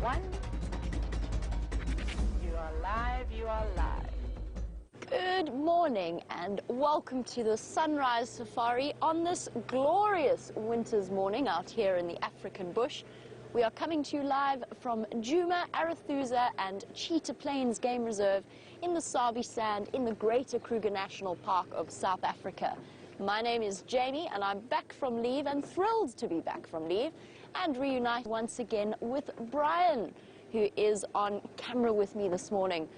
1. You are live, you are live. Good morning and welcome to the Sunrise Safari on this glorious winter's morning out here in the African bush. We are coming to you live from Djuma, Arathusa and Cheetah Plains Game Reserve in the Sabi Sand in the Greater Kruger National Park of South Africa. My name is Jamie and I'm back from leave and thrilled to be back from leave and reunite once again with Brian, who is on camera with me this morning.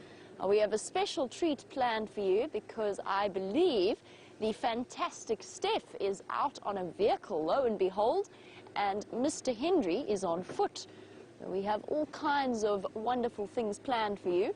We have a special treat planned for you because I believe the fantastic Steph is out on a vehicle, lo and behold, and Mr. Hendry is on foot. We have all kinds of wonderful things planned for you.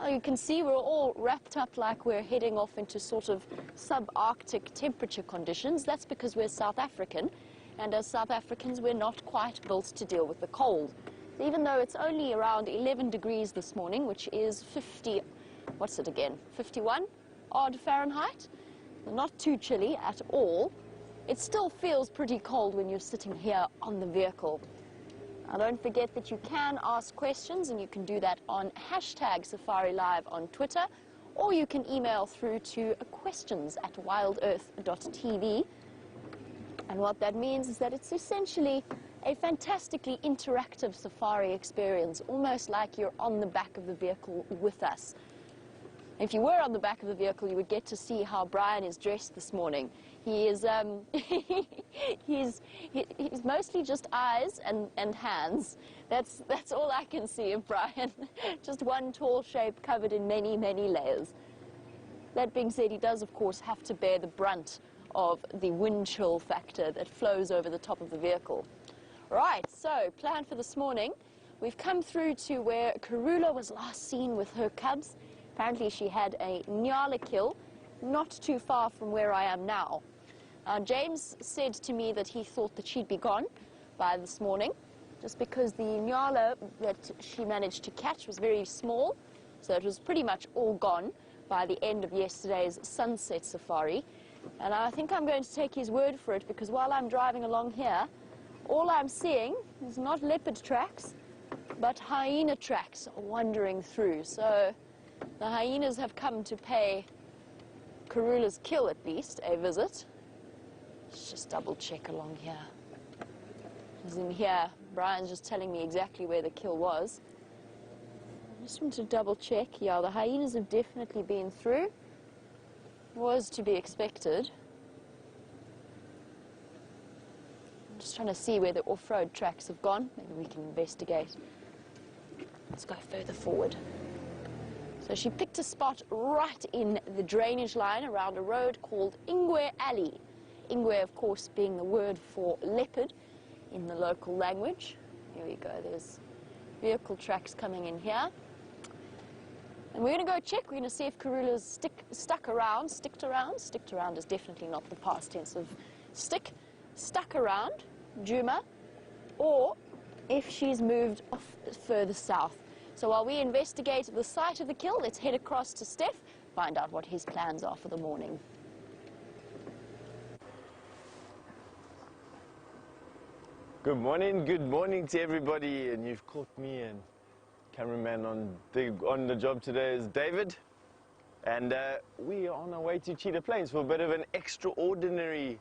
You can see we're all wrapped up like we're heading off into sort of subarctic temperature conditions. That's because we're South African, and as South Africans we're not quite built to deal with the cold. Even though it's only around 11 degrees this morning, which is 51 odd Fahrenheit, not too chilly at all, it still feels pretty cold when you're sitting here on the vehicle. Now don't forget that you can ask questions, and you can do that on #SafariLive on Twitter, or you can email through to questions@wildearth.tv. And what that means is that it's essentially a fantastically interactive safari experience, almost like you're on the back of the vehicle with us. If you were on the back of the vehicle, you would get to see how Brian is dressed this morning. He is, he's mostly just eyes and hands. That's all I can see of Brian. Just one tall shape covered in many, many layers. That being said, he does, of course, have to bear the brunt of the wind chill factor that flows over the top of the vehicle. Right, so plan for this morning. We've come through to where Karula was last seen with her cubs. Apparently she had a nyala kill not too far from where I am now. James said to me that he thought that she'd be gone by this morning, just because the nyala that she managed to catch was very small, so it was pretty much all gone by the end of yesterday's sunset safari. And I think I'm going to take his word for it, because while I'm driving along here, all I'm seeing is not leopard tracks, but hyena tracks wandering through. So the hyenas have come to pay Karula's kill, at least, a visit. Let's just double check along here. As in here, Brian's just telling me exactly where the kill was. I just want to double check. Yeah, the hyenas have definitely been through. Was to be expected. I'm just trying to see where the off-road tracks have gone. Maybe we can investigate. Let's go further forward. So she picked a spot right in the drainage line around a road called Ingwe Alley. Ingwe, of course, being the word for leopard in the local language. Here we go, there's vehicle tracks coming in here. And we're going to go check. We're going to see if Karula's sticked around. Sticked around is definitely not the past tense of stick. Stuck around Djuma, or if she's moved off further south. So while we investigate the site of the kill, let's head across to Steph, find out what his plans are for the morning. Good morning to everybody, and you've caught me, and cameraman on the job today is David, and we are on our way to Cheetah Plains for a bit of an extraordinary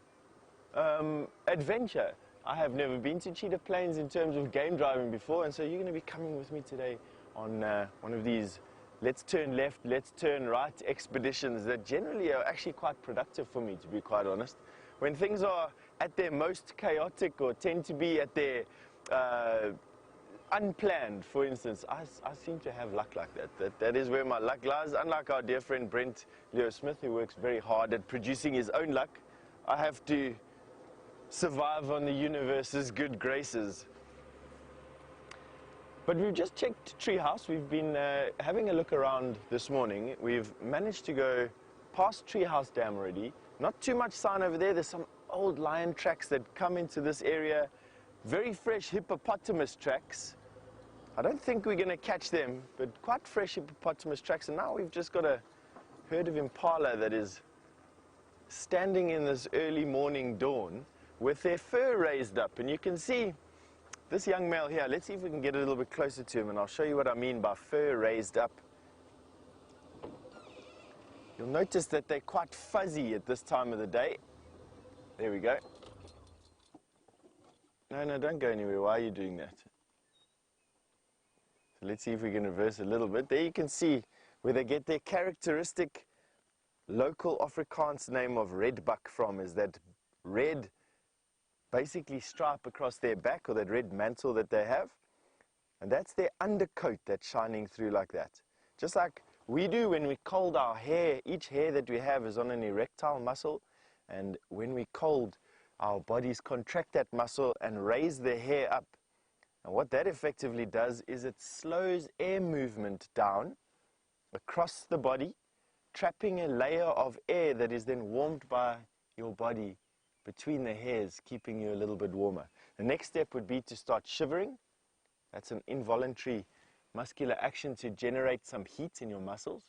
adventure. I have never been to Cheetah Plains in terms of game driving before, and so you're going to be coming with me today on one of these let's turn left, let's turn right expeditions that generally are actually quite productive for me, to be quite honest. When things are at their most chaotic or tend to be at their unplanned, for instance, I seem to have luck like that. That is where my luck lies. Unlike our dear friend Brent Leo Smith, who works very hard at producing his own luck, I have to survive on the universe's good graces. But we've just checked Treehouse. We've been having a look around this morning. We've managed to go past Treehouse Dam already. Not too much sign over there. There's some old lion tracks that come into this area. Very fresh hippopotamus tracks. I don't think we're going to catch them, but quite fresh hippopotamus tracks. And now we've just got a herd of Impala that is standing in this early morning dawn with their fur raised up. And you can see This young male here, let's see if we can get a little bit closer to him, and I'll show you what I mean by fur raised up. You'll notice that they're quite fuzzy at this time of the day. There we go. No, don't go anywhere. Why are you doing that? So let's see if we can reverse a little bit. There you can see where they get their characteristic local Afrikaans name of redbuck from, is that red basically stripe across their back, or that red mantle that they have. And that's their undercoat that's shining through like that. Just like we do when we cold our hair. Each hair that we have is on an erectile muscle, and when we cold, our bodies contract that muscle and raise the hair up. And what that effectively does is it slows air movement down across the body, trapping a layer of air that is then warmed by your body between the hairs, keeping you a little bit warmer. The next step would be to start shivering. That's an involuntary muscular action to generate some heat in your muscles.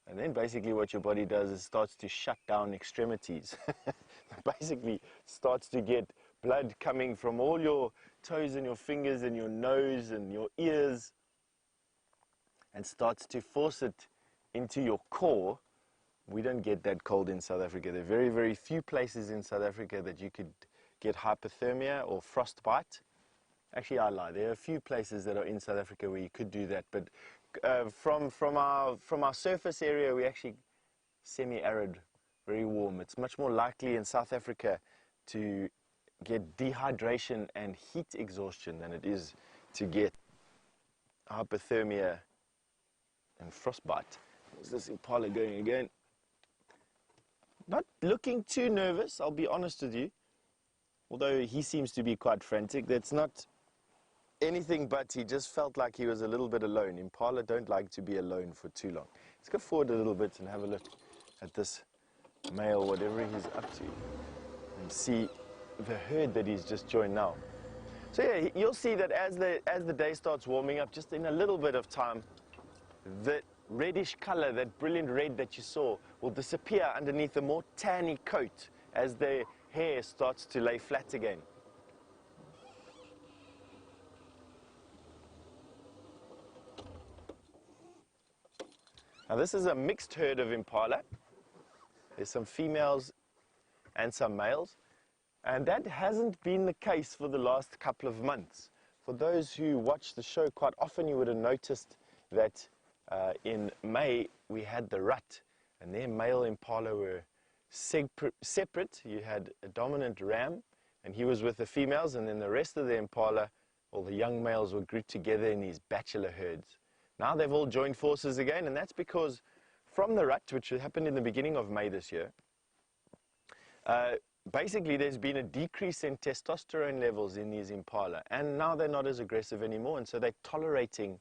And then basically what your body does is starts to shut down extremities. Basically starts to get blood coming from all your toes and your fingers and your nose and your ears, and starts to force it into your core. We don't get that cold in South Africa. There are very, very few places in South Africa that you could get hypothermia or frostbite. Actually, I lie. There are a few places that are in South Africa where you could do that, but from our surface area, we're actually semi-arid, very warm. It's much more likely in South Africa to get dehydration and heat exhaustion than it is to get hypothermia and frostbite. Where's this Impala going again? Not looking too nervous, I'll be honest with you. Although he seems to be quite frantic. That's not anything but he just felt like he was a little bit alone. Impala don't like to be alone for too long. Let's go forward a little bit and have a look at this male, whatever he's up to, and see the herd that he's just joined now. So yeah, you'll see that as the day starts warming up, just in a little bit of time, the reddish color, that brilliant red that you saw, will disappear underneath a more tanny coat as the hair starts to lay flat again. Now this is a mixed herd of Impala. There's some females and some males, and that hasn't been the case for the last couple of months. For those who watch the show, quite often you would have noticed that in May we had the rut, and their male Impala were separate. You had a dominant ram, and he was with the females, and then the rest of the Impala, all the young males, were grouped together in these bachelor herds. Now they've all joined forces again, and that's because from the rut, which happened in the beginning of May this year, basically there's been a decrease in testosterone levels in these Impala, and now they're not as aggressive anymore, and so they're tolerating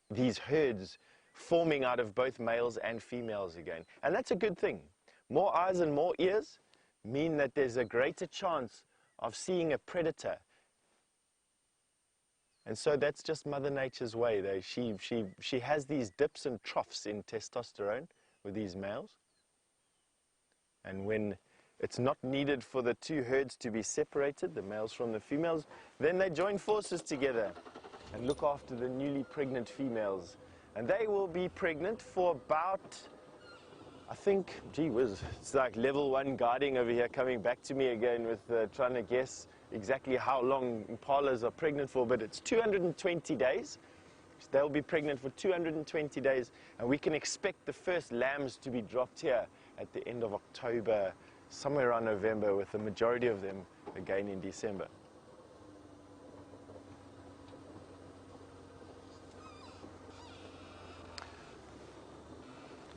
these herds forming out of both males and females again. And that's a good thing. More eyes and more ears mean that there's a greater chance of seeing a predator. And so that's just Mother Nature's way. She has these dips and troughs in testosterone with these males. And when it's not needed for the two herds to be separated, the males from the females, then they join forces together and look after the newly pregnant females. And they will be pregnant for about, I think, gee whiz, it's like level 1 guiding over here, coming back to me again with trying to guess exactly how long Impalas are pregnant for, but it's 220 days. So they'll be pregnant for 220 days, and we can expect the first lambs to be dropped here at the end of October, somewhere around November, with the majority of them again in December.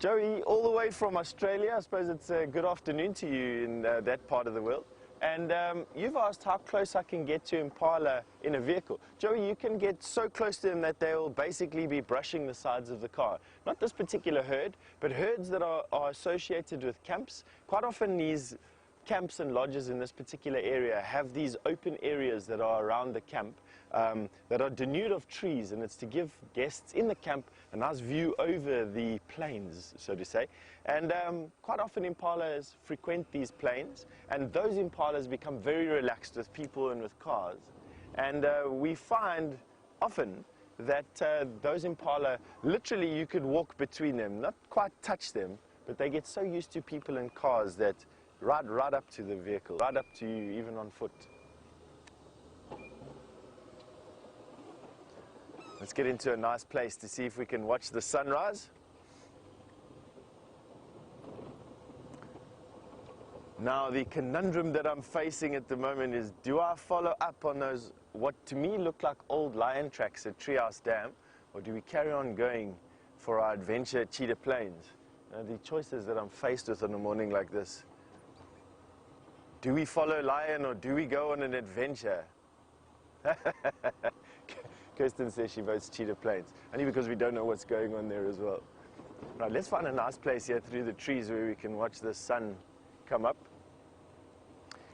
Joey, all the way from Australia, I suppose it's a good afternoon to you in that part of the world. And you've asked how close I can get to Impala in a vehicle. Joey, you can get so close to them that they will basically be brushing the sides of the car. Not this particular herd, but herds that are associated with camps. Quite often these camps and lodges in this particular area have these open areas that are around the camp that are denuded of trees, and it's to give guests in the camp a nice view over the plains, so to say. And quite often impalas frequent these plains, and those impalas become very relaxed with people and with cars. And we find often that those impala, literally you could walk between them, not quite touch them, but they get so used to people and cars that ride right up to the vehicle, right up to you, even on foot. Let's get into a nice place to see if we can watch the sunrise. Now, the conundrum that I'm facing at the moment is, do I follow up on those, what to me look like old lion tracks at Treehouse Dam, or do we carry on going for our adventure at Cheetah Plains? The choices that I'm faced with on a morning like this. Do we follow lion or do we go on an adventure? Kirsten says she votes Cheetah Plains, only because we don't know what's going on there as well. Right, let's find a nice place here through the trees where we can watch the sun come up.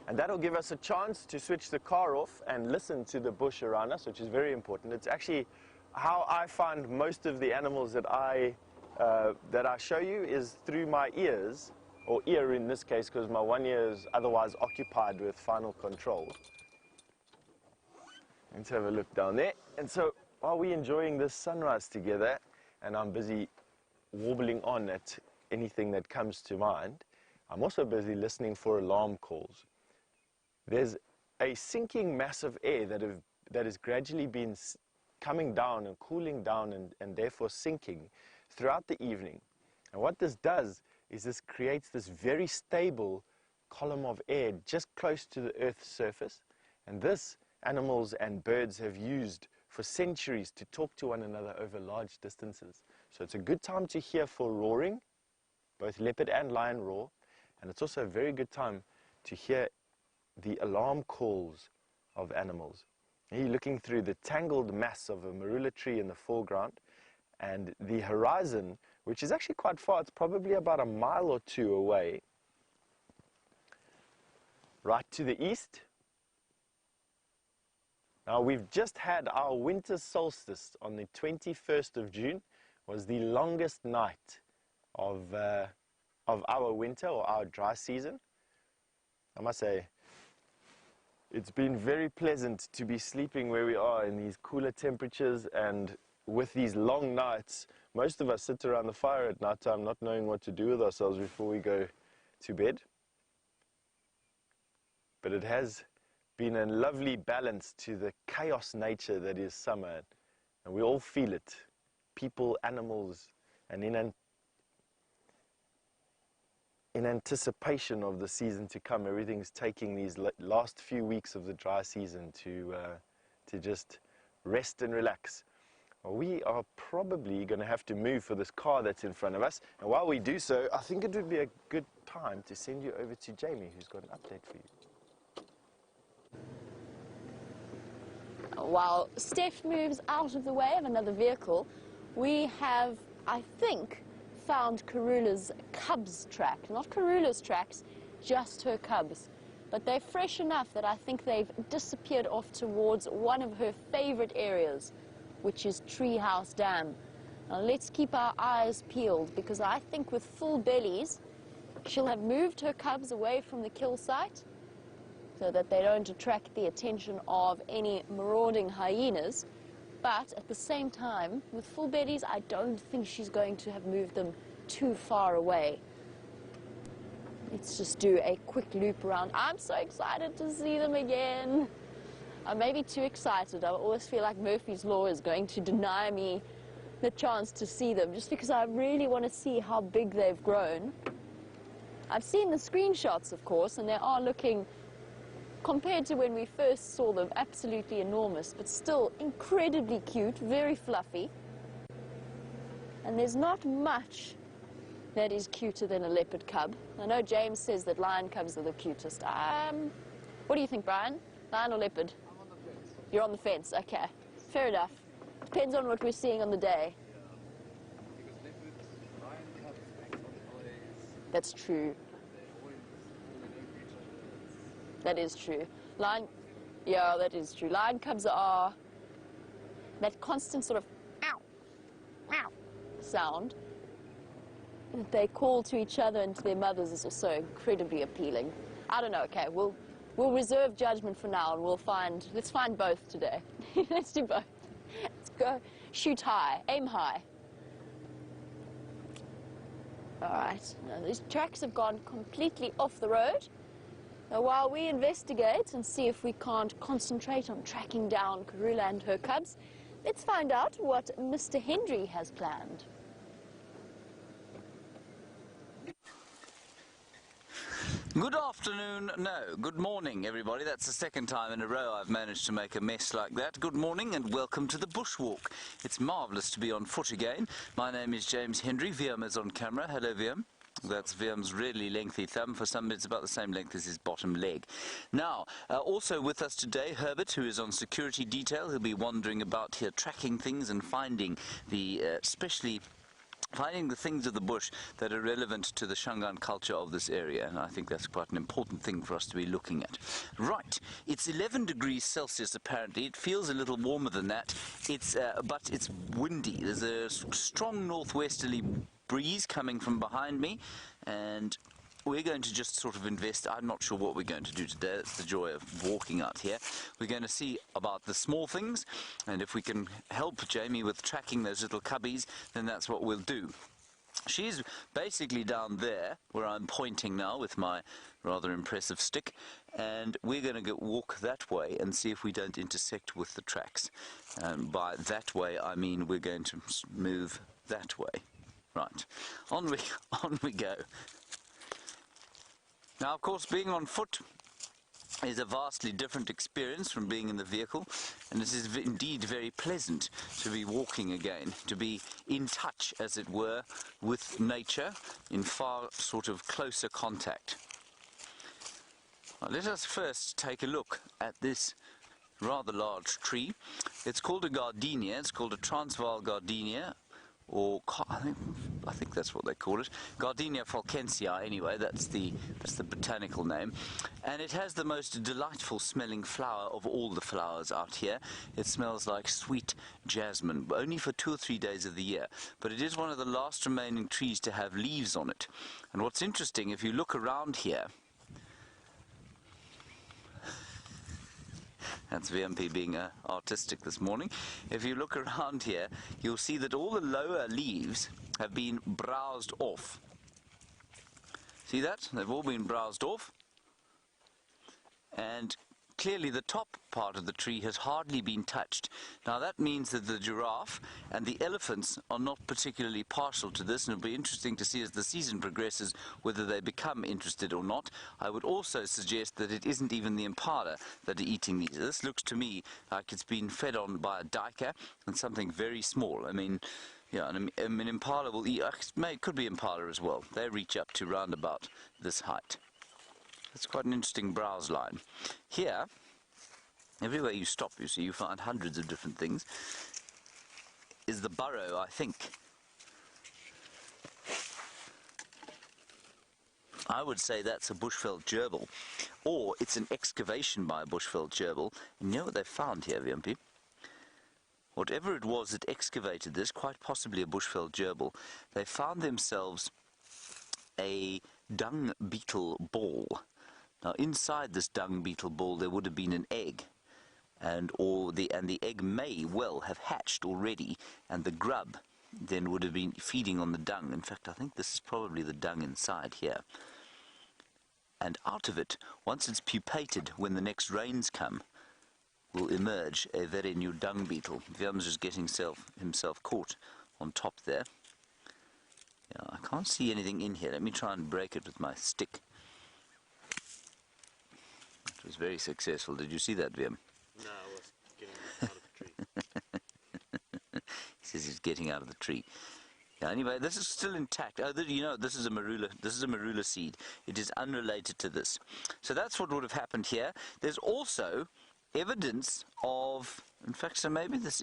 And that'll give us a chance to switch the car off and listen to the bush around us, which is very important. It's actually how I find most of the animals that I show you is through my ears, or ear in this case, because my one ear is otherwise occupied with final control. Let's have a look down there. And so while we're enjoying this sunrise together, and I'm busy warbling on at anything that comes to mind, I'm also busy listening for alarm calls. There's a sinking mass of air that has gradually been coming down and cooling down and therefore sinking throughout the evening. And what this does is this creates this very stable column of air just close to the Earth's surface. And this animals and birds have used for centuries to talk to one another over large distances. So it's a good time to hear for roaring, both leopard and lion roar. And it's also a very good time to hear the alarm calls of animals. Here you're looking through the tangled mass of a marula tree in the foreground, and the horizon, which is actually quite far, it's probably about a mile or two away. Right to the east. Now we've just had our winter solstice on the 21st of June, was the longest night of our winter or our dry season. I must say, it's been very pleasant to be sleeping where we are in these cooler temperatures, and with these long nights. Most of us sit around the fire at night time not knowing what to do with ourselves before we go to bed. But it has been a lovely balance to the chaos nature that is summer, and we all feel it, people, animals, and in anticipation of the season to come, everything's taking these last few weeks of the dry season to just rest and relax. Well, we are probably going to have to move for this car that's in front of us, and while we do so, I think it would be a good time to send you over to Jamie, who's got an update for you. While Steph moves out of the way of another vehicle, we have, I think, found Karula's cubs track. Not Karula's tracks, just her cubs. But they're fresh enough that I think they've disappeared off towards one of her favorite areas, which is Treehouse Dam. Now let's keep our eyes peeled, because I think with full bellies, she'll have moved her cubs away from the kill site so that they don't attract the attention of any marauding hyenas. But at the same time, with full bellies, I don't think she's going to have moved them too far away. Let's just do a quick loop around. I'm so excited to see them again. I may be too excited. I always feel like Murphy's Law is going to deny me the chance to see them, just because I really want to see how big they've grown. I've seen the screenshots, of course, and they are looking, compared to when we first saw them, absolutely enormous, but still incredibly cute, very fluffy. And there's not much that is cuter than a leopard cub. I know James says that lion cubs are the cutest. What do you think, Brian? Lion or leopard? I'm on the fence. You're on the fence, okay. Fair enough. Depends on what we're seeing on the day. Yeah, because leopards, lion cubs, bank holidays, That's true. they're always, they don't reach That is true. Yeah, that is true. Lion cubs are that constant sort of ow, ow sound that they call to each other and to their mothers is also incredibly appealing. I don't know. Okay, we'll reserve judgment for now, and let's find both today. Let's do both. Let's go shoot high, aim high. All right. Now, these tracks have gone completely off the road. Now, while we investigate and see if we can't concentrate on tracking down Karula and her cubs, let's find out what Mr. Hendry has planned. Good afternoon, no, good morning everybody. That's the second time in a row I've managed to make a mess like that. Good morning and welcome to the Bushwalk. It's marvellous to be on foot again. My name is James Hendry. Viam is on camera. Hello Viam. That's Viam's really lengthy thumb. For some it's about the same length as his bottom leg. Now, also with us today, Herbert, who is on security detail. He'll be wandering about here tracking things and finding finding the things of the bush that are relevant to the Shangaan culture of this area, and I think that's quite an important thing for us to be looking at. Right, it's 11 degrees Celsius apparently. It feels a little warmer than that, but it's windy. There's a strong northwesterly breeze coming from behind me, and we're going to just sort of I'm not sure what we're going to do today. That's the joy of walking out here. We're going to see about the small things, and if we can help Jamie with tracking those little cubbies, then that's what we'll do. She's basically down there, where I'm pointing now with my rather impressive stick, and we're going to walk that way and see if we don't intersect with the tracks. And by that way, I mean we're going to move that way. Right, on we go. Now, of course, being on foot is a vastly different experience from being in the vehicle, and it is indeed very pleasant to be walking again, to be in touch, as it were, with nature in far sort of closer contact. Now, let us first take a look at this rather large tree. It's called a gardenia. It's called a Transvaal gardenia, or I think that's what they call it. Gardenia falkensii, anyway, that's the botanical name. And it has the most delightful smelling flower of all the flowers out here. It smells like sweet jasmine, only for 2 or 3 days of the year. But it is one of the last remaining trees to have leaves on it. And what's interesting, if you look around here, that's VMP being artistic this morning. If you look around here, you'll see that all the lower leaves have been browsed off. See that? They've all been browsed off. And clearly the top part of the tree has hardly been touched. Now that means that the giraffe and the elephants are not particularly partial to this, and it'll be interesting to see as the season progresses whether they become interested or not. I would also suggest that it isn't even the impala that are eating these. This looks to me like it's been fed on by a duiker and something very small. I mean, yeah, and an impala will eat, it could be impala as well. They reach up to round about this height. That's quite an interesting browse line. Here, everywhere you stop, you see, you find hundreds of different things. Is the burrow, I think. I would say that's a bushveld gerbil, or it's an excavation by a bushveld gerbil. And you know what they found here, VMP? Whatever it was that excavated this, quite possibly a bushveld gerbil, they found themselves a dung beetle ball. Now, inside this dung beetle ball, there would have been an egg, and the egg may well have hatched already, and the grub then would have been feeding on the dung. In fact, I think this is probably the dung inside here. And out of it, once it's pupated, when the next rains come, will emerge a very new dung beetle. Viam's just getting himself caught on top there. Yeah, I can't see anything in here. Let me try and break it with my stick. It was very successful. Did you see that, Viam? No, I was getting out of the tree. He says he's getting out of the tree. Yeah, anyway, this is still intact. Oh, you know, this is a marula. This is a marula seed. It is unrelated to this. So that's what would have happened here. There's also evidence of, in fact, so maybe this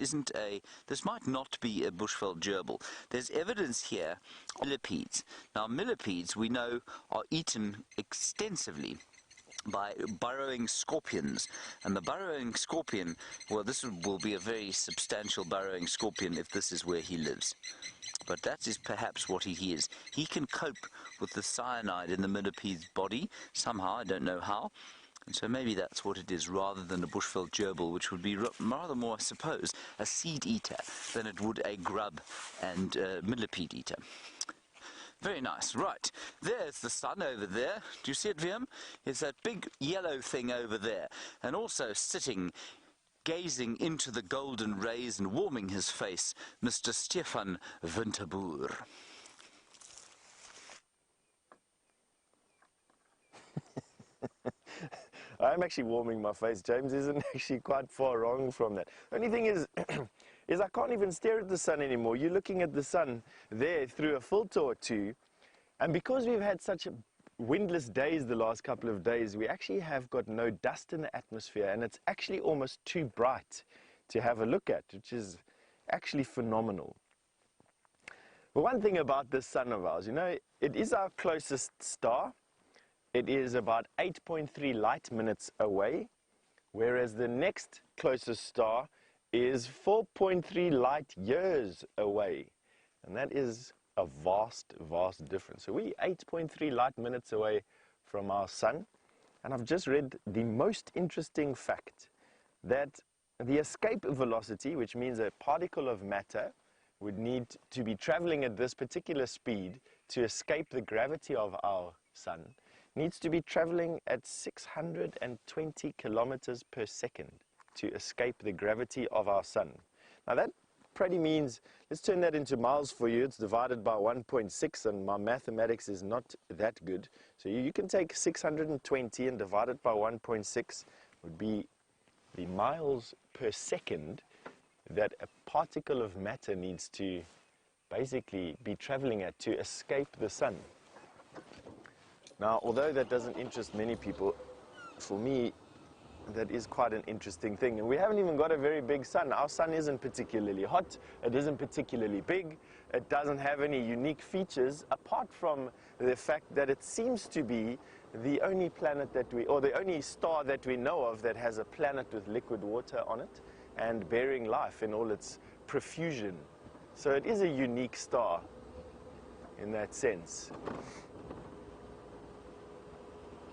might not be a bushveld gerbil. There's evidence here of millipedes. Now, millipedes, we know, are eaten extensively by burrowing scorpions. And the burrowing scorpion, well, this will be a very substantial burrowing scorpion if this is where he lives. But that is perhaps what he is. He can cope with the cyanide in the millipede's body somehow, I don't know how. And so maybe that's what it is, rather than a bushveld gerbil, which would be rather more, I suppose, a seed eater than it would a grub and millipede eater. Very nice. Right, there's the sun over there. Do you see it, Viam? It's that big yellow thing over there. And also sitting, gazing into the golden rays and warming his face, Mr. Stefan Winterboer. I'm actually warming my face. James isn't actually quite far wrong from that. Only thing is, is I can't even stare at the sun anymore. You're looking at the sun there through a filter or two. And because we've had such windless days the last couple of days, we actually have got no dust in the atmosphere. And it's actually almost too bright to have a look at, which is actually phenomenal. But one thing about this sun of ours, you know, it is our closest star. It is about 8.3 light minutes away, whereas the next closest star is 4.3 light years away. And that is a vast, vast difference. So we're 8.3 light minutes away from our sun. And I've just read the most interesting fact, that the escape velocity, which means a particle of matter, would need to be traveling at this particular speed to escape the gravity of our sun, needs to be traveling at 620 kilometers per second to escape the gravity of our sun. Now that pretty means, let's turn that into miles for you. It's divided by 1.6, and my mathematics is not that good. So you can take 620 and divide it by 1.6, would be the miles per second that a particle of matter needs to basically be traveling at to escape the sun. Now, although that doesn't interest many people, for me, that is quite an interesting thing. And we haven't even got a very big sun. Our sun isn't particularly hot. It isn't particularly big. It doesn't have any unique features, apart from the fact that it seems to be the only planet that or the only star that we know of that has a planet with liquid water on it and bearing life in all its profusion. So it is a unique star in that sense.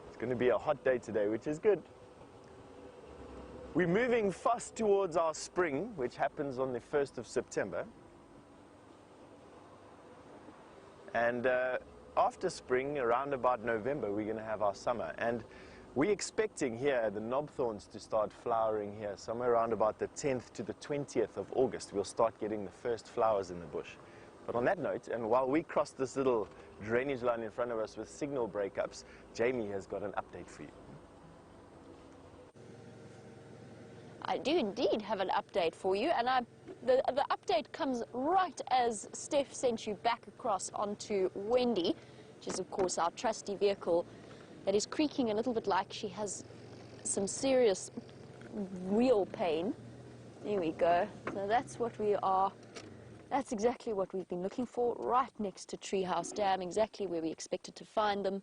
It's going to be a hot day today, which is good. We're moving fast towards our spring, which happens on the 1st of September. And after spring, around about November, we're going to have our summer. And we're expecting here the knobthorns to start flowering here. Somewhere around about the 10th to the 20th of August, we'll start getting the first flowers in the bush. But on that note, and while we cross this little drainage line in front of us with signal breakups, Jamie has got an update for you. I do indeed have an update for you, and the update comes right as Steph sent you back across onto Wendy, which is of course our trusty vehicle that is creaking a little bit like she has some serious wheel pain. There we go. So that's what we are. That's exactly what we've been looking for, right next to Treehouse Dam, exactly where we expected to find them.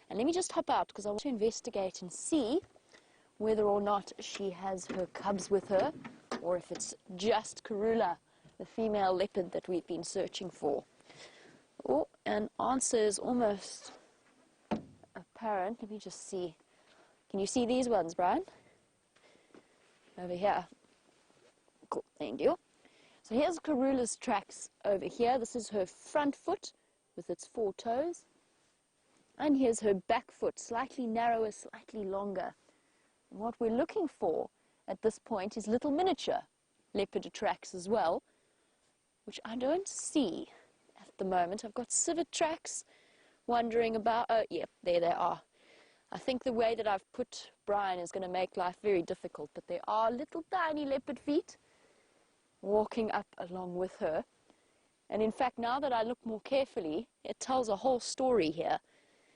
And let me just hop out because I want to investigate and see whether or not she has her cubs with her, or if it's just Karula, the female leopard that we've been searching for. Oh, an answer is almost apparent. Let me just see. Can you see these ones, Brian? Over here. Cool, thank you. So here's Karula's tracks over here. This is her front foot with its 4 toes. And here's her back foot, slightly narrower, slightly longer. And what we're looking for at this point is little miniature leopard tracks as well, which I don't see at the moment. I've got civet tracks wandering about. Oh, yeah, there they are. I think the way that I've put Brian is going to make life very difficult, but there are little tiny leopard feet walking up along with her. And in fact, now that I look more carefully, it tells a whole story here,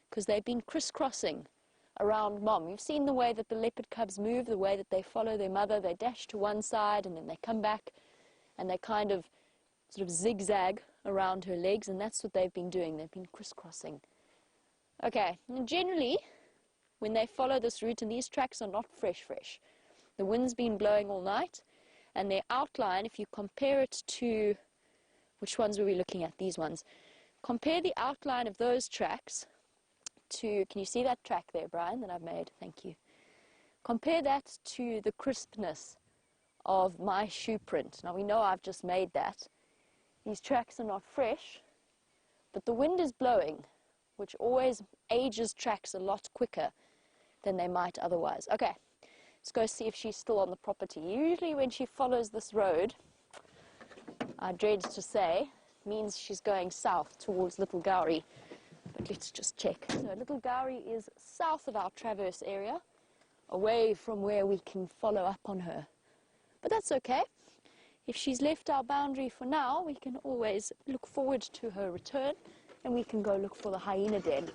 because they've been crisscrossing around mom. You've seen the way that the leopard cubs move, the way that they follow their mother. They dash to one side and then they come back and they kind of sort of zigzag around her legs, and that's what they've been doing. They've been crisscrossing. Okay, and generally when they follow this route, and these tracks are not fresh. The wind's been blowing all night, and their outline, if you compare it to, which ones were we looking at? These ones. Compare the outline of those tracks to, can you see that track there, Brian, that I've made? Thank you. Compare that to the crispness of my shoe print. Now we know I've just made that. These tracks are not fresh, but the wind is blowing, which always ages tracks a lot quicker than they might otherwise. Okay, let's go see if she's still on the property. Usually when she follows this road, I dread to say, means she's going south towards Little Gowrie. But let's just check. So Little Gowrie is south of our traverse area, away from where we can follow up on her. But that's okay. If she's left our boundary for now, we can always look forward to her return, and we can go look for the hyena den.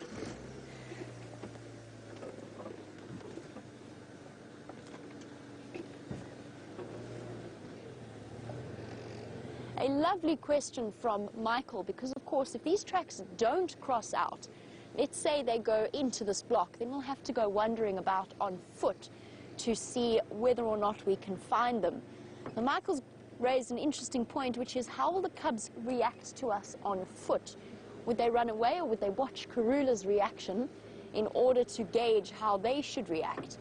A lovely question from Michael, because of course if these tracks don't cross out, let's say they go into this block, then we'll have to go wandering about on foot to see whether or not we can find them. Now Michael's raised an interesting point, which is how will the cubs react to us on foot? Would they run away, or would they watch Karula's reaction in order to gauge how they should react?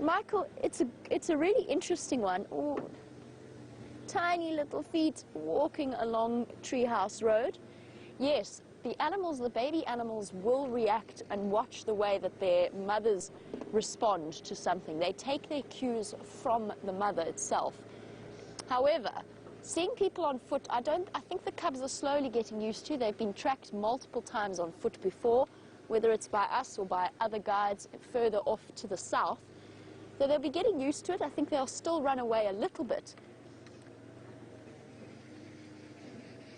Michael, it's a really interesting one. Ooh, tiny little feet walking along Treehouse Road. Yes, the animals, the baby animals, will react and watch the way that their mothers respond to something. They take their cues from the mother itself. However, seeing people on foot, I think the cubs are slowly getting used to. They've been tracked multiple times on foot before, whether it's by us or by other guides further off to the south. So they'll be getting used to it. I think they'll still run away a little bit.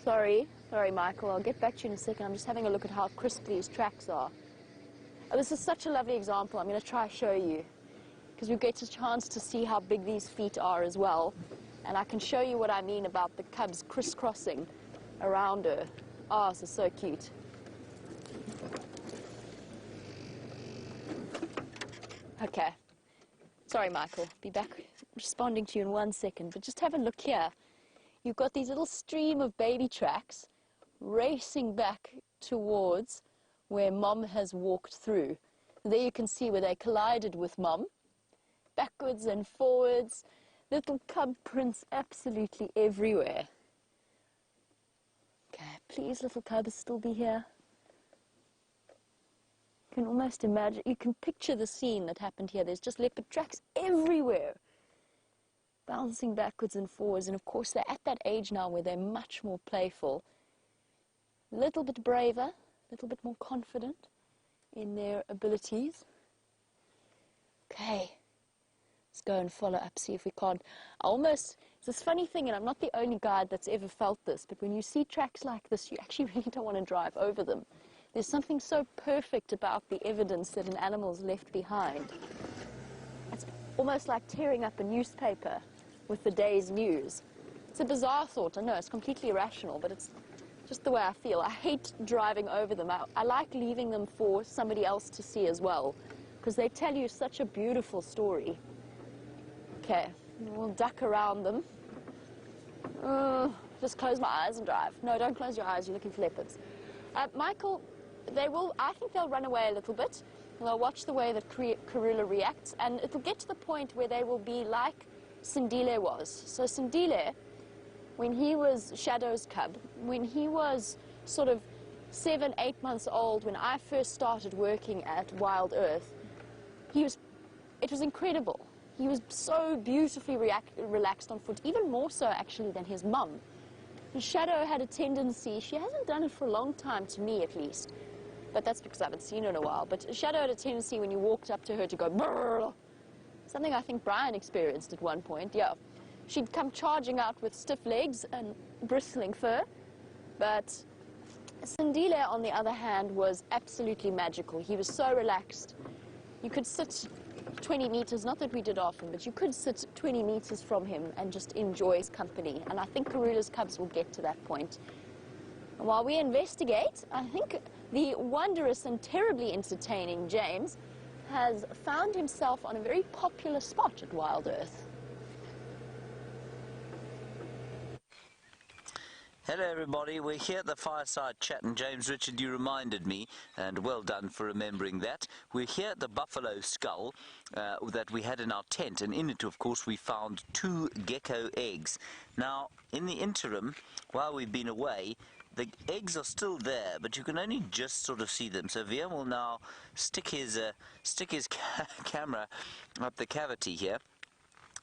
Sorry, Michael, I'll get back to you in a second. I'm just having a look at how crisp these tracks are. Oh, this is such a lovely example. I'm going to try to show you, because we get a chance to see how big these feet are as well. And I can show you what I mean about the cubs crisscrossing around her. Oh, this is so cute. Okay. Sorry, Michael. Be back responding to you in 1 second. But just have a look here. You've got these little stream of baby tracks racing back towards where Mom has walked through. And there you can see where they collided with Mom. Backwards and forwards. Little cub prints absolutely everywhere. Okay, please, little cubs, still be here. You can almost imagine, you can picture the scene that happened here. There's just leopard tracks everywhere, bouncing backwards and forwards. And of course, they're at that age now where they're much more playful, a little bit braver, a little bit more confident in their abilities. Okay. Let's go and follow up, see if we can't. It's this funny thing, and I'm not the only guide that's ever felt this, but when you see tracks like this, you actually really don't want to drive over them. There's something so perfect about the evidence that an animal's left behind. It's almost like tearing up a newspaper with the day's news. It's a bizarre thought, I know, it's completely irrational, but it's just the way I feel. I hate driving over them. I like leaving them for somebody else to see as well, because they tell you such a beautiful story. Okay, we'll duck around them. Just close my eyes and drive. No, don't close your eyes, you're looking for leopards. Michael, I think they'll run away a little bit. They'll watch the way that Karula reacts, and it'll get to the point where they will be like Sindile was. So Sindile, when he was Shadow's cub, when he was sort of 7, 8 months old, when I first started working at Wild Earth, it was incredible. He was so beautifully relaxed on foot, even more so actually than his mum. And Shadow had a tendency, she hasn't done it for a long time, to me at least, but that's because I haven't seen her in a while, but Shadow had a tendency when you walked up to her to go brrr, something I think Brian experienced at one point, yeah. She'd come charging out with stiff legs and bristling fur, but Sindile, on the other hand, was absolutely magical. He was so relaxed. You could sit 20 meters, not that we did often, but you could sit 20 meters from him and just enjoy his company. And I think Karula's cubs will get to that point. And while we investigate, I think the wondrous and terribly entertaining James has found himself on a very popular spot at Wild Earth. Hello everybody, we're here at the Fireside chat, and James Richard, you reminded me, and well done for remembering that. We're here at the buffalo skull that we had in our tent, and in it of course we found 2 gecko eggs. Now in the interim, while we've been away, the eggs are still there, but you can only just sort of see them. So VM will now stick his camera up the cavity here,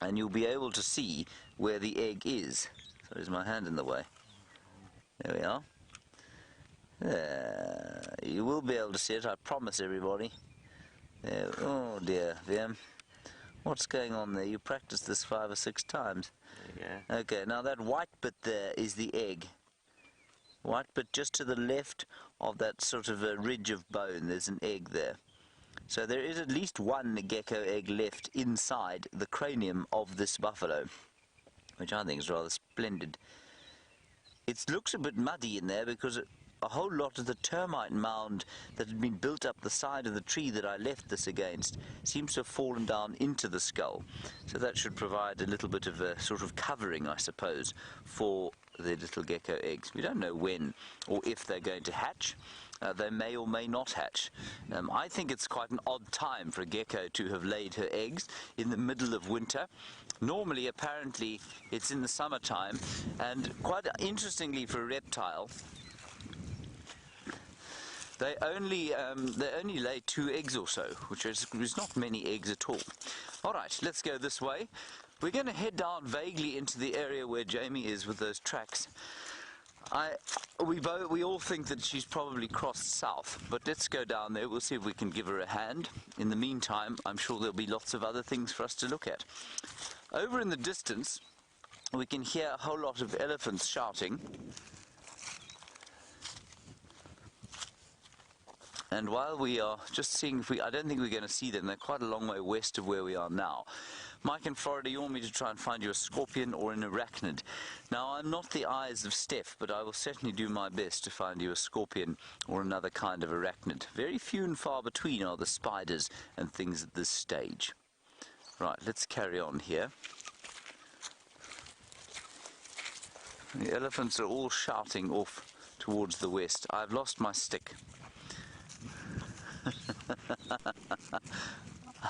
and you'll be able to see where the egg is. So is my hand in the way? There we are. You will be able to see it, I promise everybody. There. Oh dear, VM. What's going on there? You practiced this 5 or 6 times. Yeah. Okay, now that white bit there is the egg. White bit just to the left of that sort of a ridge of bone, there's an egg there. So there is at least 1 gecko egg left inside the cranium of this buffalo, which I think is rather splendid. It looks a bit muddy in there because a whole lot of the termite mound that had been built up the side of the tree that I left this against seems to have fallen down into the skull. So that should provide a little bit of a sort of covering, I suppose, for the little gecko eggs. We don't know when or if they're going to hatch. They may or may not hatch. I think it's quite an odd time for a gecko to have laid her eggs in the middle of winter. Normally, apparently, it's in the summertime, and quite interestingly for a reptile, they only lay 2 eggs or so, which is not many eggs at all. All right, let's go this way. We're going to head down vaguely into the area where Jamie is with those tracks. We all think that she's probably crossed south, but let's go down there. We'll see if we can give her a hand. In the meantime, I'm sure there'll be lots of other things for us to look at. Over in the distance, we can hear a whole lot of elephants shouting. And while we are just seeing if I don't think we're going to see them. They're quite a long way west of where we are now. Mike in Florida, you want me to try and find you a scorpion or an arachnid? Now, I'm not the eyes of Steph, but I will certainly do my best to find you a scorpion or another kind of arachnid. Very few and far between are the spiders and things at this stage. Right, let's carry on here. The elephants are all shouting off towards the west. I've lost my stick.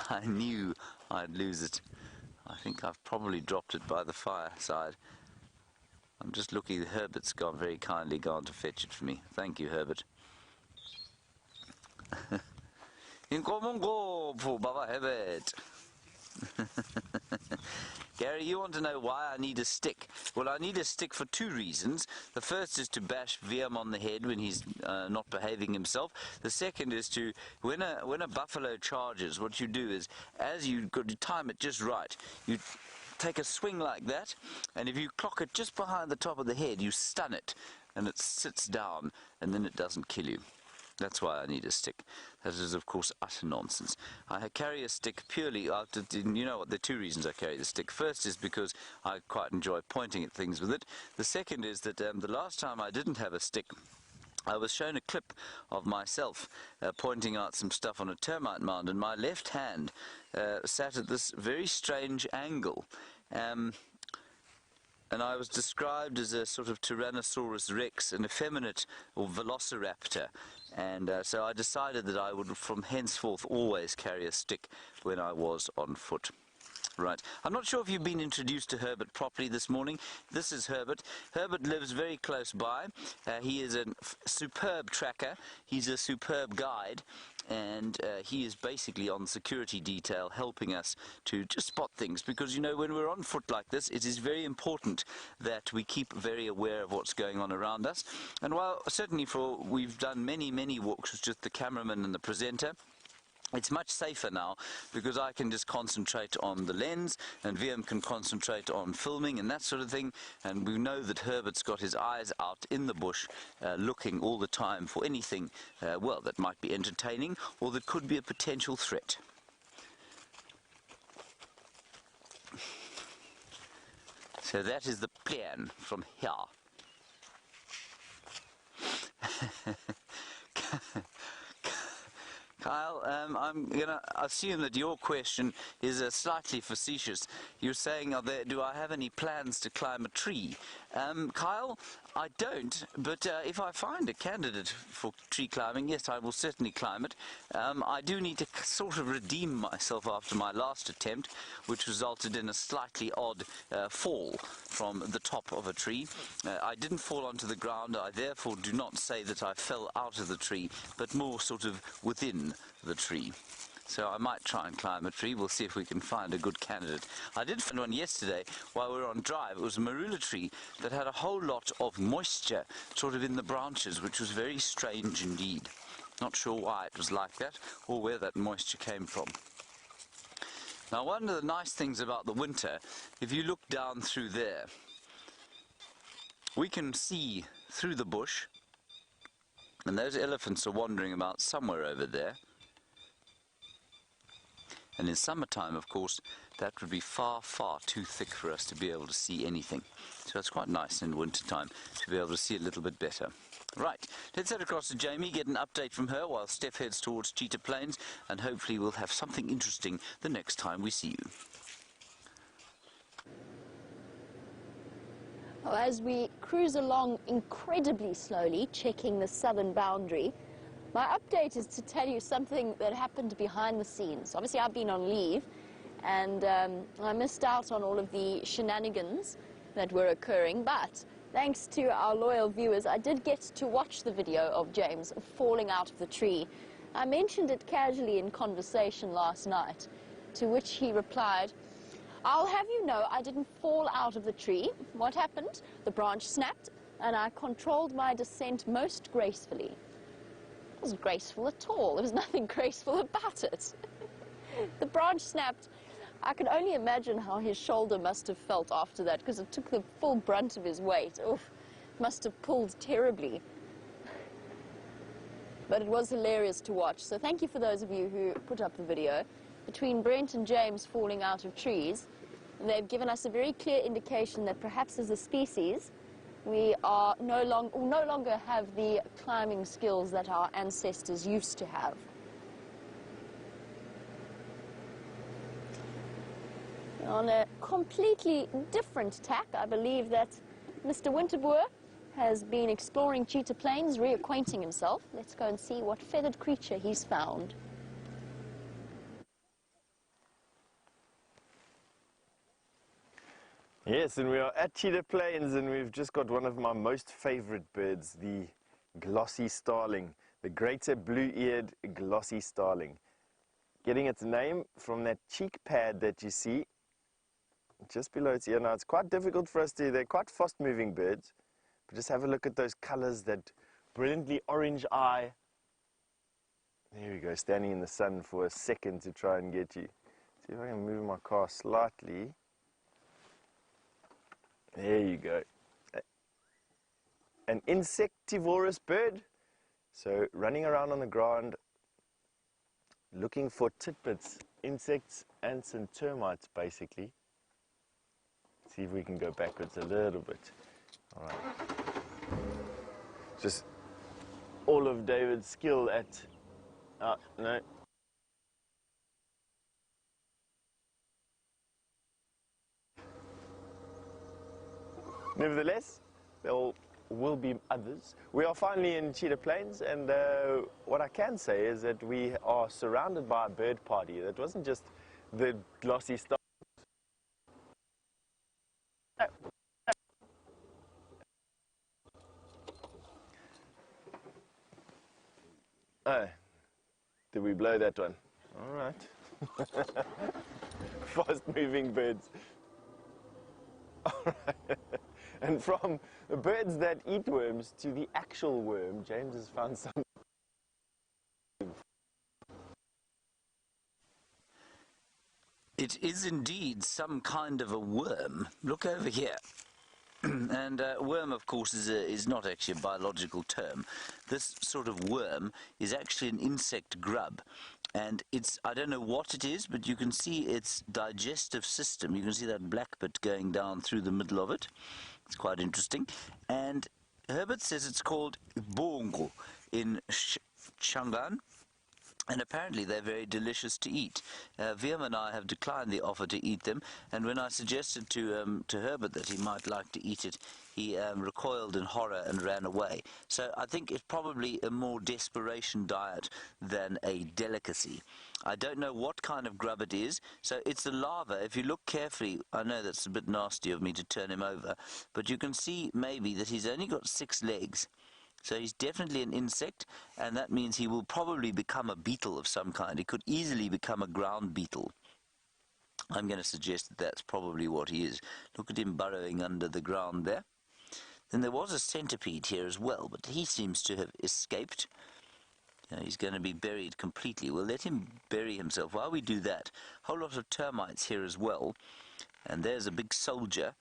I knew I'd lose it. I think I've probably dropped it by the fireside. I'm just looking. Herbert's very kindly gone to fetch it for me. Thank you, Herbert. Baba Herbert. Gary, you want to know why I need a stick? Well, I need a stick for 2 reasons. The first is to bash VM on the head when he's not behaving himself. The second is to, when a buffalo charges, what you do is, as you got to time it just right, you take a swing like that, and if you clock it just behind the top of the head, you stun it, and it sits down, and then it doesn't kill you. That's why I need a stick. That is, of course, utter nonsense. I carry a stick purely, you know what, there are 2 reasons I carry the stick. First is because I quite enjoy pointing at things with it. The second is that the last time I didn't have a stick, I was shown a clip of myself pointing out some stuff on a termite mound, and my left hand sat at this very strange angle. And I was described as a sort of Tyrannosaurus rex, an effeminate or velociraptor. And so I decided that I would from henceforth always carry a stick when I was on foot. Right. I'm not sure if you've been introduced to Herbert properly this morning. This is Herbert. Herbert lives very close by. He is a superb tracker. He's a superb guide. And he is basically on security detail helping us to just spot things, because, you know, when we're on foot like this, it is very important that we keep very aware of what's going on around us. And while certainly we've done many walks with just the cameraman and the presenter, it's much safer now because I can just concentrate on the lens and VM can concentrate on filming and that sort of thing, and we know that Herbert's got his eyes out in the bush looking all the time for anything, well, that might be entertaining or that could be a potential threat. So that is the plan from here. Kyle, I'm going to assume that your question is slightly facetious. You're saying, do I have any plans to climb a tree? Kyle, I don't, but if I find a candidate for tree climbing, yes, I will certainly climb it. I do need to sort of redeem myself after my last attempt, which resulted in a slightly odd fall from the top of a tree. I didn't fall onto the ground. I therefore do not say that I fell out of the tree, but more sort of within the tree. So I might try and climb a tree. We'll see if we can find a good candidate. I did find one yesterday while we were on drive. It was a marula tree that had a whole lot of moisture sort of in the branches, which was very strange indeed. Not sure why it was like that or where that moisture came from. Now, one of the nice things about the winter, if you look down through there, we can see through the bush, and those elephants are wandering about somewhere over there. And in summertime, of course, that would be far, far too thick for us to be able to see anything. So it's quite nice in wintertime to be able to see a little bit better. Right, let's head across to Jamie, get an update from her while Steph heads towards Cheetah Plains, and hopefully we'll have something interesting the next time we see you. Well, as we cruise along incredibly slowly, checking the southern boundary, my update is to tell you something that happened behind the scenes. Obviously, I've been on leave, and I missed out on all of the shenanigans that were occurring, but thanks to our loyal viewers, I did get to watch the video of James falling out of the tree. I mentioned it casually in conversation last night, to which he replied, "I'll have you know I didn't fall out of the tree. What happened? The branch snapped, and I controlled my descent most gracefully." It wasn't graceful at all. There was nothing graceful about it. The branch snapped. I can only imagine how his shoulder must have felt after that, because it took the full brunt of his weight. Oof, must have pulled terribly. But it was hilarious to watch. So thank you for those of you who put up the video. Between Brent and James falling out of trees, they've given us a very clear indication that perhaps as a species, we are no longer have the climbing skills that our ancestors used to have. On a completely different tack, I believe that Mr. Winterboer has been exploring Cheetah Plains, reacquainting himself. Let's go and see what feathered creature he's found. Yes, and we are at Cheetah Plains, and we've just got one of my most favorite birds, the glossy starling, the greater blue-eared glossy starling. Getting its name from that cheek pad that you see just below its ear. Now, it's quite difficult for us to, they're quite fast-moving birds, but just have a look at those colors, that brilliantly orange eye. There we go, standing in the sun for a second to try and get you. See if I can move my car slightly. There you go. An insectivorous bird, so running around on the ground looking for tidbits, insects, ants and termites basically. See if we can go backwards a little bit. All right. Just all of David's skill at, no. Nevertheless, there will be others. We are finally in Cheetah Plains, and what I can say is that we are surrounded by a bird party. That wasn't just the glossy star. Oh, did we blow that one? All right. Fast-moving birds. All right. And from the birds that eat worms to the actual worm, James has found some. It is indeed some kind of a worm. Look over here. And worm, of course, is not actually a biological term. This sort of worm is actually an insect grub. And it's, I don't know what it is, but you can see its digestive system. You can see that black bit going down through the middle of it. It's quite interesting. And Herbert says it's called bongo in Shangaan. And apparently they're very delicious to eat. Viam and I have declined the offer to eat them, and when I suggested to Herbert that he might like to eat it, he recoiled in horror and ran away. So I think it's probably a more desperation diet than a delicacy. I don't know what kind of grub it is, so it's a larva. If you look carefully, I know that's a bit nasty of me to turn him over, but you can see maybe that he's only got 6 legs. So he's definitely an insect, and that means he will probably become a beetle of some kind. He could easily become a ground beetle. I'm going to suggest that that's probably what he is. Look at him burrowing under the ground there. Then there was a centipede here as well, but he seems to have escaped. You know, he's going to be buried completely. We'll let him bury himself. While we do that, a whole lot of termites here as well. And there's a big soldier.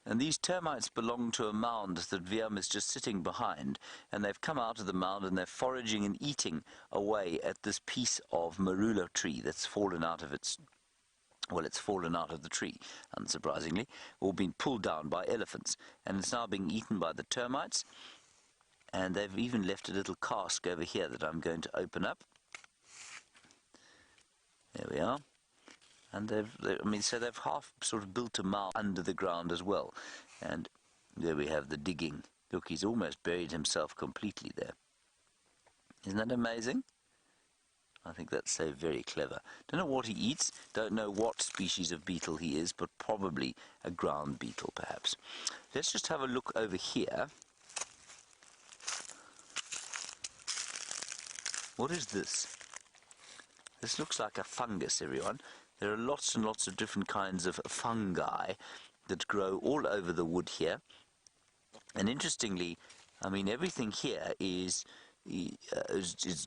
And these termites belong to a mound that Viam is just sitting behind, and they've come out of the mound and they're foraging and eating away at this piece of marula tree that's fallen out of its, well, it's fallen out of the tree, unsurprisingly, or been pulled down by elephants, and it's now being eaten by the termites. And they've even left a little cask over here that I'm going to open up. There we are. And so they've half sort of built a mound under the ground as well. And there we have the digging. Look, he's almost buried himself completely there. Isn't that amazing? I think that's so very clever. Don't know what he eats, don't know what species of beetle he is, but probably a ground beetle perhaps. Let's just have a look over here. What is this? This looks like a fungus, everyone. There are lots and lots of different kinds of fungi that grow all over the wood here. And interestingly, I mean, everything here is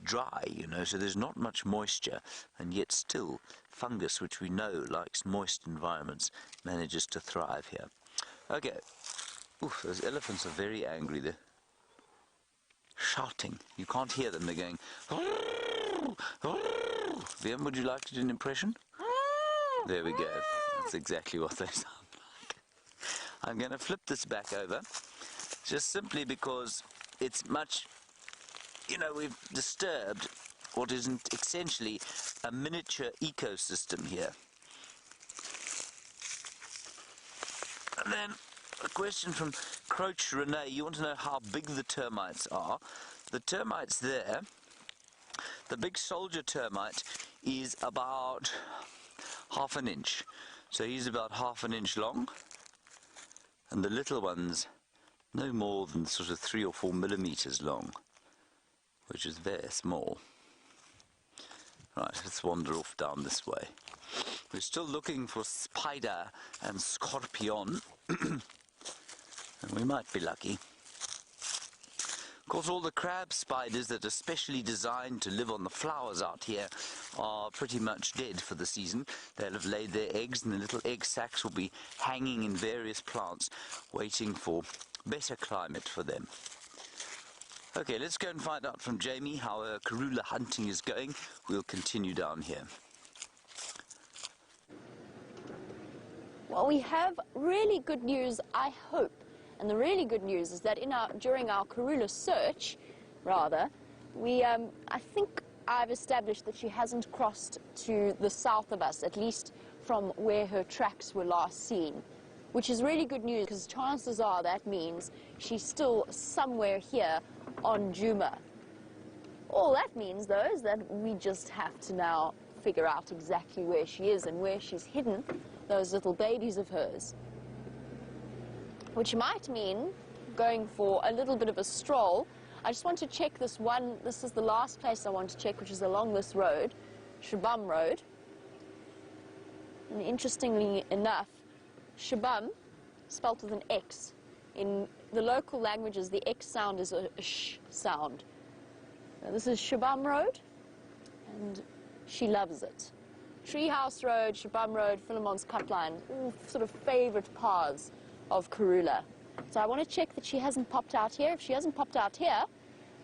dry, you know, so there's not much moisture, and yet still fungus, which we know likes moist environments, manages to thrive here. Okay. Oof, those elephants are very angry. They're shouting. You can't hear them. They're going... Viam, would you like to do an impression? There we go. That's exactly what they sound like. I'm going to flip this back over, just simply because it's much, you know, we've disturbed what is essentially a miniature ecosystem here. And then a question from Croach Renee. You want to know how big the termites are. The termites there, the big soldier termite is about half an inch. So he's about half an inch long. And the little ones, no more than sort of 3 or 4 millimeters long, which is very small. Right, let's wander off down this way. We're still looking for spider and scorpion, and we might be lucky. Of course, all the crab spiders that are specially designed to live on the flowers out here are pretty much dead for the season. They'll have laid their eggs, and the little egg sacs will be hanging in various plants, waiting for better climate for them. Okay, let's go and find out from Jamie how her Karula hunting is going. We'll continue down here. Well, we have really good news, I hope. And the really good news is that during our Karula search, I think I've established that she hasn't crossed to the south of us, at least from where her tracks were last seen, which is really good news because chances are that means she's still somewhere here on Djuma. All that means, though, is that we just have to now figure out exactly where she is and where she's hidden those little babies of hers. Which might mean going for a little bit of a stroll. I just want to check this one. This is the last place I want to check, which is along this road, Shabam Road. And interestingly enough, Shabam, spelt with an X. In the local languages, the X sound is a sh sound. Now, this is Shabam Road, and she loves it. Treehouse Road, Shabam Road, Philemon's Cut Line, all sort of favorite paths of Karula. So I want to check that she hasn't popped out here. If she hasn't popped out here,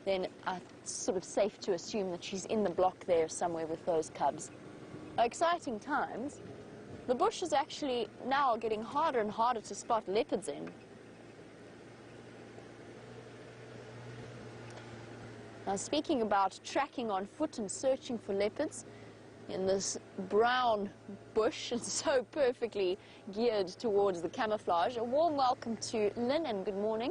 then it's sort of safe to assume that she's in the block there somewhere with those cubs. Exciting times. The bush is actually now getting harder and harder to spot leopards in. Now, speaking about tracking on foot and searching for leopards in this brown bush, it's so perfectly geared towards the camouflage. A warm welcome to Lynn and good morning.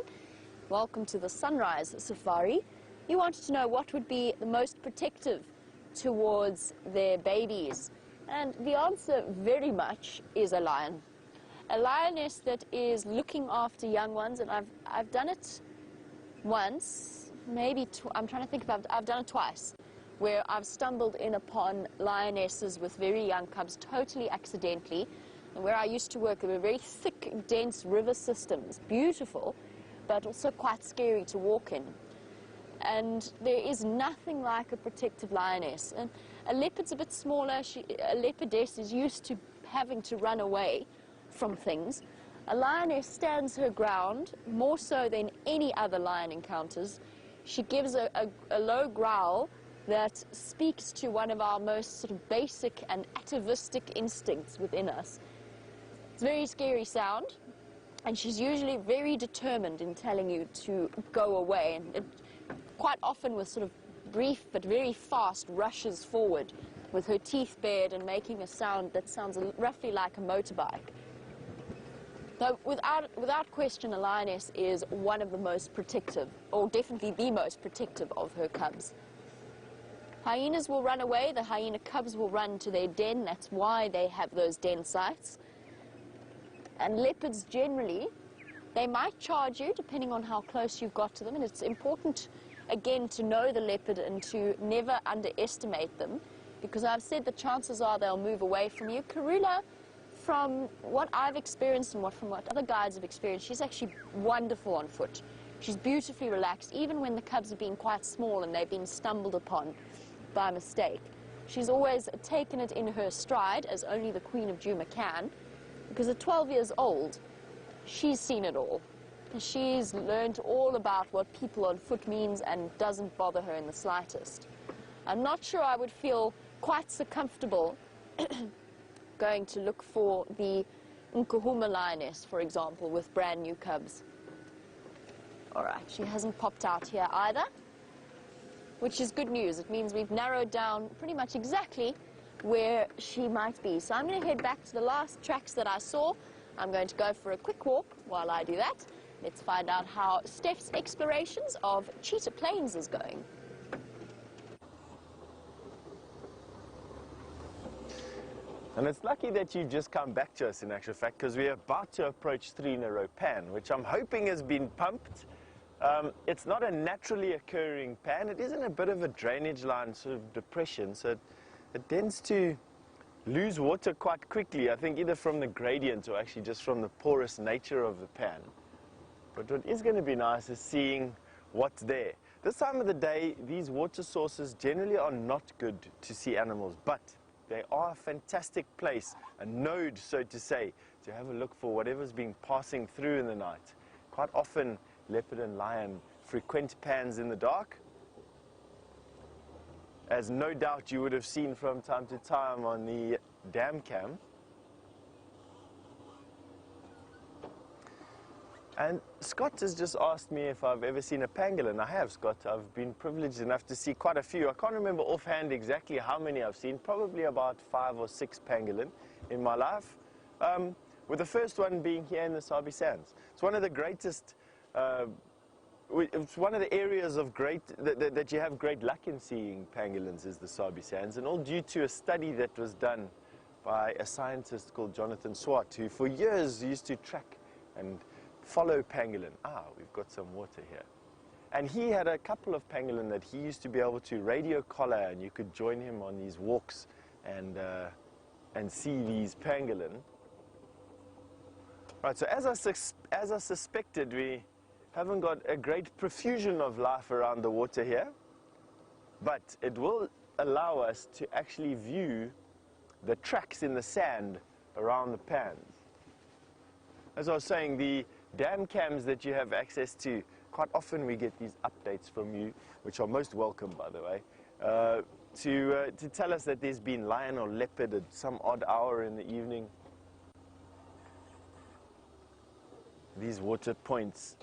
Welcome to the Sunrise Safari. You wanted to know what would be the most protective towards their babies. And the answer very much is a lion. A lioness that is looking after young ones, and I've done it once, maybe I'm trying to think if I've done it twice, where I've stumbled in upon lionesses with very young cubs totally accidentally. And where I used to work, there were very thick, dense river systems, beautiful, but also quite scary to walk in. And there is nothing like a protective lioness. And a leopard's a bit smaller. A leopardess is used to having to run away from things. A lioness stands her ground more so than any other lion encounters. She gives a low growl that speaks to one of our most sort of basic and atavistic instincts within us. It's a very scary sound, and she's usually very determined in telling you to go away, and quite often with sort of brief but very fast rushes forward with her teeth bared and making a sound that sounds roughly like a motorbike. Though without question, a lioness is one of the most protective, or definitely the most protective of her cubs. Hyenas will run away. The hyena cubs will run to their den. That's why they have those den sites. And leopards generally, they might charge you depending on how close you've got to them, and it's important again to know the leopard and to never underestimate them, because I've said the chances are they'll move away from you. Karula, from what I've experienced and from what other guides have experienced, she's actually wonderful on foot. She's beautifully relaxed, even when the cubs have been quite small and they've been stumbled upon by mistake. She's always taken it in her stride, as only the Queen of Juma can, because at 12 years old, she's seen it all. She's learned all about what people on foot means and doesn't bother her in the slightest. I'm not sure I would feel quite so comfortable going to look for the Nkuhuma lioness, for example, with brand new cubs. All right, she hasn't popped out here either, which is good news. It means we've narrowed down pretty much exactly where she might be. So I'm going to head back to the last tracks that I saw. I'm going to go for a quick walk while I do that. Let's find out how Steph's explorations of Cheetah Plains is going. And it's lucky that you just come back to us, in actual fact, because we're about to approach 3-in-a-row pan, which I'm hoping has been pumped. It's not a naturally occurring pan. It is in a bit of a drainage line sort of depression, so it tends to lose water quite quickly, I think either from the gradient or actually just from the porous nature of the pan. But what is going to be nice is seeing what's there. This time of the day, these water sources generally are not good to see animals, but they are a fantastic place, a node, so to say, to have a look for whatever's been passing through in the night. Quite often, leopard and lion frequent pans in the dark, as no doubt you would have seen from time to time on the dam cam. And Scott has just asked me if I've ever seen a pangolin. I have, Scott. I've been privileged enough to see quite a few. I can't remember offhand exactly how many I've seen, probably about 5 or 6 pangolin in my life, with the first one being here in the Sabi Sands. It's one of the greatest, it's one of the areas of that you have great luck in seeing pangolins is the Sabi Sands, and all due to a study that was done by a scientist called Jonathan Swart, who for years used to track and follow pangolin. We've got some water here. And he had a couple of pangolin that he used to be able to radio collar, and you could join him on these walks and see these pangolin. Right, so as I suspected, we haven't got a great profusion of life around the water here, but it will allow us to actually view the tracks in the sand around the pans. As I was saying, the dam cams that you have access to, quite often we get these updates from you, which are most welcome, by the way, to tell us that there's been lion or leopard at some odd hour in the evening. These water points.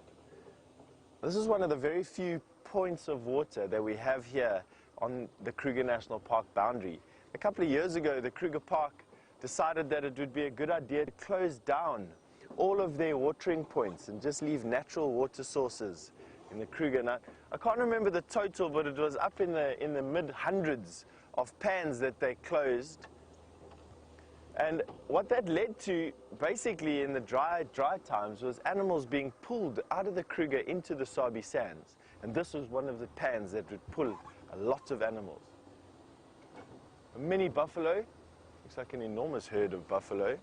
This is one of the very few points of water that we have here on the Kruger National Park boundary. A couple of years ago, the Kruger Park decided that it would be a good idea to close down all of their watering points and just leave natural water sources in the Kruger. Now, I can't remember the total, but it was up in the mid-hundreds of pans that they closed. And what that led to, basically in the dry times, was animals being pulled out of the Kruger into the Sabi Sands. And this was one of the pans that would pull a lot of animals. A mini buffalo, looks like an enormous herd of buffalo,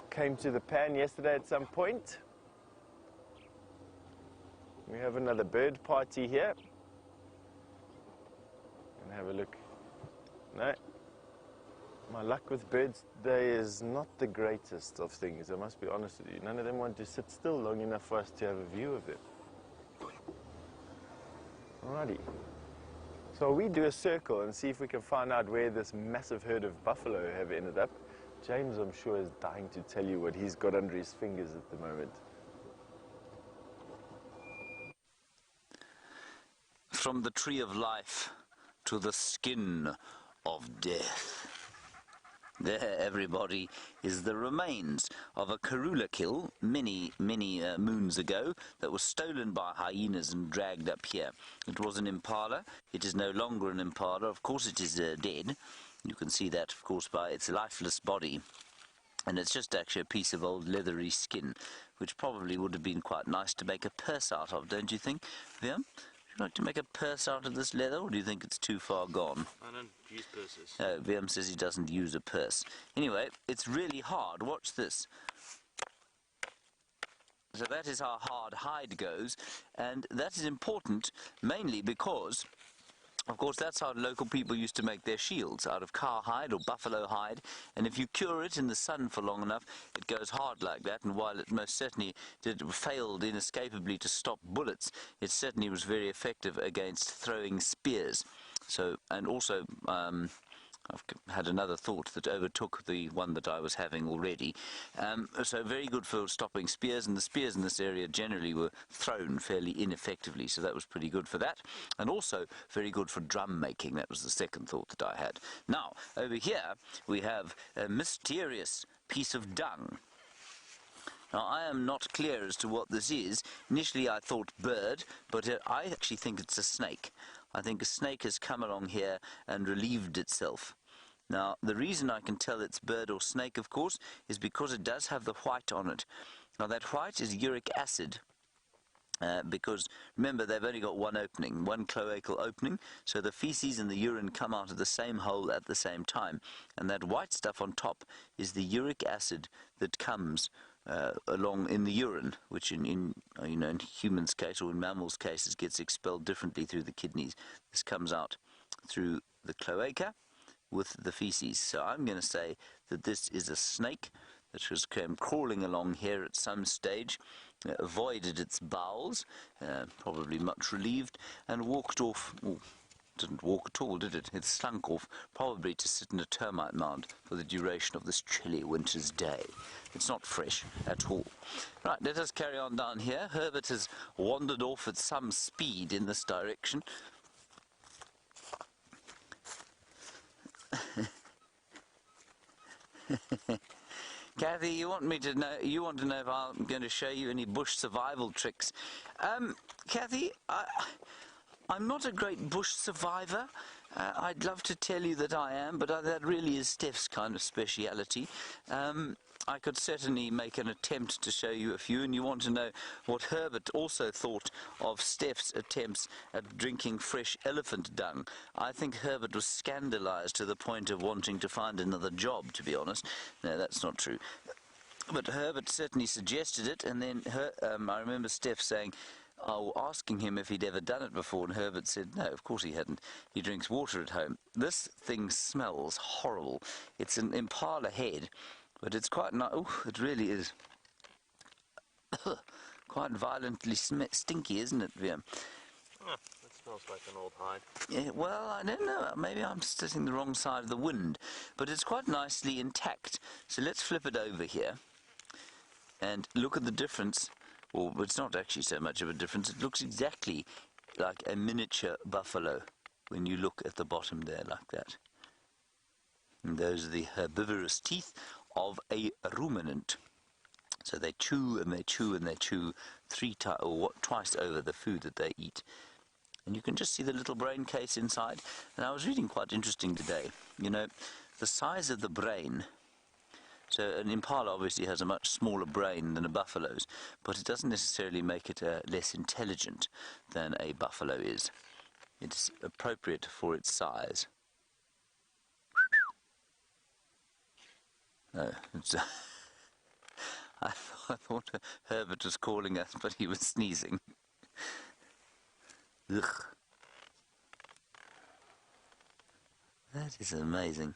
came to the pan yesterday at some point. We have another bird party here. And have a look. No, my luck with birds today is not the greatest of things, I must be honest with you. None of them want to sit still long enough for us to have a view of them. Alrighty. So we do a circle and see if we can find out where this massive herd of buffalo have ended up. James, I'm sure, is dying to tell you what he's got under his fingers at the moment. From the tree of life to the skin of death. There, everybody, is the remains of a Karula kill many moons ago that was stolen by hyenas and dragged up here. It was an Impala. It is no longer an Impala. Of course it is dead. You can see that, of course, by its lifeless body. And it's just actually a piece of old leathery skin, which probably would have been quite nice to make a purse out of, don't you think, Viam? Would you like to make a purse out of this leather, or do you think it's too far gone? I don't use purses. Viam says he doesn't use a purse. Anyway, it's really hard. Watch this. So that is how hard hide goes, and that is important mainly because, of course, that's how local people used to make their shields, out of cowhide or buffalo hide, and if you cure it in the sun for long enough, it goes hard like that, and while it most certainly failed inescapably to stop bullets, it certainly was very effective against throwing spears. So, and also, I've had another thought that overtook the one that I was having already. So very good for stopping spears, and the spears in this area generally were thrown fairly ineffectively, so that was pretty good for that. And also very good for drum making. That was the second thought that I had. Now, over here we have a mysterious piece of dung. Now, I am not clear as to what this is. Initially I thought bird, but I actually think it's a snake. I think a snake has come along here and relieved itself. Now, the reason I can tell it's bird or snake, of course, is because it does have the white on it. Now, that white is uric acid, because, remember, they've only got one opening, one cloacal opening, so the feces and the urine come out of the same hole at the same time. And that white stuff on top is the uric acid that comes along in the urine, which in humans' case or in mammals' cases gets expelled differently through the kidneys. This comes out through the cloaca with the feces. So I'm going to say that this is a snake that has come crawling along here at some stage, avoided its bowels, probably much relieved, and walked off. Ooh, didn't walk at all, did it? It slunk off, probably to sit in a termite mound for the duration of this chilly winter's day. It's not fresh at all. Right, let us carry on down here. Herbert has wandered off at some speed in this direction. Kathy, you want to know if I'm going to show you any bush survival tricks. Kathy, I'm not a great bush survivor. I'd love to tell you that I am, but that really is Steph's kind of speciality. I could certainly make an attempt to show you a few, and you want to know what Herbert also thought of Steph's attempts at drinking fresh elephant dung. I think Herbert was scandalized to the point of wanting to find another job, to be honest. No, that's not true. But Herbert certainly suggested it, and then I remember Steph saying, asking him if he'd ever done it before, and Herbert said, no, of course he hadn't. He drinks water at home. This thing smells horrible. It's an Impala head, but it's quite nice. Oh, it really is quite violently stinky, isn't it, Viam? Oh, that smells like an old hide. Yeah, well, I don't know. Maybe I'm sitting the wrong side of the wind, but it's quite nicely intact. So let's flip it over here and look at the difference or it's not actually so much of a difference. It looks exactly like a miniature buffalo when you look at the bottom there like that. And those are the herbivorous teeth of a ruminant. So they chew and they chew and they chew twice over the food that they eat. And you can just see the little brain case inside. And I was reading quite interesting today, you know, the size of the brain. So an impala obviously has a much smaller brain than a buffalo's, but it doesn't necessarily make it less intelligent than a buffalo is. It's appropriate for its size. No, it's... I thought Herbert was calling us, but he was sneezing. Ugh. That is amazing.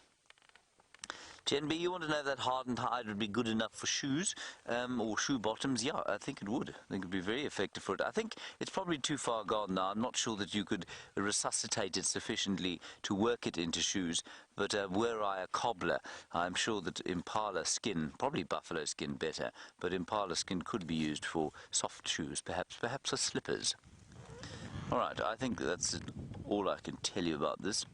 Jen B, you want to know if that hardened hide would be good enough for shoes or shoe bottoms? Yeah, I think it would. I think it would be very effective for it. I think it's probably too far gone now. I'm not sure that you could resuscitate it sufficiently to work it into shoes. But were I a cobbler, I'm sure that Impala skin, probably buffalo skin better, but Impala skin could be used for soft shoes, perhaps for slippers. All right, I think that's all I can tell you about this.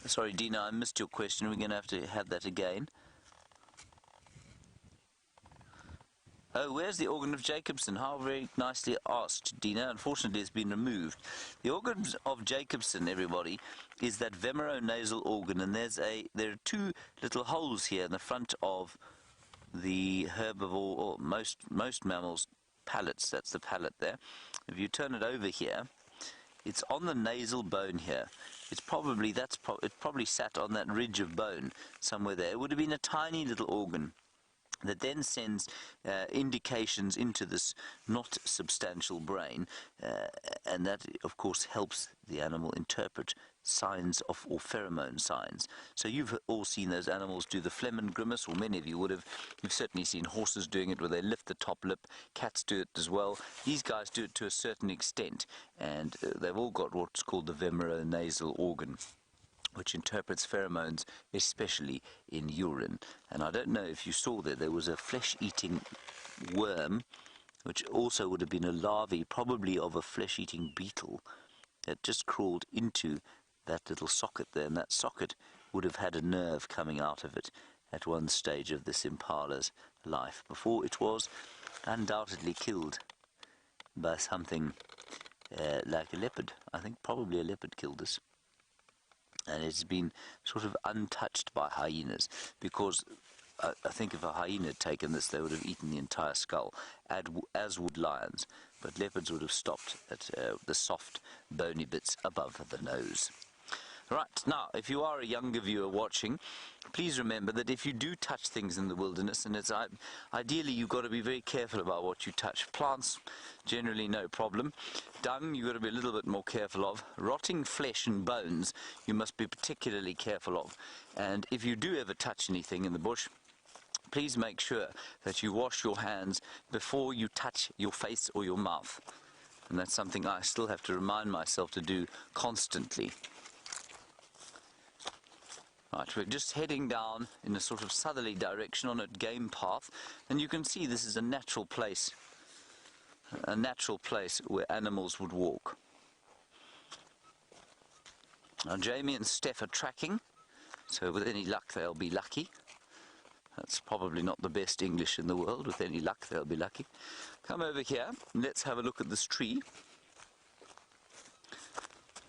Sorry, Dina, I missed your question. We're going to have that again. Oh, where's the organ of Jacobson? How very nicely asked, Dina. Unfortunately, it's been removed. The organ of Jacobson, everybody, is that vemeronasal organ, and there are two little holes here in the front of the herbivore, or most mammals' palates. That's the palate there. If you turn it over here, it's on the nasal bone here. It probably sat on that ridge of bone somewhere there. It would have been a tiny little organ that then sends indications into this not substantial brain, and that of course helps the animal interpret signs of, or pheromone signs. So you've all seen those animals do the phlegm grimace, or many of you would have. You've certainly seen horses doing it where they lift the top lip. Cats do it as well. These guys do it to a certain extent, and they've all got what's called the vemeronasal organ, which interprets pheromones, especially in urine. And I don't know if you saw there was a flesh-eating worm, which also would have been a larvae, probably of a flesh-eating beetle, that just crawled into that little socket there, and that socket would have had a nerve coming out of it at one stage of this impala's life, before it was undoubtedly killed by something like a leopard. I think probably a leopard killed this. And it's been sort of untouched by hyenas, because I think if a hyena had taken this, they would have eaten the entire skull, as would lions. But leopards would have stopped at the soft, bony bits above the nose. Right, now, if you are a younger viewer watching, please remember that if you do touch things in the wilderness, and it's ideally you've got to be very careful about what you touch. Plants, generally no problem. Dung, you've got to be a little bit more careful of. Rotting flesh and bones, you must be particularly careful of. And if you do ever touch anything in the bush, please make sure that you wash your hands before you touch your face or your mouth. And that's something I still have to remind myself to do constantly. Right, we're just heading down in a sort of southerly direction on a game path, and you can see this is a natural place where animals would walk. Now Jamie and Steph are tracking, so with any luck they'll be lucky. That's probably not the best English in the world. With any luck they'll be lucky. Come over here and let's have a look at this tree.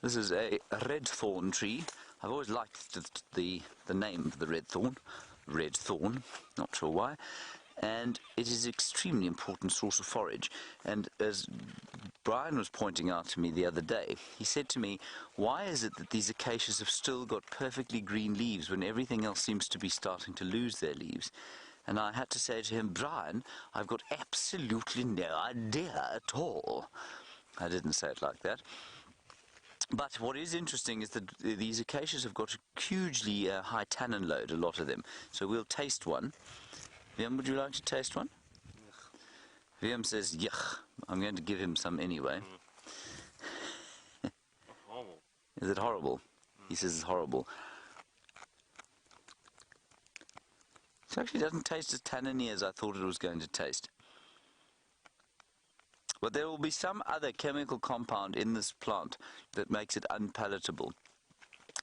This is a red thorn tree. I've always liked the name of the red thorn, not sure why, and it is an extremely important source of forage. And as Brian was pointing out to me the other day, he said to me, why is it that these acacias have still got perfectly green leaves when everything else seems to be starting to lose their leaves? And I had to say to him, Brian, I've got absolutely no idea at all. I didn't say it like that. But what is interesting is that these acacias have got a hugely high tannin load, a lot of them. So we'll taste one. Liam, would you like to taste one? Liam says, yuck. I'm going to give him some anyway. Horrible. Is it horrible? He says it's horrible. It actually doesn't taste as tanniny as I thought it was going to taste. But there will be some other chemical compound in this plant that makes it unpalatable.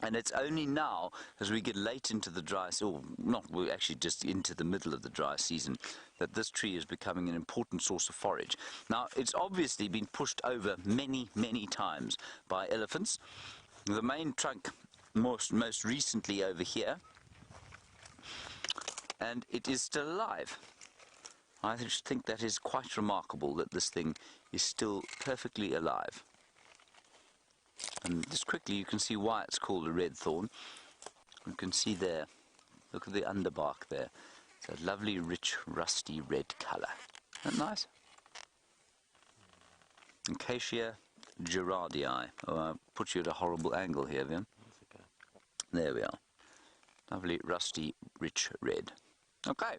And it's only now, as we get late into the dry, or not, we're actually just into the middle of the dry season, that this tree is becoming an important source of forage. Now, it's obviously been pushed over many, many times by elephants. The main trunk most recently over here, and it is still alive. I just think that is quite remarkable that this thing is still perfectly alive. And just quickly, you can see why it's called a red thorn. You can see there, look at the underbark there. It's a lovely, rich, rusty red colour. Isn't that nice? Acacia gerardii. Oh, I put you at a horrible angle here, Vim. There we are. Lovely, rusty, rich red. Okay,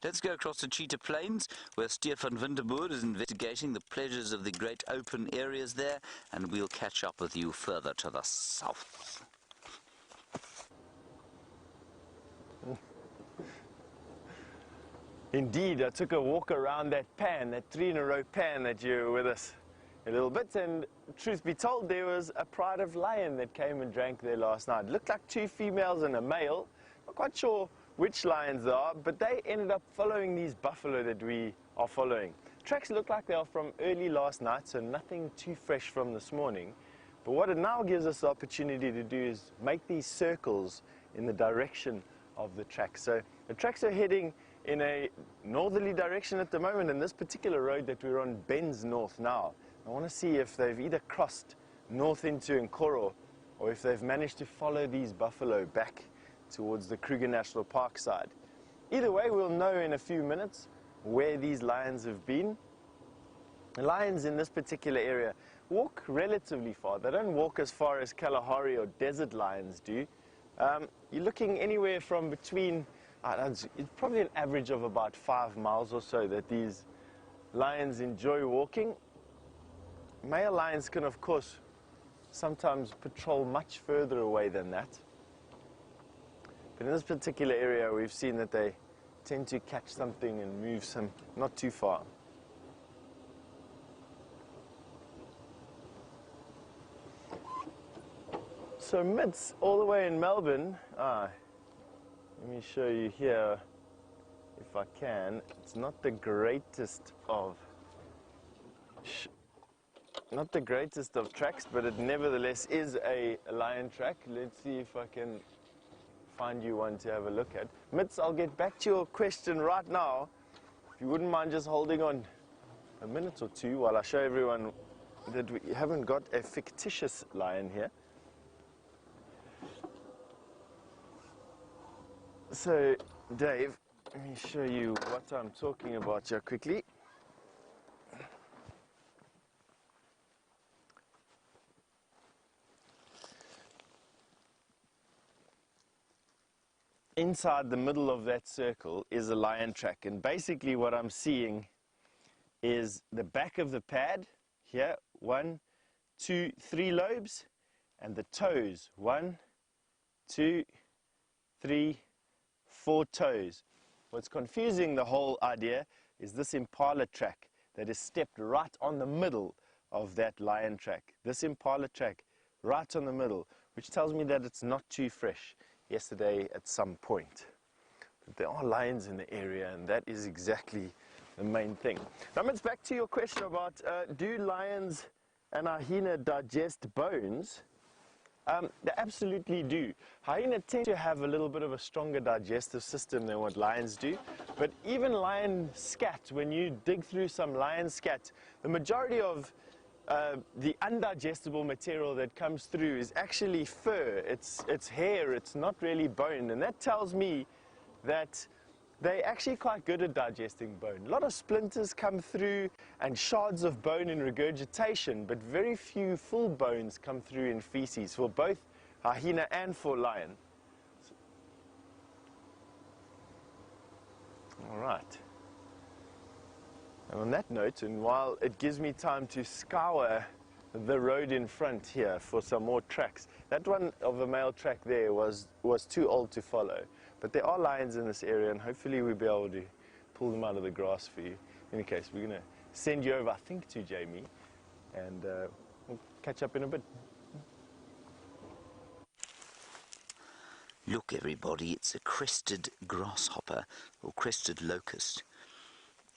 let's go across the Cheetah Plains, where Stefan Winterboer is investigating the pleasures of the great open areas there, and we'll catch up with you further to the south. Indeed, I took a walk around that pan, that 3-in-a-row pan that you were with us a little bit, and truth be told, there was a pride of lion that came and drank there last night. It looked like 2 females and a male. Not quite sure which lions they are, but they ended up following these buffalo that we are following. Tracks look like they are from early last night, so nothing too fresh from this morning. But what it now gives us the opportunity to do is make these circles in the direction of the tracks. So the tracks are heading in a northerly direction at the moment, and this particular road that we're on bends north now. I want to see if they've either crossed north into Nkoro, or if they've managed to follow these buffalo back towards the Kruger National Park side. Either way, we'll know in a few minutes where these lions have been. The lions in this particular area walk relatively far. They don't walk as far as Kalahari or desert lions do. You're looking anywhere from between, it's probably an average of about 5 miles or so that these lions enjoy walking. Male lions can, of course, sometimes patrol much further away than that. But in this particular area, we've seen that they tend to catch something and move some not too far. So Mitz, all the way in Melbourne, let me show you here, if I can. It's not the greatest of tracks, but it nevertheless is a lion track. Let's see if I can find you one to have a look at. Mitz, I'll get back to your question right now. If you wouldn't mind just holding on a minute or two while I show everyone that we haven't got a fictitious lion here. So, Dave, let me show you what I'm talking about here quickly. Inside the middle of that circle is a lion track, and basically what I'm seeing is the back of the pad here, 1, 2, 3 lobes, and the toes, 1, 2, 3, 4 toes. What's confusing the whole idea is this Impala track that is stepped right on the middle of that lion track. This Impala track right on the middle, which tells me that it's not too fresh. Yesterday at some point. But there are lions in the area, and that is exactly the main thing. Now, it's back to your question about do lions and a hyena digest bones? They absolutely do. Hyena tend to have a little bit of a stronger digestive system than what lions do, but even lion scat, when you dig through some lion scat, the majority of the undigestible material that comes through is actually fur, it's hair, it's not really bone, and that tells me that they're actually quite good at digesting bone. A lot of splinters come through and shards of bone in regurgitation, but very few full bones come through in feces for both hyena and for lion. All right. And on that note, and while it gives me time to scour the road in front here for some more tracks, that one of a male track there was too old to follow. But there are lions in this area, and hopefully we'll be able to pull them out of the grass for you. In any case, we're going to send you over, I think, to Jamie, and we'll catch up in a bit. Look, everybody, it's a crested grasshopper or crested locust,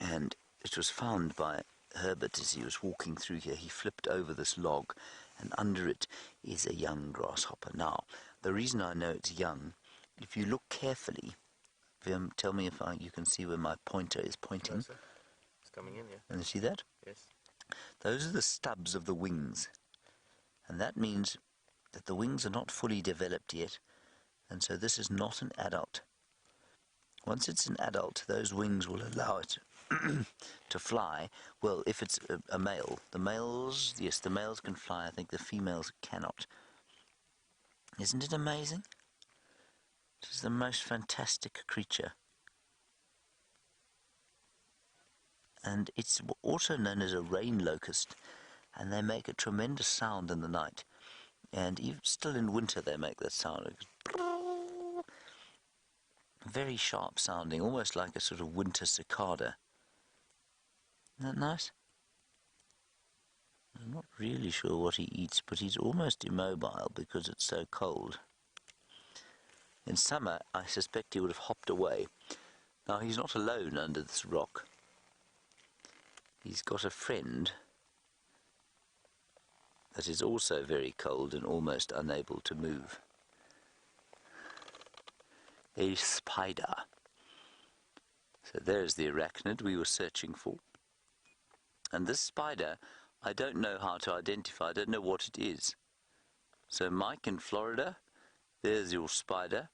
and it was found by Herbert as he was walking through here. He flipped over this log, and under it is a young grasshopper. Now, the reason I know it's young, if you look carefully, tell me if you can see where my pointer is pointing. Closer. It's coming in, yeah. And you see that? Yes. Those are the stubs of the wings, and that means that the wings are not fully developed yet, and so this is not an adult. Once it's an adult, those wings will allow it to fly. Well, if it's a male. The males, yes, the males can fly. I think the females cannot. Isn't it amazing? This is the most fantastic creature. And it's also known as a rain locust, and they make a tremendous sound in the night. And even still in winter they make that sound. Very sharp sounding, almost like a sort of winter cicada. Isn't that nice? I'm not really sure what he eats, but he's almost immobile because it's so cold. In summer, I suspect he would have hopped away. Now, he's not alone under this rock. He's got a friend that is also very cold and almost unable to move. A spider. So there's the arachnid we were searching for. And this spider, I don't know how to identify. I don't know what it is. So Mike in Florida, there's your spider.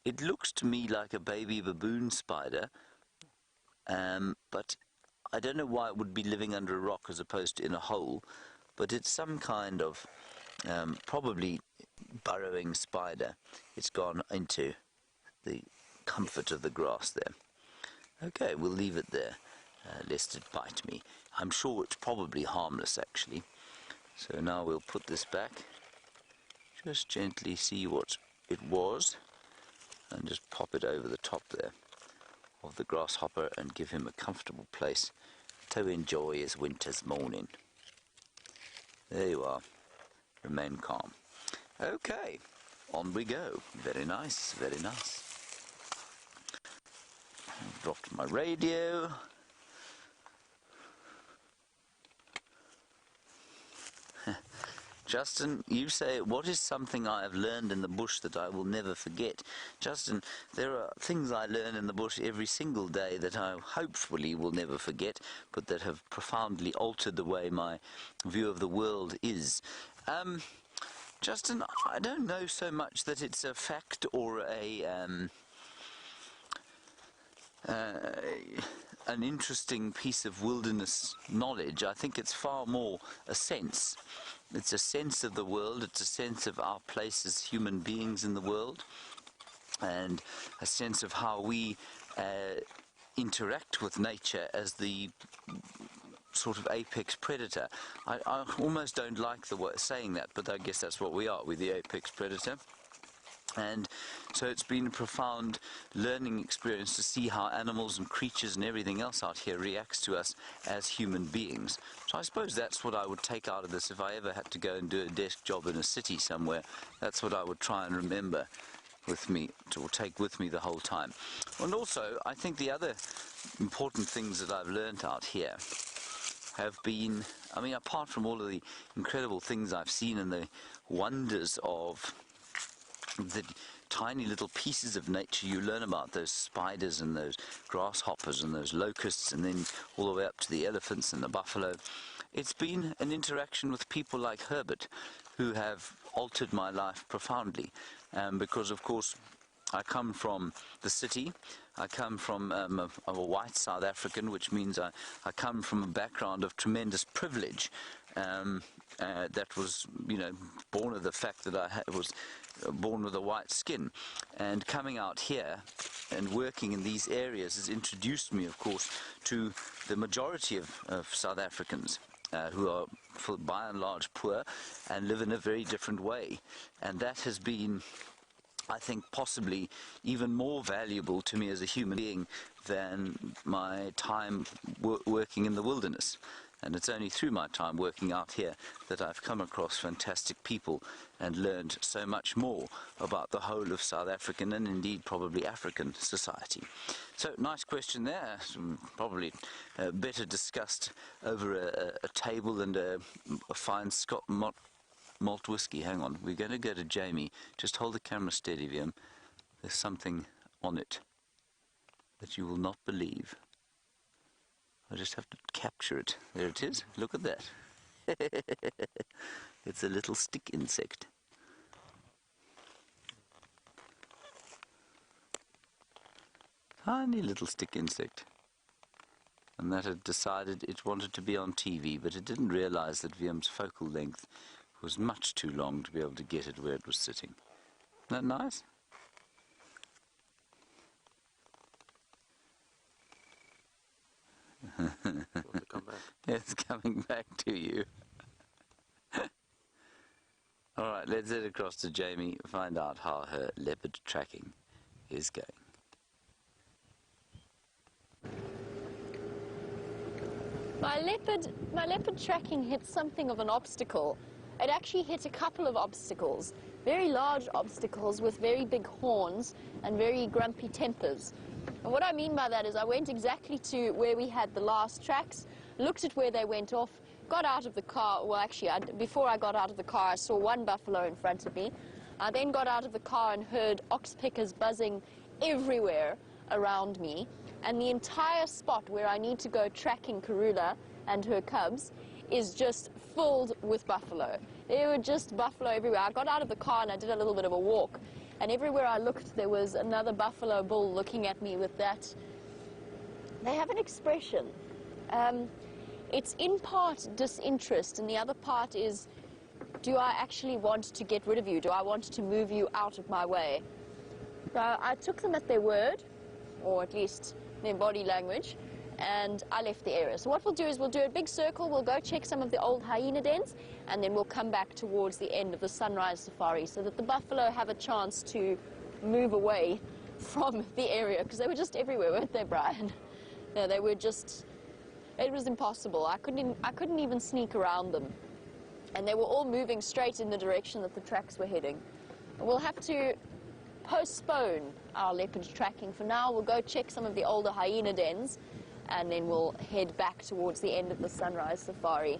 It looks to me like a baby baboon spider, but I don't know why it would be living under a rock as opposed to in a hole, but it's some kind of probably burrowing spider. It's gone into the comfort of the grass there. Okay, we'll leave it there, lest it bite me. I'm sure it's probably harmless, actually. So now we'll put this back, just gently see what it was, and just pop it over the top there of the grasshopper and give him a comfortable place to enjoy his winter's morning. There you are. Remain calm. Okay, on we go. Very nice, very nice. Dropped my radio. Justin, you say, what is something I have learned in the bush that I will never forget? Justin, there are things I learn in the bush every single day that I hopefully will never forget, but that have profoundly altered the way my view of the world is. Justin, I don't know so much that it's a fact or an interesting piece of wilderness knowledge. I think it's far more a sense. It's a sense of the world, it's a sense of our place as human beings in the world, and a sense of how we interact with nature as the sort of apex predator. I almost don't like the word saying that, but I guess that's what we are. We're the apex predator. And so it's been a profound learning experience to see how animals and creatures and everything else out here reacts to us as human beings. So I suppose that's what I would take out of this if I ever had to go and do a desk job in a city somewhere. That's what I would try and remember with me, or take with me the whole time. And also, I think the other important things that I've learned out here have been, I mean, apart from all of the incredible things I've seen and the wonders of the tiny little pieces of nature you learn about, those spiders and those grasshoppers and those locusts, and then all the way up to the elephants and the buffalo. It's been an interaction with people like Herbert who have altered my life profoundly, because of course I come from the city. I come from a white South African, which means I come from a background of tremendous privilege, that was, you know, born of the fact that I was born with a white skin. And coming out here and working in these areas has introduced me, of course, to the majority of South Africans who are, by and large, poor and live in a very different way. And that has been I think possibly even more valuable to me as a human being than my time working in the wilderness. And it's only through my time working out here that I've come across fantastic people and learned so much more about the whole of South African and indeed probably African society. So, nice question there. Probably better discussed over a table and a fine Scott malt whiskey. Hang on, we're going to go to Jamie. Just hold the camera steady, Liam. There's something on it that you will not believe. I just have to capture it. There it is. Look at that. It's a little stick insect. Tiny little stick insect. And that had decided it wanted to be on TV, but it didn't realize that Viam's focal length was much too long to be able to get it where it was sitting. Isn't that nice? Come back. It's coming back to you. Alright, let's head across to Jamie, find out how her leopard tracking is going. My leopard tracking hit something of an obstacle. It actually hit a couple of obstacles, very large obstacles with very big horns and very grumpy tempers. And what I mean by that is I went exactly to where we had the last tracks, looked at where they went off, got out of the car. Well, actually, before I got out of the car, I saw one buffalo in front of me. I then got out of the car and heard oxpeckers buzzing everywhere around me. And the entire spot where I need to go tracking Karula and her cubs is just filled with buffalo. There were just buffalo everywhere. I got out of the car and I did a little bit of a walk. And everywhere I looked, there was another buffalo bull looking at me with that. They have an expression. It's in part disinterest, and the other part is, do I actually want to get rid of you? Do I want to move you out of my way? So I took them at their word, or at least their body language, and I left the area. So what we'll do is we'll do a big circle, we'll go check some of the old hyena dens, and then we'll come back towards the end of the sunrise safari so that the buffalo have a chance to move away from the area, because they were just everywhere, weren't they, Brian? No, they were just, it was impossible. I couldn't even sneak around them. And they were all moving straight in the direction that the tracks were heading. We'll have to postpone our leopard tracking for now. We'll go check some of the older hyena dens, and then we'll head back towards the end of the sunrise safari.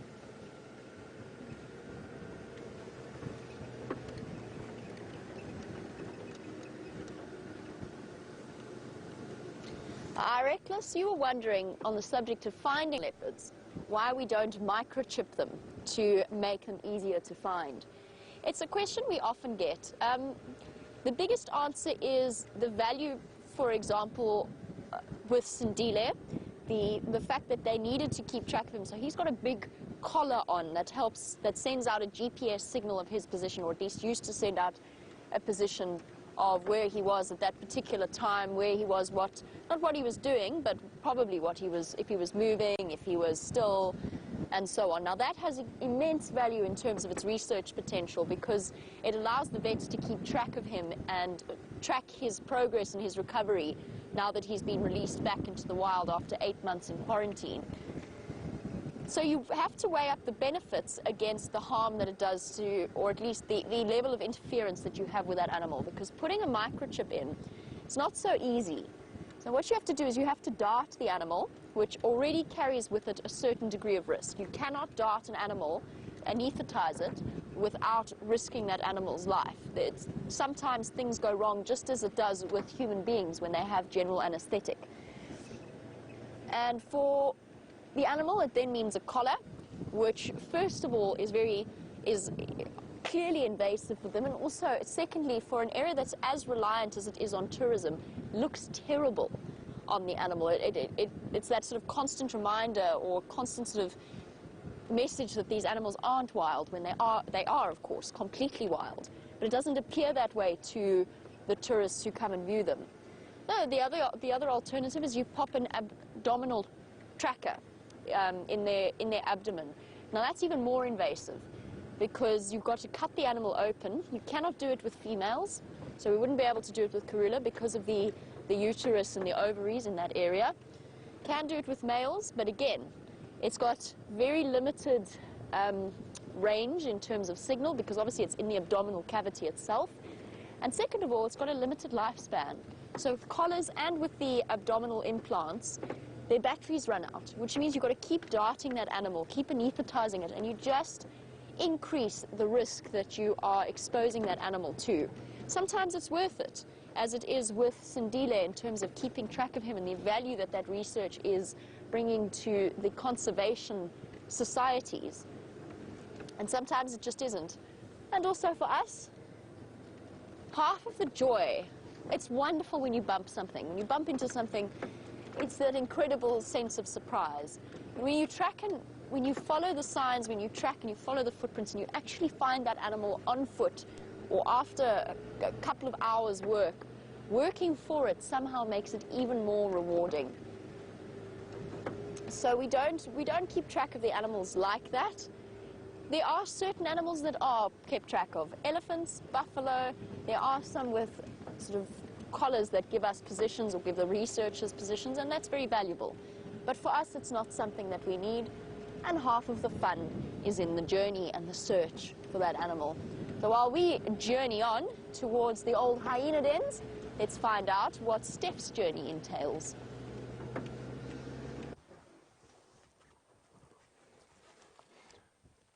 Reckless, you were wondering on the subject of finding leopards, why we don't microchip them to make them easier to find. It's a question we often get. The biggest answer is the value, for example, with Sindile, the fact that they needed to keep track of him. So he's got a big collar on that sends out a GPS signal of his position, or at least used to send out a position of where he was at that particular time, where he was, not what he was doing, but probably what he was, if he was moving, if he was still, and so on. Now that has immense value in terms of its research potential, because it allows the vets to keep track of him and track his progress and his recovery now that he's been released back into the wild after 8 months in quarantine. So you have to weigh up the benefits against the harm that it does to, or at least the level of interference that you have with that animal, because putting a microchip in, it's not so easy. So what you have to do is you have to dart the animal, which already carries with it a certain degree of risk. You cannot dart an animal, anesthetize it, without risking that animal's life. Sometimes things go wrong, just as it does with human beings when they have general anesthetic. And for the animal, it then means a collar, which first of all is clearly invasive for them, and also, secondly, for an area that's as reliant as it is on tourism, looks terrible on the animal. It's that sort of constant reminder or constant sort of message that these animals aren't wild, when they are, of course, completely wild. But it doesn't appear that way to the tourists who come and view them. No, the other alternative is you pop an abdominal tracker in their abdomen. Now that's even more invasive, because you've got to cut the animal open. You cannot do it with females. So we wouldn't be able to do it with Karula because of the uterus and the ovaries in that area. Can do it with males, but again, it's got very limited range in terms of signal because obviously it's in the abdominal cavity itself. And second of all, it's got a limited lifespan. So with collars and with the abdominal implants, their batteries run out, which means you've got to keep darting that animal, keep anesthetizing it, and you just increase the risk that you are exposing that animal to. Sometimes it's worth it, as it is with Sindile in terms of keeping track of him and the value that that research is bringing to the conservation societies. And sometimes it just isn't. And also for us, half of the joy, it's wonderful when you bump something. When you bump into something, it's that incredible sense of surprise. When you track and when you follow the signs, when you track and you follow the footprints and you actually find that animal on foot or after a couple of hours working for it somehow makes it even more rewarding. So we don't keep track of the animals like that. There are certain animals that are kept track of. Elephants, buffalo, there are some with sort of collars that give us positions or give the researchers positions, and that's very valuable. But for us, it's not something that we need, and half of the fun is in the journey and the search for that animal. So while we journey on towards the old hyena dens, let's find out what Steph's journey entails.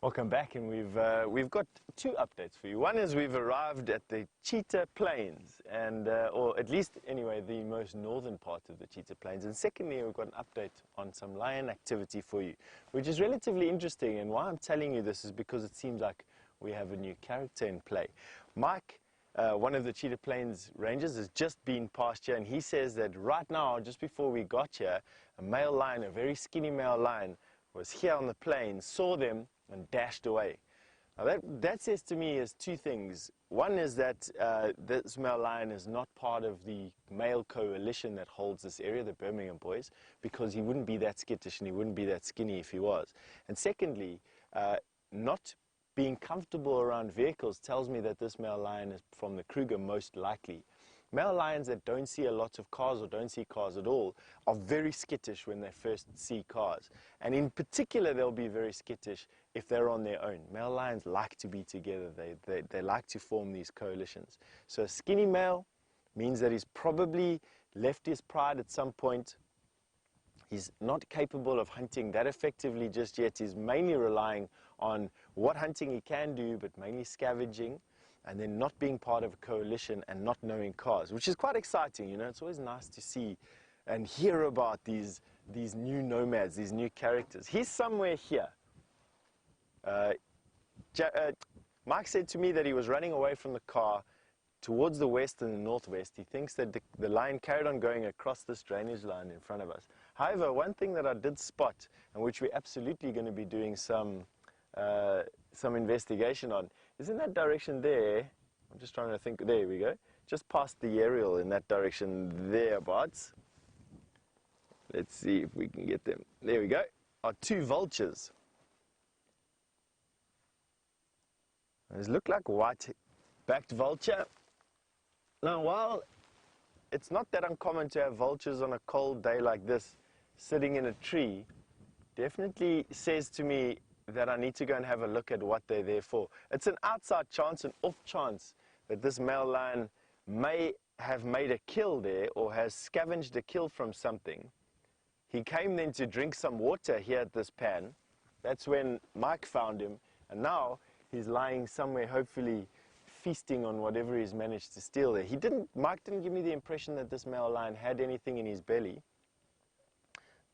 Welcome back, and we've got two updates for you. One is we've arrived at the Cheetah Plains, and or at least anyway the most northern part of the Cheetah Plains. And secondly, we've got an update on some lion activity for you, which is relatively interesting. And why I'm telling you this is because it seems like we have a new character in play. Mike, one of the Cheetah Plains rangers, has just been past here, and he says that right now, just before we got here, a male lion, a very skinny male lion, was here on the plains, saw them, and dashed away. Now that says to me is two things. One is that this male lion is not part of the male coalition that holds this area, the Birmingham boys, because he wouldn't be that skittish and he wouldn't be that skinny if he was. And secondly, not being comfortable around vehicles tells me that this male lion is from the Kruger most likely. Male lions that don't see a lot of cars or don't see cars at all are very skittish when they first see cars. And in particular, they'll be very skittish if they're on their own. Male lions like to be together. They like to form these coalitions. So a skinny male means that he's probably left his pride at some point. He's not capable of hunting that effectively just yet. He's mainly relying on what hunting he can do, but mainly scavenging, and then not being part of a coalition and not knowing cars, which is quite exciting. You know, it's always nice to see and hear about these new nomads, these new characters. He's somewhere here. Mike said to me that he was running away from the car towards the west and the northwest. He thinks that the line carried on going across this drainage line in front of us. However, one thing that I did spot, and which we're absolutely going to be doing some investigation on, is in that direction there. I'm just trying to think. There we go. Just past the aerial in that direction thereabouts. Let's see if we can get them. There we go. Are two vultures. These look like white-backed vulture. Now, while it's not that uncommon to have vultures on a cold day like this sitting in a tree, definitely says to me that I need to go and have a look at what they're there for. It's an outside chance, an off chance, that this male lion may have made a kill there or has scavenged a kill from something. He came then to drink some water here at this pan. That's when Mike found him, and now he's lying somewhere, hopefully feasting on whatever he's managed to steal there. Mike didn't give me the impression that this male lion had anything in his belly,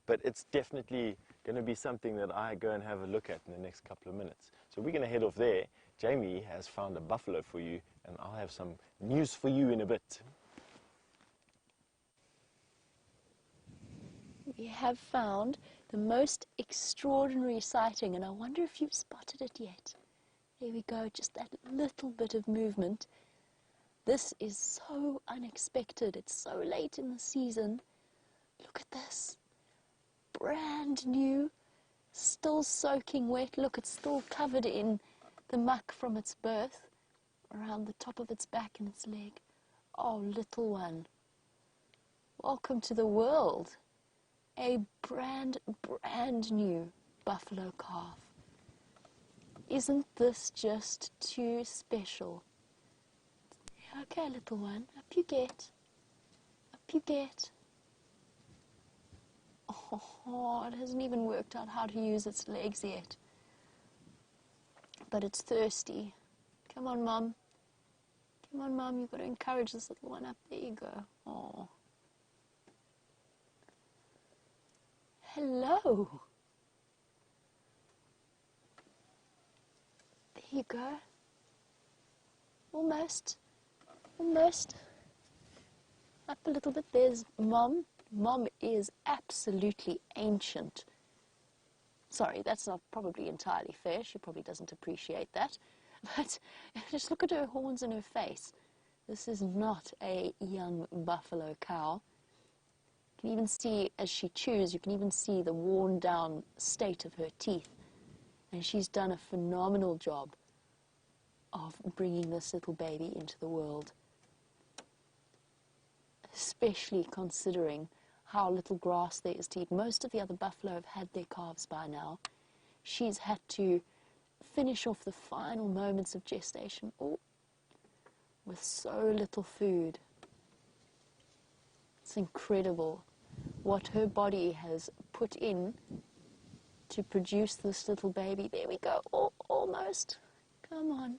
but it's definitely going to be something that I go and have a look at in the next couple of minutes. So we're going to head off there. Jamie has found a buffalo for you, and I'll have some news for you in a bit. We have found the most extraordinary sighting, and I wonder if you've spotted it yet. There we go, just that little bit of movement. This is so unexpected. It's so late in the season. Look at this. Brand new, still soaking wet. Look, it's still covered in the muck from its birth around the top of its back and its leg. Oh, little one. Welcome to the world. A brand new buffalo calf. Isn't this just too special? Okay, little one, up you get. Up you get. Oh, it hasn't even worked out how to use its legs yet. But it's thirsty. Come on, Mum. Come on, Mum, you've got to encourage this little one up. There you go. Oh. Hello. There you go. Almost. Almost. Up a little bit. There's Mom. Mom is absolutely ancient. Sorry, that's not probably entirely fair. She probably doesn't appreciate that. But just look at her horns and her face. This is not a young buffalo cow. You can even see, as she chews, you can even see the worn down state of her teeth. And she's done a phenomenal job of bringing this little baby into the world. Especially considering how little grass there is to eat. Most of the other buffalo have had their calves by now. She's had to finish off the final moments of gestation with so little food. It's incredible what her body has put in to produce this little baby. There we go. Almost. Come on.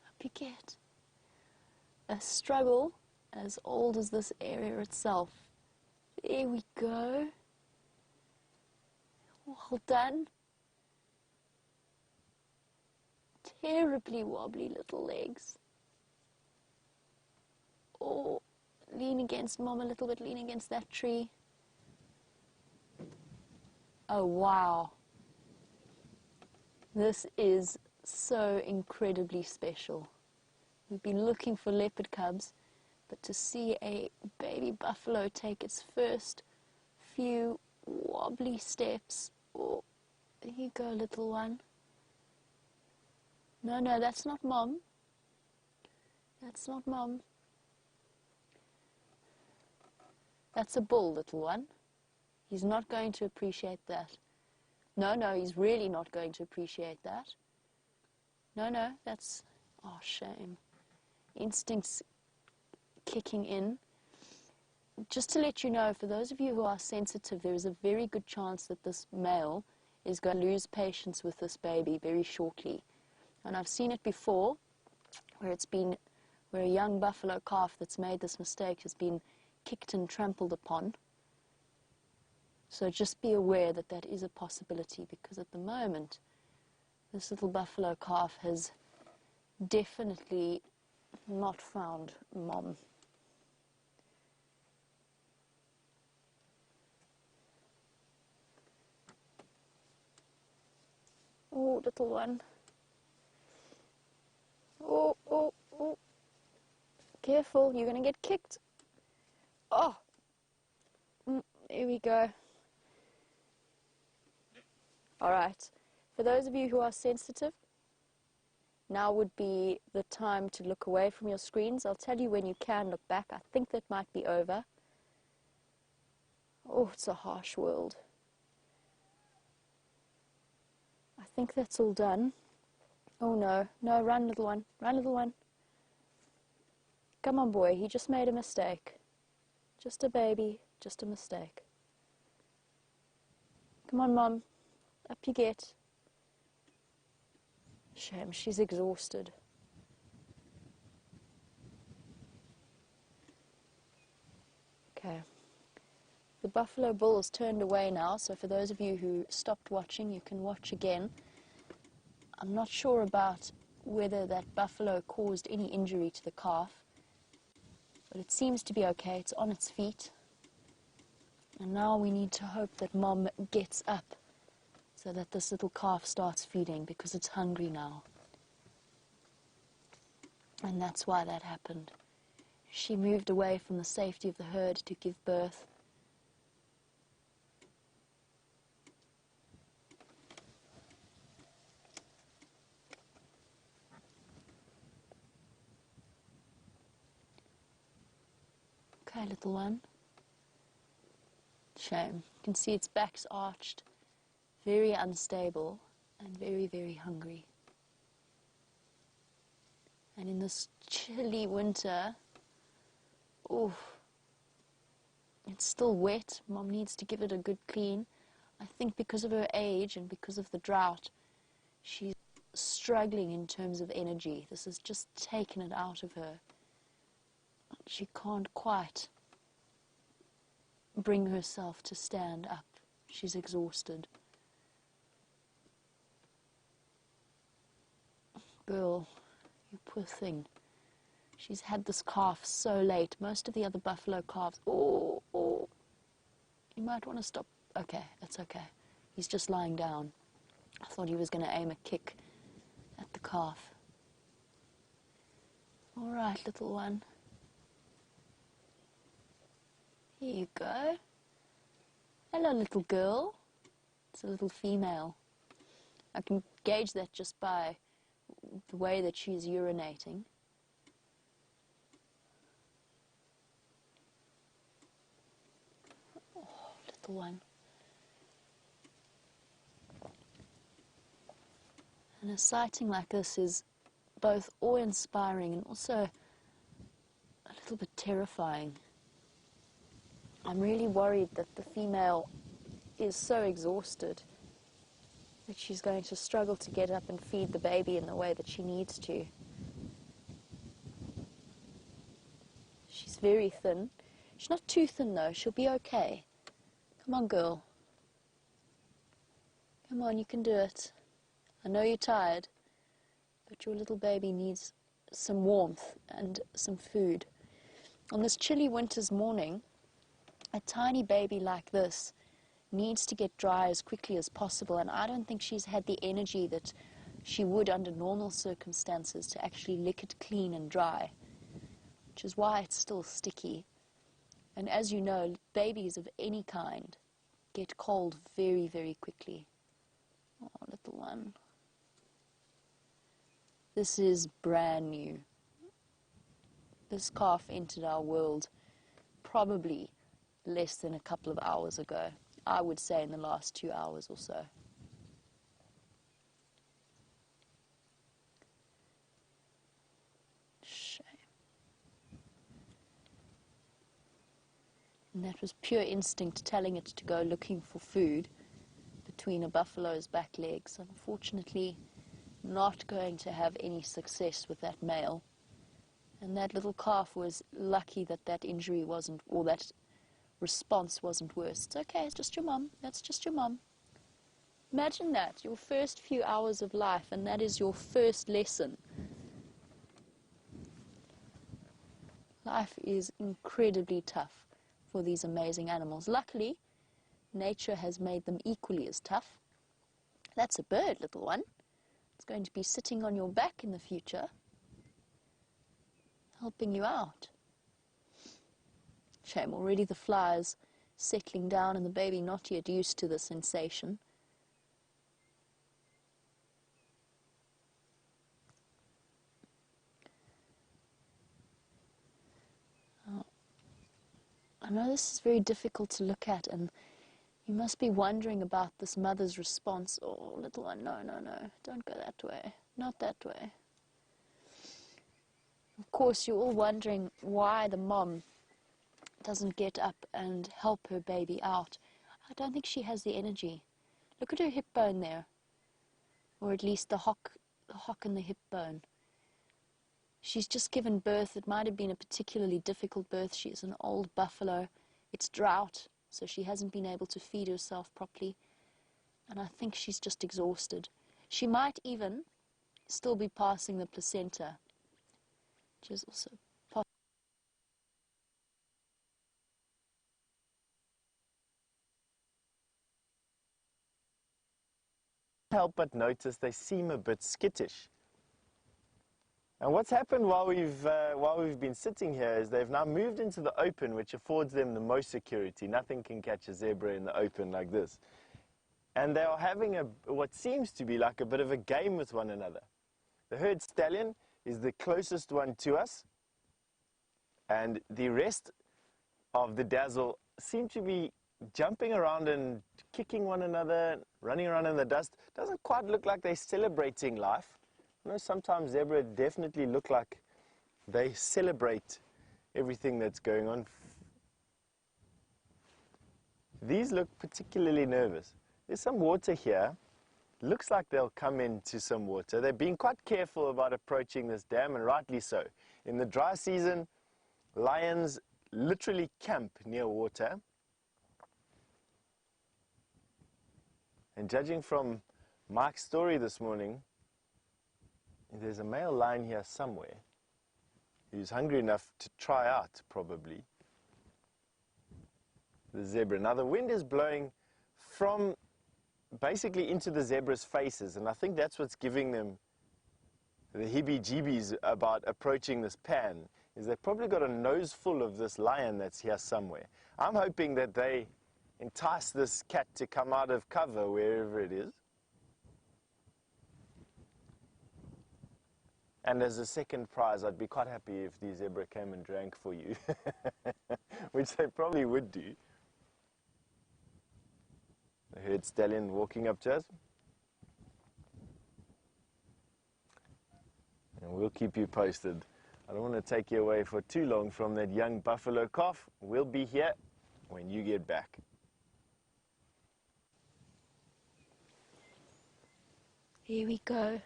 Up you get. A struggle as old as this area itself. There we go. Well done. Terribly wobbly little legs. Oh, lean against Mom a little bit, lean against that tree. Oh, wow. This is so incredibly special. We've been looking for leopard cubs, but to see a baby buffalo take its first few wobbly steps. Oh, there you go, little one. No, that's not Mom. That's not Mom. That's a bull, little one. He's not going to appreciate that. No, he's really not going to appreciate that. No, that's... Oh, shame. Instincts kicking in. Just to let you know, for those of you who are sensitive, there is a very good chance that this male is going to lose patience with this baby very shortly. And I've seen it before, where a young buffalo calf that's made this mistake has been kicked and trampled upon. So just be aware that that is a possibility, because at the moment, this little buffalo calf has definitely not found Mom. Oh, little one. Oh. Careful, you're going to get kicked. Oh. Here we go. All right. For those of you who are sensitive, now would be the time to look away from your screens. I'll tell you when you can look back. I think that might be over. Oh, it's a harsh world. I think that's all done. Oh, no. No, run, little one. Run, little one. Come on, boy. He just made a mistake. Just a baby. Just a mistake. Come on, Mom. Up you get. Shame, she's exhausted. Okay. The buffalo bull is turned away now, so for those of you who stopped watching, you can watch again. I'm not sure about whether that buffalo caused any injury to the calf, but it seems to be okay. It's on its feet. And now we need to hope that Mom gets up so that this little calf starts feeding, because it's hungry now. And that's why that happened. She moved away from the safety of the herd to give birth. Hi, little one. Shame. You can see its back's arched, very unstable and very, very hungry. And in this chilly winter, oof, it's still wet. Mom needs to give it a good clean. I think because of her age and because of the drought, she's struggling in terms of energy. This has just taken it out of her. She can't quite bring herself to stand up. She's exhausted. Girl, you poor thing. She's had this calf so late. Most of the other buffalo calves... Oh, oh. You might want to stop. Okay, it's okay. He's just lying down. I thought he was going to aim a kick at the calf. All right, little one. Here you go. Hello, little girl. It's a little female. I can gauge that just by the way that she's urinating. Oh, little one. And a sighting like this is both awe-inspiring and also a little bit terrifying. I'm really worried that the female is so exhausted that she's going to struggle to get up and feed the baby in the way that she needs to. She's very thin. She's not too thin though, she'll be okay. Come on, girl. Come on, you can do it. I know you're tired, but your little baby needs some warmth and some food. On this chilly winter's morning, a tiny baby like this needs to get dry as quickly as possible, and I don't think she's had the energy that she would under normal circumstances to actually lick it clean and dry, which is why it's still sticky. And as you know, babies of any kind get cold very, very quickly. Oh, little one. This is brand new. This calf entered our world probably less than a couple of hours ago. I would say in the last 2 hours or so. Shame. And that was pure instinct telling it to go looking for food between a buffalo's back legs. Unfortunately, not going to have any success with that male. And that little calf was lucky that that injury wasn't, or that response wasn't worse. It's okay, it's just your mum. That's just your mum. Imagine that, your first few hours of life, and that is your first lesson. Life is incredibly tough for these amazing animals. Luckily, nature has made them equally as tough. That's a bird, little one. It's going to be sitting on your back in the future, helping you out. Shame, already the flies settling down and the baby not yet used to the sensation. Oh, I know this is very difficult to look at, and you must be wondering about this mother's response. Oh, little one, no, no, no, don't go that way, not that way. Of course, you're all wondering why the mom doesn't get up and help her baby out. I don't think she has the energy. Look at her hip bone there, or at least the hock in the hip bone. She's just given birth. It might have been a particularly difficult birth. She is an old buffalo. It's drought, so she hasn't been able to feed herself properly, and I think she's just exhausted. She might even still be passing the placenta, which is also Help but notice they seem a bit skittish. And what's happened while we've been sitting here is they've now moved into the open, which affords them the most security. Nothing can catch a zebra in the open like this. And they are having what seems to be like a bit of a game with one another. The herd stallion is the closest one to us, and the rest of the dazzle seem to be jumping around and kicking one another, running around in the dust. Doesn't quite look like they're celebrating life. You know, sometimes zebra definitely look like they celebrate everything that's going on. These look particularly nervous. There's some water here. Looks like they'll come into some water. They've been quite careful about approaching this dam, and rightly so. In the dry season, lions literally camp near water. And judging from Mike's story this morning, there's a male lion here somewhere who's hungry enough to try out, probably, the zebra. Now, the wind is blowing from basically into the zebra's faces, and I think that's what's giving them the heebie-jeebies about approaching this pan, is they've probably got a nose full of this lion that's here somewhere. I'm hoping that they entice this cat to come out of cover wherever it is. And as a second prize, I'd be quite happy if the zebra came and drank for you, which they probably would do. The herd stallion walking up to us. And we'll keep you posted. I don't want to take you away for too long from that young buffalo calf. We'll be here when you get back. Here we go.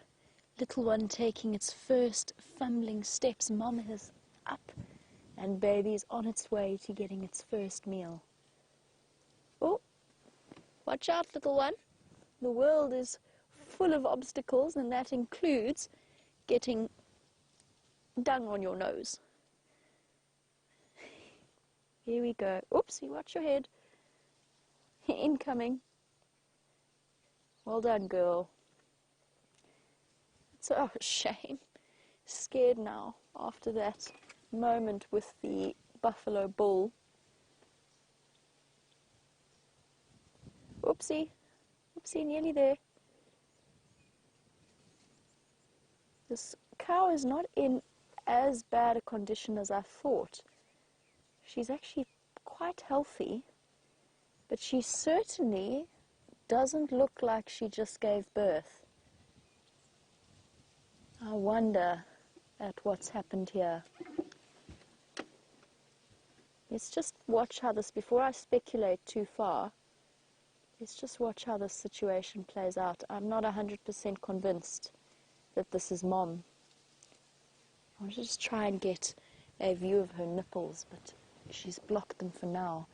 Little one taking its first fumbling steps. Mom is up and baby's on its way to getting its first meal. Oh, watch out, little one. The world is full of obstacles, and that includes getting dung on your nose. Here we go. Oopsie, watch your head. Incoming. Well done, girl. It's a shame. Scared now after that moment with the buffalo bull. Oopsie. Oopsie, nearly there. This cow is not in as bad a condition as I thought. She's actually quite healthy, but she certainly doesn't look like she just gave birth. I wonder at what's happened here. Let's just watch how this, before I speculate too far, let's just watch how this situation plays out. I'm not 100% convinced that this is Mom. I want to just try and get a view of her nipples, but she's blocked them for now.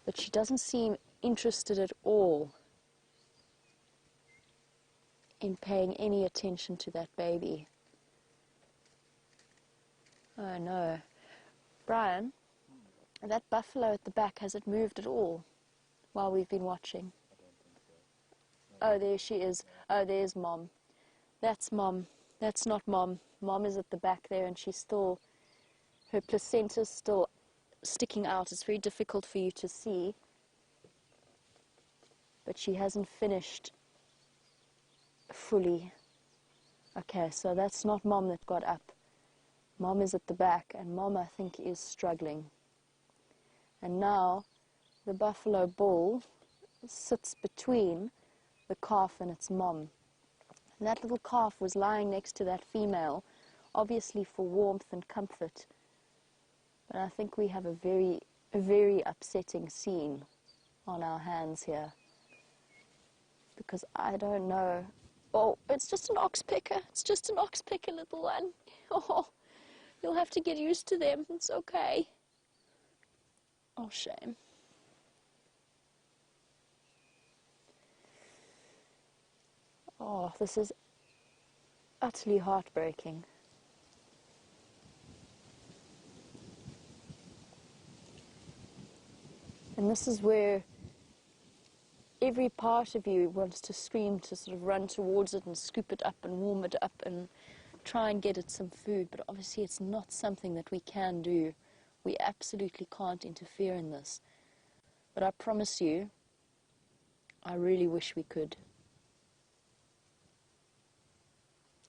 But she doesn't seem interested at all in paying any attention to that baby. Oh no. Brian, that buffalo at the back, has it moved at all while we've been watching? Oh, there she is. Oh, there's Mom. That's Mom. That's not Mom. Mom is at the back there, and she's still, her placenta's still sticking out. It's very difficult for you to see, but she hasn't finished fully. Okay, so that's not Mom that got up. Mom is at the back, and Mom, I think, is struggling. And now the buffalo bull sits between the calf and its mom. And that little calf was lying next to that female, obviously for warmth and comfort. But I think we have a very upsetting scene on our hands here. Because I don't know. Oh, it's just an oxpecker. It's just an oxpecker, little one. Oh, you'll have to get used to them. It's okay. Oh, shame. Oh, this is utterly heartbreaking. And this is where every part of you wants to scream, to sort of run towards it and scoop it up and warm it up and try and get it some food. But obviously it's not something that we can do. We absolutely can't interfere in this. But I promise you, I really wish we could.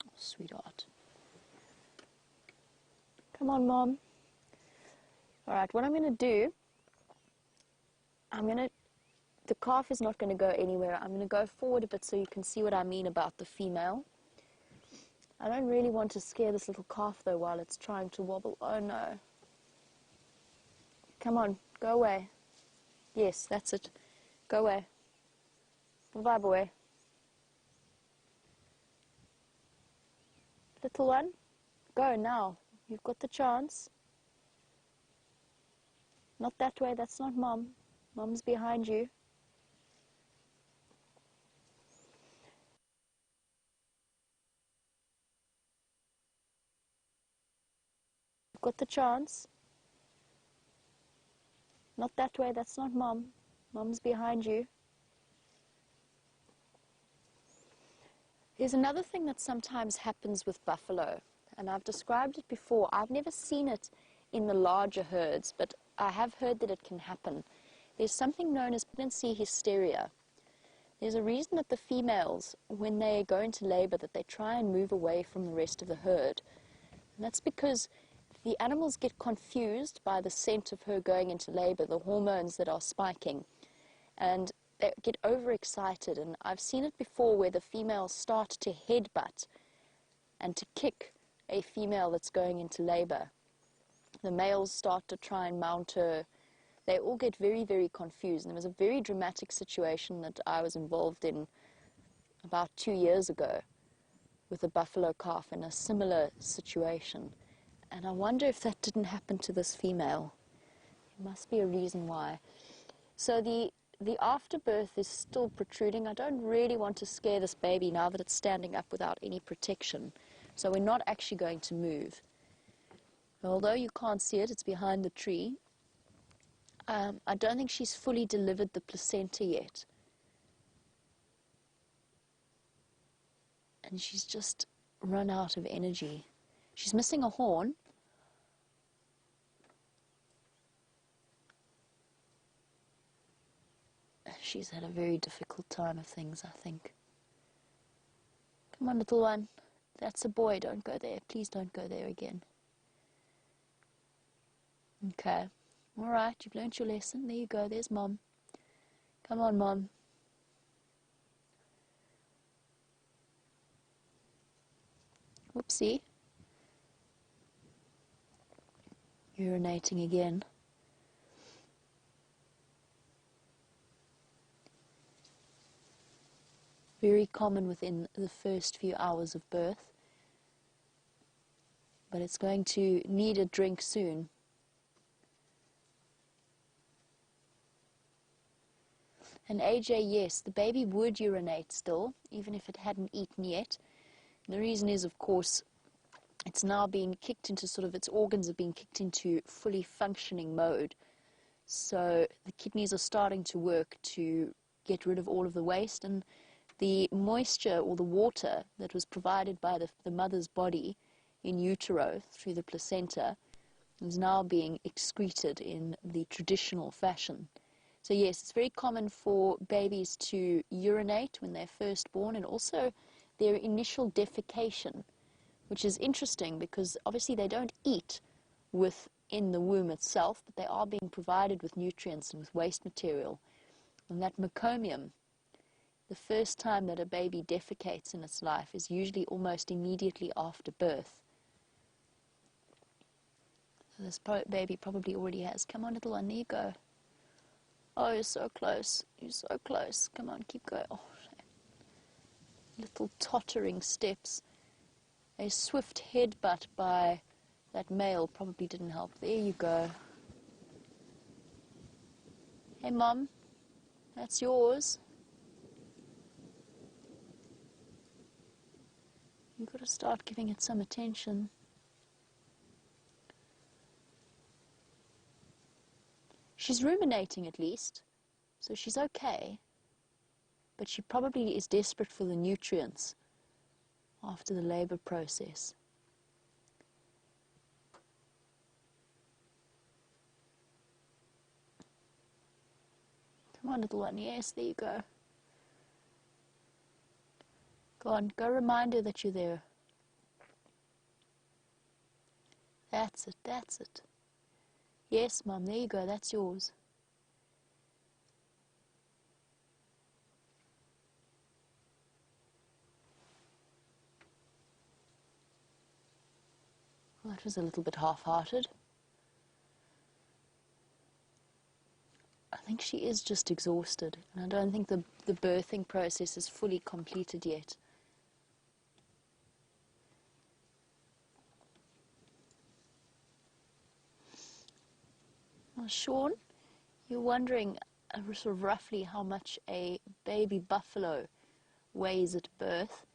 Oh, sweetheart. Come on, Mom. All right, what I'm going to do, the calf is not going to go anywhere. I'm going to go forward a bit so you can see what I mean about the female. I don't really want to scare this little calf though while it's trying to wobble. Oh no. Come on, go away. Yes, that's it. Go away. Bye-bye, boy. Little one, go now. You've got the chance. Not that way, that's not Mom. Mom's behind you. You've got the chance. Not that way, that's not Mom. Mom's behind you. There's another thing that sometimes happens with buffalo, and I've described it before. I've never seen it in the larger herds, but I have heard that it can happen. There's something known as pregnancy hysteria. There's a reason that the females, when they go into labor, that they try and move away from the rest of the herd. And that's because the animals get confused by the scent of her going into labor, the hormones that are spiking, and they get overexcited. And I've seen it before where the females start to headbutt and to kick a female that's going into labor. The males start to try and mount her. They all get very, very confused. And there was a very dramatic situation that I was involved in about 2 years ago with a buffalo calf in a similar situation. And I wonder if that didn't happen to this female. There must be a reason why. So the afterbirth is still protruding. I don't really want to scare this baby now that it's standing up without any protection. So we're not actually going to move. Although you can't see it, it's behind the tree. I don't think she's fully delivered the placenta yet. And she's just run out of energy. She's missing a horn. She's had a very difficult time of things, I think. Come on, little one. That's a boy. Don't go there. Please don't go there again. Okay. All right, you've learnt your lesson. There you go. There's Mom. Come on, Mom. Whoopsie. Urinating again. Very common within the first few hours of birth. But it's going to need a drink soon. And AJ, yes, the baby would urinate still, even if it hadn't eaten yet. And the reason is, of course, it's now being kicked into its organs are being kicked into fully functioning mode. So the kidneys are starting to work to get rid of all of the waste, and the moisture or the water that was provided by the mother's body in utero through the placenta is now being excreted in the traditional fashion. So yes, it's very common for babies to urinate when they're first born, and also their initial defecation, which is interesting because obviously they don't eat within the womb itself, but they are being provided with nutrients and with waste material. And that meconium, the first time that a baby defecates in its life, is usually almost immediately after birth. So this baby probably already has. Come on, little one, there you go. Oh, you're so close. You're so close. Come on, keep going. Oh, little tottering steps. A swift headbutt by that male probably didn't help. There you go. Hey, Mom, that's yours. You've got to start giving it some attention. She's ruminating at least, so she's okay. But she probably is desperate for the nutrients after the labor process. Come on, little one. Yes, there you go. Go on, go remind her that you're there. That's it, that's it. Yes, Mum, there you go, that's yours. Well, that was a little bit half-hearted. I think she is just exhausted, and I don't think the birthing process is fully completed yet. Now, Sean, you're wondering sort of roughly how much a baby buffalo weighs at birth,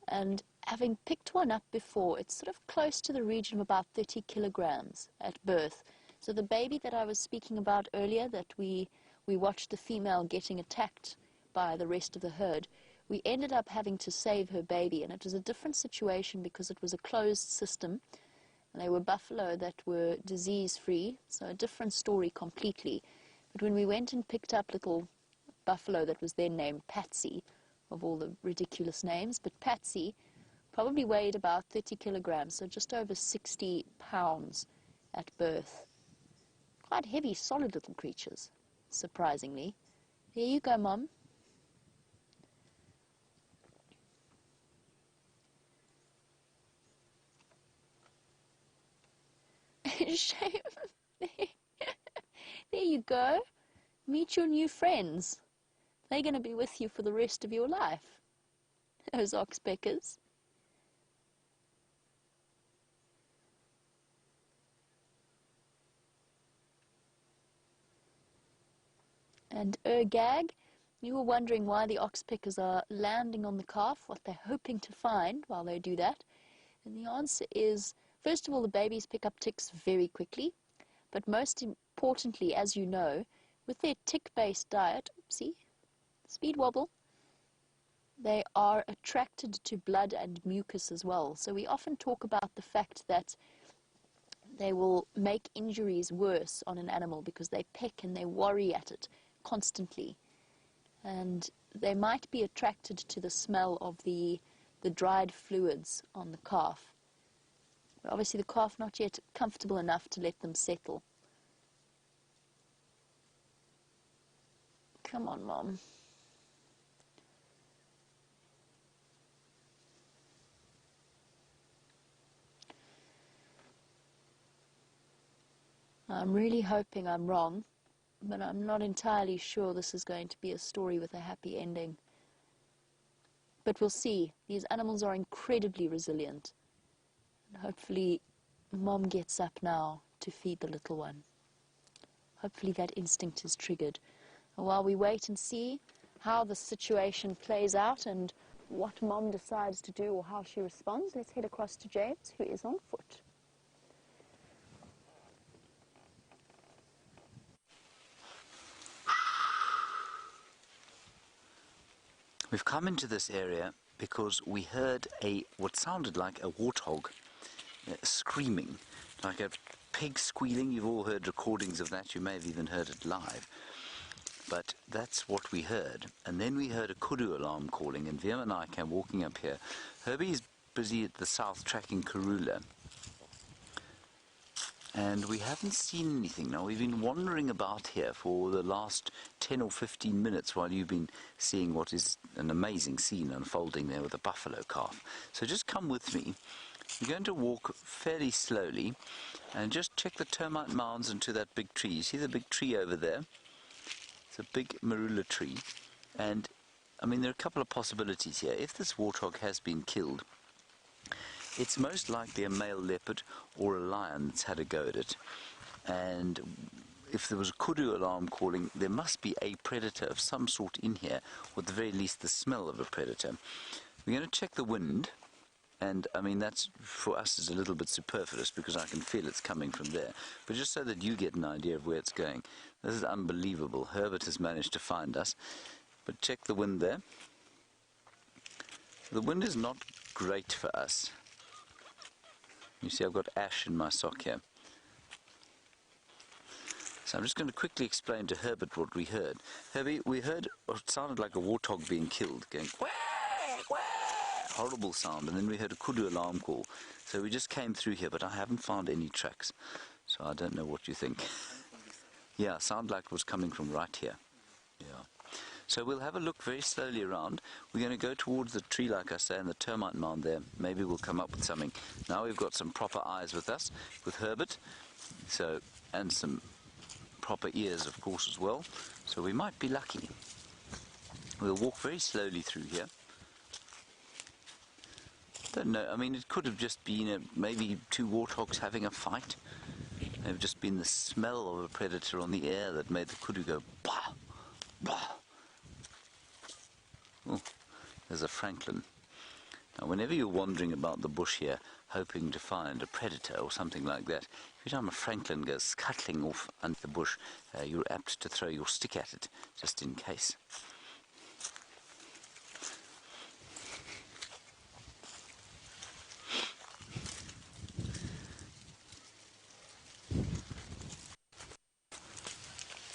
and having picked one up before, it's sort of close to the region of about 30 kilograms at birth. So the baby that I was speaking about earlier, that we watched the female getting attacked by the rest of the herd, we ended up having to save her baby, and it was a different situation because it was a closed system, and they were buffalo that were disease-free, so a different story completely. But when we went and picked up little buffalo that was then named Patsy, of all the ridiculous names, but Patsy probably weighed about 30 kilograms, so just over 60 pounds at birth. Quite heavy, solid little creatures, surprisingly. There you go, Mum. Shame. There you go. Meet your new friends. They're going to be with you for the rest of your life. Those oxpeckers. And Gag, you were wondering why the oxpeckers are landing on the calf, what they're hoping to find while they do that. And the answer is, first of all, the babies pick up ticks very quickly. But most importantly, as you know, with their tick-based diet, see, speed wobble, they are attracted to blood and mucus as well. So we often talk about the fact that they will make injuries worse on an animal because they peck and they worry at it constantly. And they might be attracted to the smell of the dried fluids on the calf. But obviously the calf not yet comfortable enough to let them settle. Come on, Mom. I'm really hoping I'm wrong, but I'm not entirely sure this is going to be a story with a happy ending. But we'll see. These animals are incredibly resilient. And hopefully Mom gets up now to feed the little one. Hopefully that instinct is triggered. And while we wait and see how the situation plays out and what Mom decides to do or how she responds, let's head across to James, who is on foot. We've come into this area because we heard what sounded like a warthog screaming, like a pig squealing. You've all heard recordings of that. You may have even heard it live. But that's what we heard. And then we heard a kudu alarm calling, and Viam and I came walking up here. Herbie's busy at the south tracking Karula. And we haven't seen anything. Now, we've been wandering about here for the last 10 or 15 minutes while you've been seeing what is an amazing scene unfolding there with a buffalo calf. So just come with me. We're going to walk fairly slowly and just check the termite mounds into that big tree. You see the big tree over there? It's a big marula tree. And, I mean, there are a couple of possibilities here. If this warthog has been killed, it's most likely a male leopard or a lion that's had a go at it. And if there was a kudu alarm calling, there must be a predator of some sort in here, or at the very least the smell of a predator. We're going to check the wind, and I mean that's for us is a little bit superfluous because I can feel it's coming from there. But just so that you get an idea of where it's going. This is unbelievable. Herbert has managed to find us. But check the wind there. The wind is not great for us. You see I've got ash in my sock here. So I'm just going to quickly explain to Herbert what we heard. Herbie, we heard what sounded like a warthog being killed, going quack, quack, horrible sound, and then we heard a kudu alarm call. So we just came through here, but I haven't found any tracks. So I don't know what you think. Yeah, sound like it was coming from right here. Yeah. So we'll have a look very slowly around. We're going to go towards the tree, like I say, and the termite mound there. Maybe we'll come up with something. Now we've got some proper eyes with us, with Herbert, so, and some proper ears, of course, as well. So we might be lucky. We'll walk very slowly through here. Don't know, I mean, it could have just been maybe two warthogs having a fight. It may have just been the smell of a predator on the air that made the kudu go, bah, bah. Oh, there's a francolin. Now, whenever you're wandering about the bush here, hoping to find a predator or something like that, every time a francolin goes scuttling off under the bush, you're apt to throw your stick at it, just in case.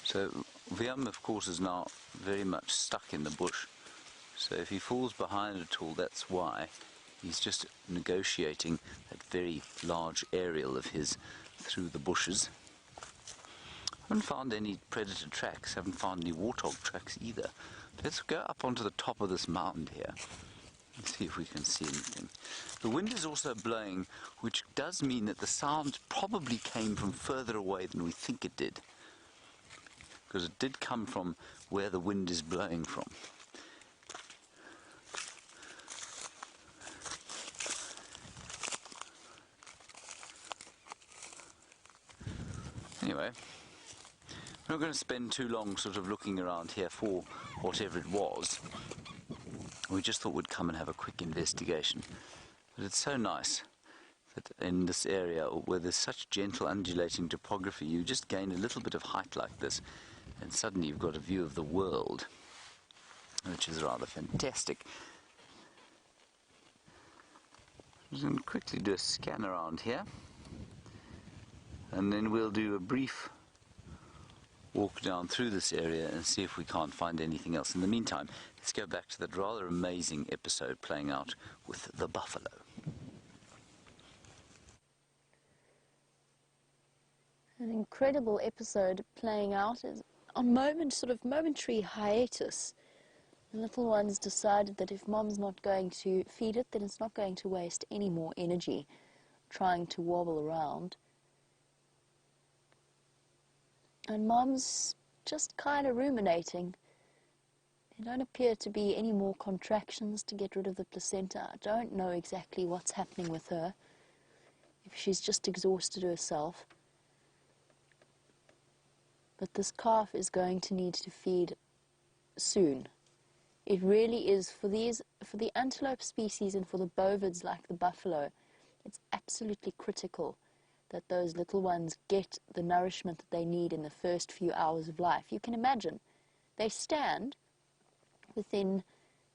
So, Wiam, of course, is now very much stuck in the bush. So if he falls behind at all, that's why. He's just negotiating that very large aerial of his through the bushes. Haven't found any predator tracks, haven't found any warthog tracks either. Let's go up onto the top of this mound here and see if we can see anything. The wind is also blowing, which does mean that the sound probably came from further away than we think it did, because it did come from where the wind is blowing from. Anyway, we're not going to spend too long sort of looking around here for whatever it was. We just thought we'd come and have a quick investigation. But it's so nice that in this area where there's such gentle undulating topography, you just gain a little bit of height like this and suddenly you've got a view of the world, which is rather fantastic. I'm going to quickly do a scan around here, and then we'll do a brief walk down through this area and see if we can't find anything else. In the meantime, let's go back to that rather amazing episode playing out with the buffalo. An incredible episode playing out is a momentary hiatus. The little one's decided that if Mom's not going to feed it, then it's not going to waste any more energy trying to wobble around. And Mom's just kind of ruminating. There don't appear to be any more contractions to get rid of the placenta. I don't know exactly what's happening with her, if she's just exhausted herself. But this calf is going to need to feed soon. It really is, for the antelope species and for the bovids like the buffalo, it's absolutely critical that those little ones get the nourishment that they need in the first few hours of life. You can imagine, they stand within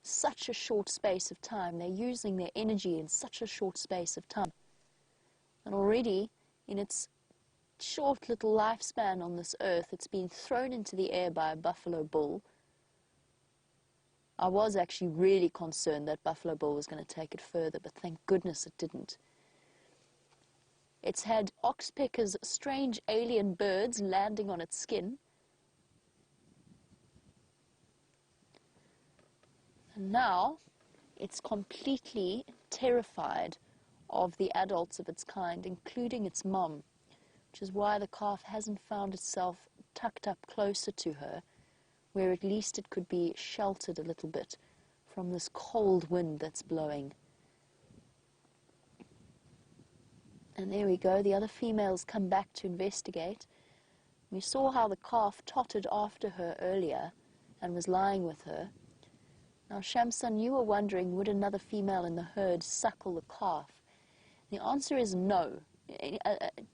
such a short space of time. They're using their energy in such a short space of time. And already, in its short little lifespan on this earth, it's been thrown into the air by a buffalo bull. I was actually really concerned that buffalo bull was going to take it further, but thank goodness it didn't. It's had oxpeckers, strange alien birds, landing on its skin. And now it's completely terrified of the adults of its kind, including its mom, which is why the calf hasn't found itself tucked up closer to her, where at least it could be sheltered a little bit from this cold wind that's blowing. And there we go, the other females come back to investigate. We saw how the calf tottered after her earlier and was lying with her. Now, Shamsun, you were wondering, would another female in the herd suckle the calf? The answer is no.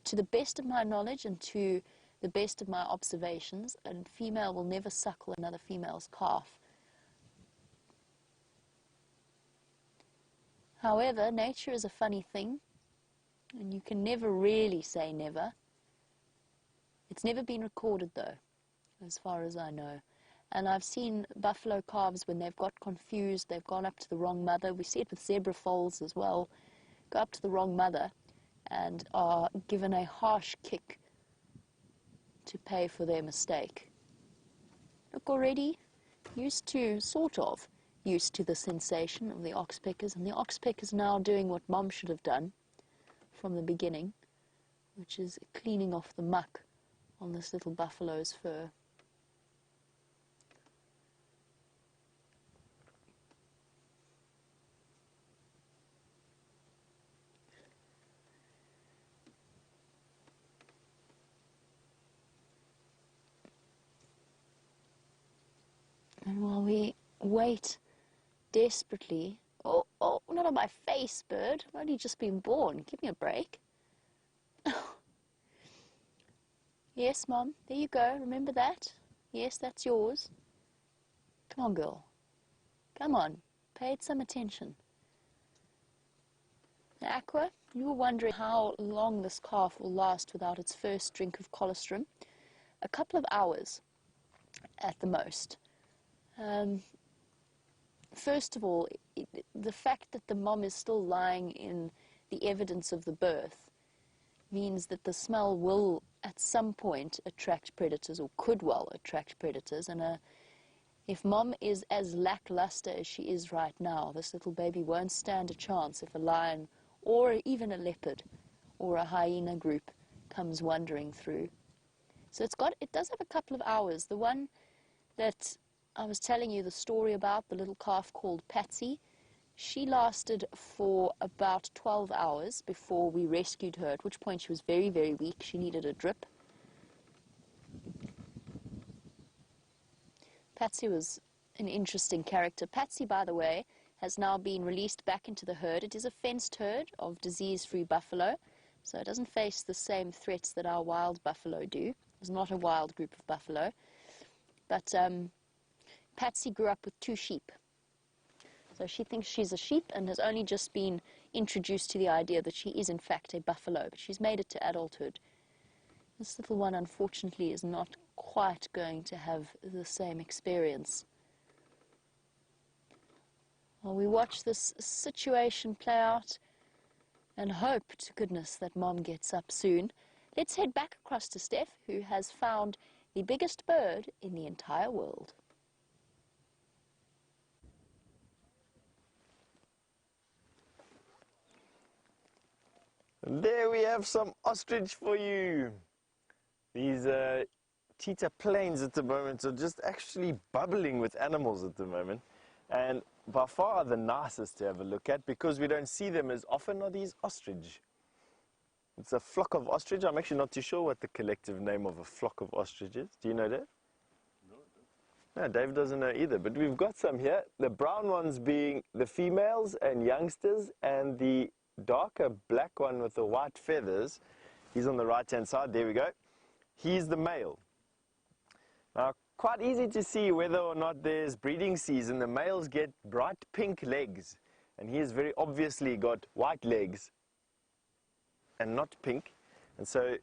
To the best of my knowledge and to the best of my observations, a female will never suckle another female's calf. However, nature is a funny thing, and you can never really say never. It's never been recorded, though, as far as I know. And I've seen buffalo calves, when they've got confused, they've gone up to the wrong mother. We see it with zebra foals as well. Go up to the wrong mother, and are given a harsh kick to pay for their mistake. Look, already sort of used to the sensation of the oxpeckers, and the oxpeckers now doing what Mom should have done from the beginning, which is cleaning off the muck on this little buffalo's fur. And while we wait desperately, oh, not on my face, bird. I've only just been born. Give me a break. Yes, Mom, there you go. Remember that? Yes, that's yours. Come on, girl. Come on. Pay it some attention. Now, Aqua, you were wondering how long this calf will last without its first drink of colostrum. A couple of hours at the most. First of all, the fact that the mom is still lying in the evidence of the birth means that the smell will at some point attract predators, or could well attract predators. And if Mom is as lackluster as she is right now, this little baby won't stand a chance if a lion or even a leopard or a hyena group comes wandering through. So it does have a couple of hours. The one that I was telling you the story about, the little calf called Patsy, she lasted for about 12 hours before we rescued her, at which point she was very, very weak. She needed a drip. Patsy was an interesting character. Patsy, by the way, has now been released back into the herd. It is a fenced herd of disease-free buffalo, so it doesn't face the same threats that our wild buffalo do. It's not a wild group of buffalo. But Patsy grew up with 2 sheep. So she thinks she's a sheep and has only just been introduced to the idea that she is in fact a buffalo, but she's made it to adulthood. This little one, unfortunately, is not quite going to have the same experience. Well, we watch this situation play out and hope to goodness that Mom gets up soon. Let's head back across to Steph, who has found the biggest bird in the entire world. And there we have some ostrich for you. These cheetah plains at the moment are just actually bubbling with animals at the moment. And by far the nicest to have a look at, because we don't see them as often, are these ostrich. It's a flock of ostrich. I'm actually not too sure what the collective name of a flock of ostrich is. Do you know, Dave? No, Dave doesn't know either, but we've got some here. The brown ones being the females and youngsters, and the darker black one with the white feathers, he's on the right-hand side, there we go. He's the male. Now, quite easy to see whether or not there's breeding season. The males get bright pink legs, and he has very obviously got white legs and not pink, and so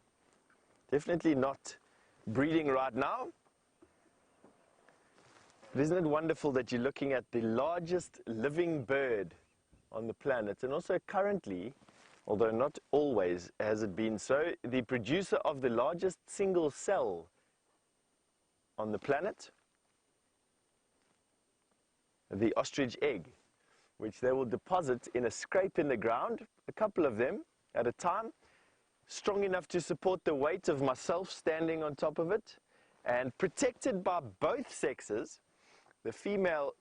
definitely not breeding right now. But isn't it wonderful that you're looking at the largest living bird on the planet, and also currently, although not always has it been so, the producer of the largest single cell on the planet, the ostrich egg, which they will deposit in a scrape in the ground, a couple of them at a time, strong enough to support the weight of myself standing on top of it, and protected by both sexes, the female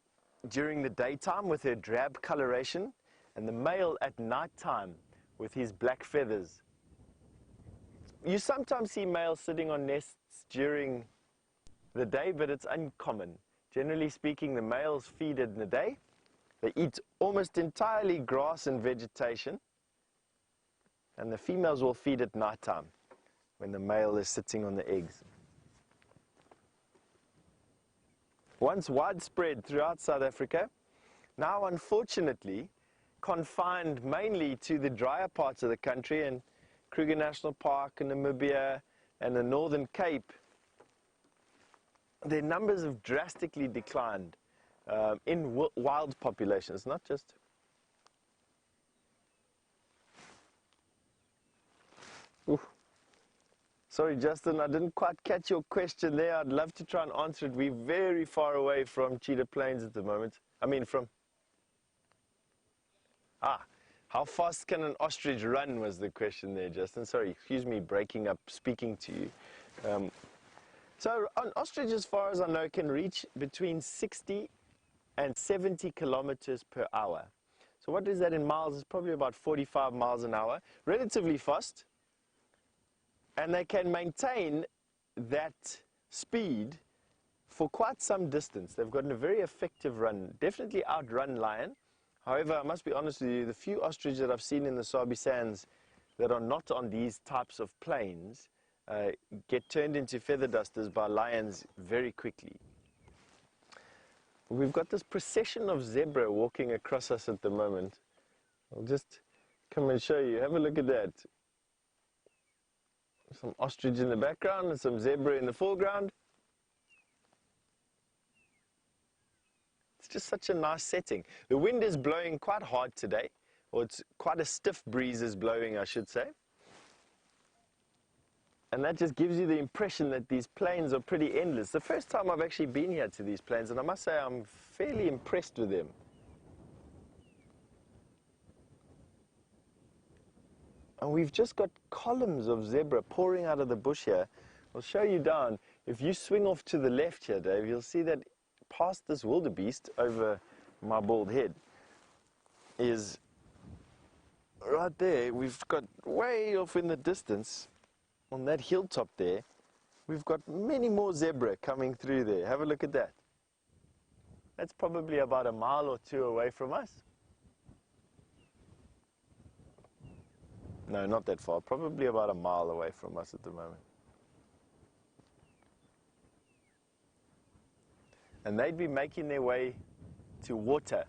during the daytime with her drab coloration, and the male at night time with his black feathers. You sometimes see males sitting on nests during the day, but it's uncommon. Generally speaking, the males feed in the day. They eat almost entirely grass and vegetation, and the females will feed at night time when the male is sitting on the eggs. Once widespread throughout South Africa, now unfortunately confined mainly to the drier parts of the country, and Kruger National Park and Namibia and the Northern Cape, their numbers have drastically declined in wild populations, not just Sorry, Justin, I didn't quite catch your question there. I'd love to try and answer it. We're very far away from Cheetah Plains at the moment. I mean, how fast can an ostrich run was the question there, Justin. Sorry, excuse me breaking up speaking to you. So an ostrich, as far as I know, can reach between 60 and 70 kilometers per hour. So what is that in miles? It's probably about 45 miles an hour, relatively fast. And they can maintain that speed for quite some distance. They've got a very effective run, definitely outrun lion. However, I must be honest with you, the few ostriches that I've seen in the Sabi Sands that are not on these types of plains get turned into feather dusters by lions very quickly. We've got this procession of zebra walking across us at the moment. I'll just come and show you. Have a look at that. Some ostrich in the background and some zebra in the foreground. It's just such a nice setting. The wind is blowing quite hard today, or it's quite a stiff breeze is blowing, I should say. And that just gives you the impression that these plains are pretty endless. The first time I've actually been here to these plains, and I must say I'm fairly impressed with them. And we've just got columns of zebra pouring out of the bush here. I'll show you down. If you swing off to the left here, Dave, you'll see that past this wildebeest over my bald head is right there. We've got way off in the distance on that hilltop there. We've got many more zebra coming through there. Have a look at that. That's probably about a mile or two away from us. No, not that far. Probably about a mile away from us at the moment. And they'd be making their way to water.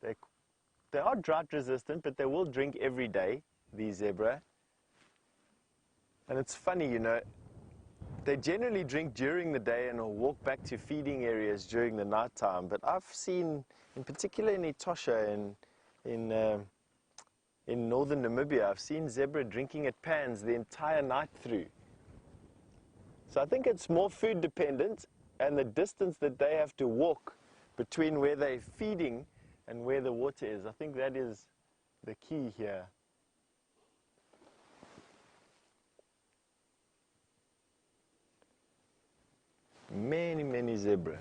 They are drought resistant, but they will drink every day, these zebra. And it's funny, you know, they generally drink during the day and will walk back to feeding areas during the night time. But I've seen, in particular in Etosha and in northern Namibia, I've seen zebra drinking at pans the entire night through. So I think it's more food dependent, and the distance that they have to walk between where they're feeding and where the water is. I think that is the key here. Many, many zebra.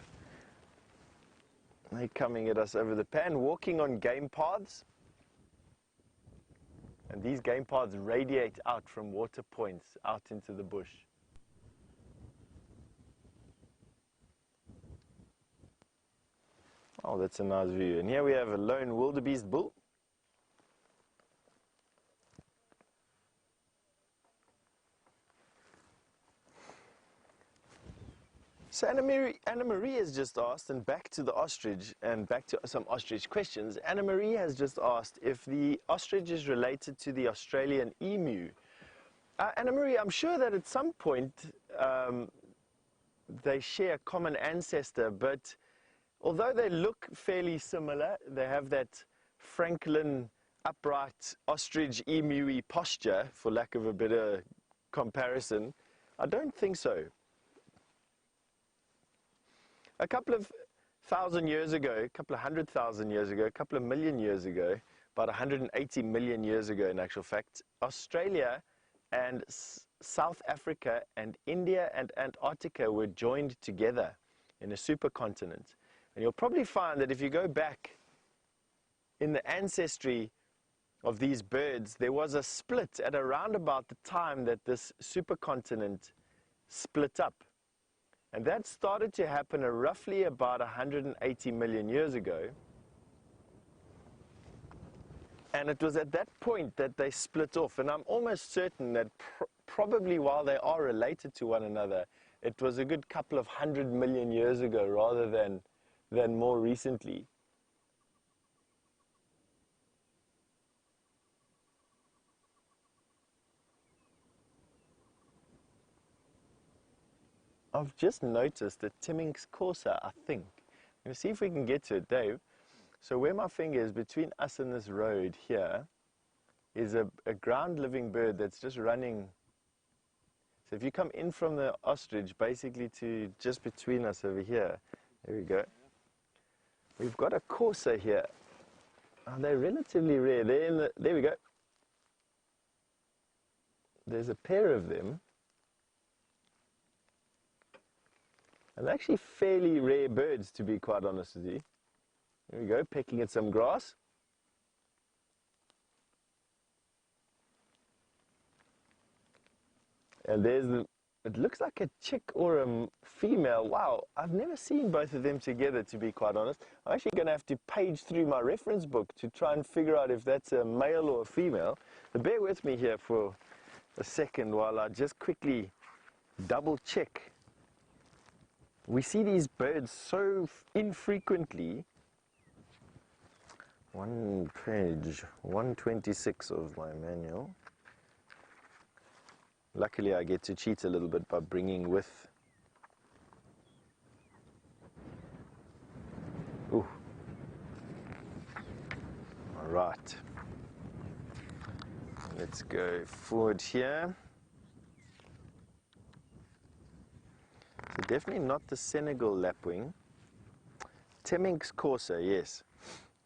They're coming at us over the pan, walking on game paths. And these game paths radiate out from water points out into the bush. Oh, that's a nice view. And here we have a lone wildebeest bull. So Anna Marie has just asked, and back to the ostrich, and back to some ostrich questions. Anna Marie has just asked if the ostrich is related to the Australian emu. Anna Marie, I'm sure that at some point they share a common ancestor, but although they look fairly similar, they have that Franklin upright ostrich emu-y posture, for lack of a better comparison. I don't think so. A couple of thousand years ago, a couple of 100,000 years ago, a couple of million years ago, about 180 million years ago in actual fact, Australia and South Africa and India and Antarctica were joined together in a supercontinent. And you'll probably find that if you go back in the ancestry of these birds, there was a split at around about the time that this supercontinent split up. And that started to happen roughly about 180 million years ago. And it was at that point that they split off. And I'm almost certain that probably while they are related to one another, it was a good couple of 100 million years ago rather than more recently. I've just noticed a Timmins corsa, I think. I'm going to see if we can get to it, Dave. So where my finger is between us and this road here is a ground living bird that's just running So if you come in from the Ostrich, basically to just between us over here, there we go. We've got a Corsa here. They're relatively rare. They're in the, there we go. There's a pair of them. And they're actually fairly rare birds, to be quite honest with you. There we go, pecking at some grass. And there's the, it looks like a chick or a female. Wow, I've never seen both of them together, to be quite honest. I'm actually going to have to page through my reference book to try and figure out if that's a male or a female. So bear with me here for a second while I just quickly double check. We see these birds so infrequently. One page, 126 of my manual. Luckily, I get to cheat a little bit by bringing with. Ooh. All right. Let's go forward here. So definitely not the Senegal lapwing. Temminck's Corsa, yes.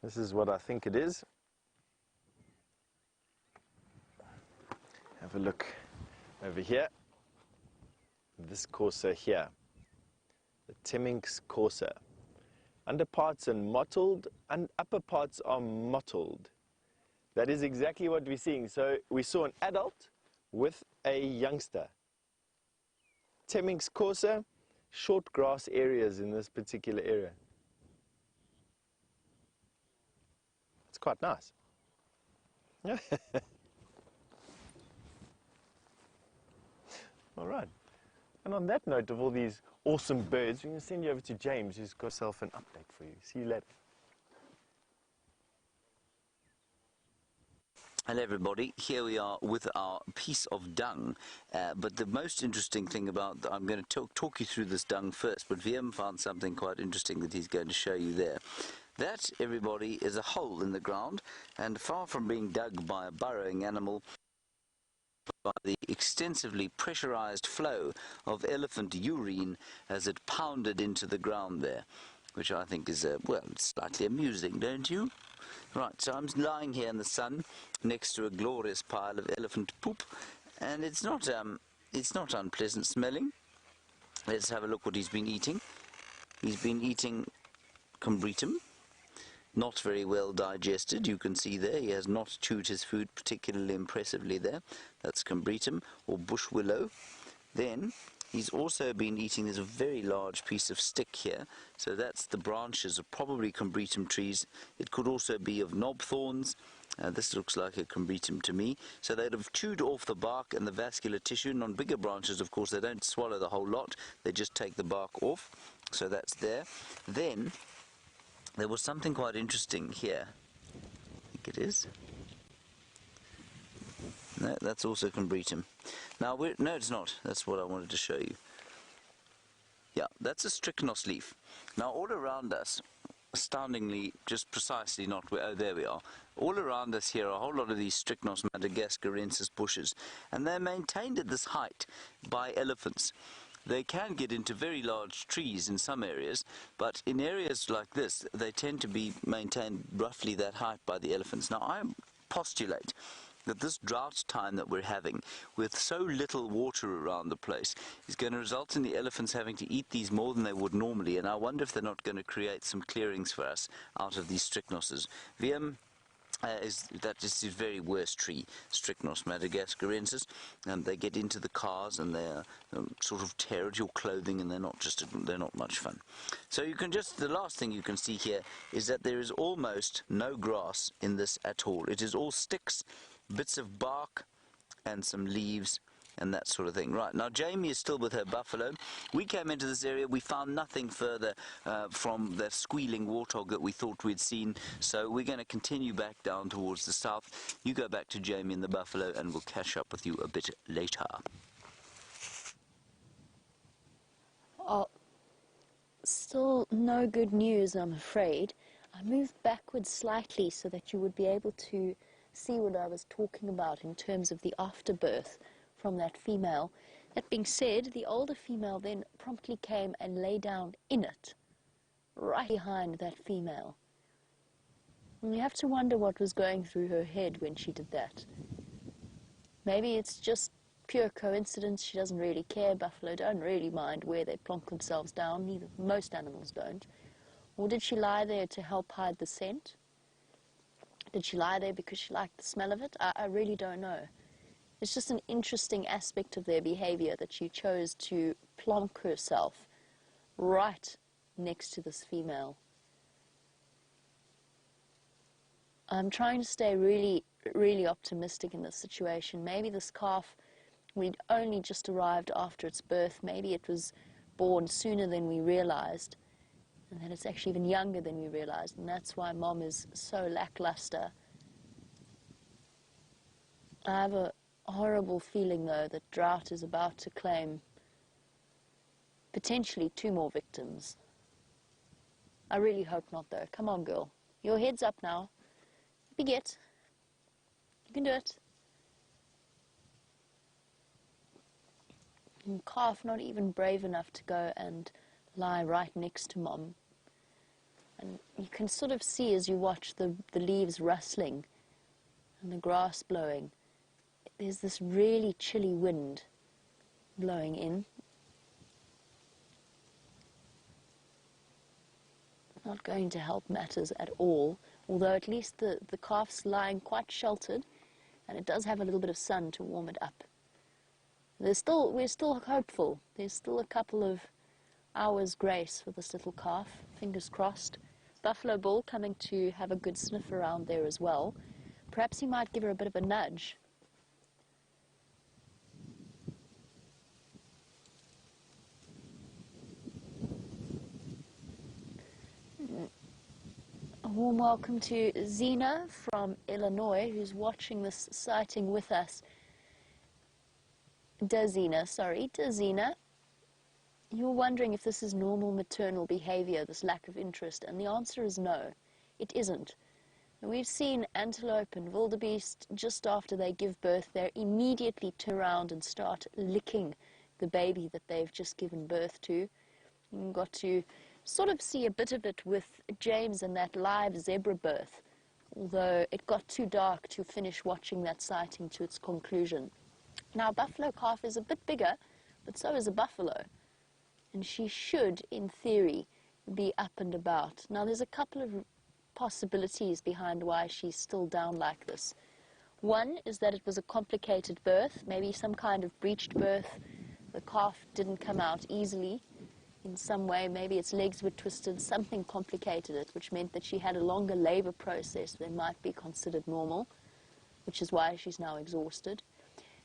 This is what I think it is. Have a look over here. This Corsa here. The Temminck's Corsa. Underparts are mottled and upper parts are mottled. That is exactly what we're seeing. So we saw an adult with a youngster. Temminck's Corsa, short grass areas in this particular area. It's quite nice. All right. And on that note of all these awesome birds, we're going to send you over to James, who's got himself an update for you. See you later. Hello everybody, here we are with our piece of dung, but the most interesting thing about, I'm going to talk you through this dung first, but VM found something quite interesting that he's going to show you there. That, everybody, is a hole in the ground, and far from being dug by a burrowing animal, by the extensively pressurized flow of elephant urine as it pounded into the ground there, which I think is, well, slightly amusing, don't you? Right, so I'm lying here in the sun next to a glorious pile of elephant poop, and it's not unpleasant smelling. Let's have a look what he's been eating. He's been eating combretum, not very well digested. You can see there he has not chewed his food particularly impressively there. That's combretum or bush willow. Then he's also been eating, there's a very large piece of stick here, so that's the branches of probably combretum trees. It could also be of knob thorns. This looks like a combretum to me. So they'd have chewed off the bark and the vascular tissue, and on bigger branches, of course, they don't swallow the whole lot, they just take the bark off. So that's there. Then there was something quite interesting here. I think it is. No, that's also combretum. Now, no, it's not. That's what I wanted to show you. Yeah, that's a strychnos leaf. Now, all around us, astoundingly, just precisely not where, oh, there we are. All around us here are a whole lot of these Strychnos madagascarensis bushes, and they're maintained at this height by elephants. They can get into very large trees in some areas, but in areas like this, they tend to be maintained roughly that height by the elephants. Now, I postulate that this drought time that we're having, with so little water around the place, is going to result in the elephants having to eat these more than they would normally, and I wonder if they're not going to create some clearings for us out of these strychnoses. VM that is the very worst tree, Strychnos madagascarensis, and they get into the cars and they sort of tear at your clothing, and they're not much fun. So you can just, the last thing you can see here is that there is almost no grass in this at all. It is all sticks, bits of bark and some leaves and that sort of thing. Right, now Jamie is still with her buffalo. We came into this area, we found nothing further from the squealing warthog that we thought we'd seen, so we're going to continue back down towards the south. You go back to Jamie and the buffalo and we'll catch up with you a bit later. Oh, still no good news, I'm afraid. I moved backwards slightly so that you would be able to see what I was talking about in terms of the afterbirth from that female. That being said, the older female then promptly came and lay down in it, right behind that female. And you have to wonder what was going through her head when she did that. Maybe it's just pure coincidence. She doesn't really care. Buffalo don't really mind where they plonk themselves down. Neither most animals don't. Or did she lie there to help hide the scent? Did she lie there because she liked the smell of it? I really don't know. It's just an interesting aspect of their behavior that she chose to plonk herself right next to this female. I'm trying to stay really, really optimistic in this situation. Maybe this calf, we'd only just arrived after its birth. Maybe it was born sooner than we realized, and that it's actually even younger than we realized, and that's why Mom is so lackluster. I have a horrible feeling, though, that drought is about to claim potentially 2 more victims. I really hope not, though. Come on, girl. Your head's up now. Big it. You can do it. And calf not even brave enough to go and lie right next to Mom. And you can sort of see as you watch the leaves rustling and the grass blowing, there's this really chilly wind blowing in. Not going to help matters at all, although at least the calf's lying quite sheltered, and it does have a little bit of sun to warm it up. We're still hopeful. There's still a couple of hours grace for this little calf, fingers crossed. Buffalo Bull coming to have a good sniff around there as well. Perhaps he might give her a bit of a nudge. A warm welcome to Zena from Illinois, who's watching this sighting with us. Dazina. You were wondering if this is normal maternal behavior, this lack of interest, and the answer is no, it isn't. And we've seen antelope and wildebeest, just after they give birth, they immediately turn around and start licking the baby that they've just given birth to. You got to sort of see a bit of it with James and that live zebra birth, although it got too dark to finish watching that sighting to its conclusion. Now, buffalo calf is a bit bigger, but so is a buffalo, and she should, in theory, be up and about. Now, there's a couple of possibilities behind why she's still down like this. One is that it was a complicated birth, maybe some kind of breached birth. The calf didn't come out easily in some way. Maybe its legs were twisted, something complicated it, which meant that she had a longer labor process than might be considered normal, which is why she's now exhausted.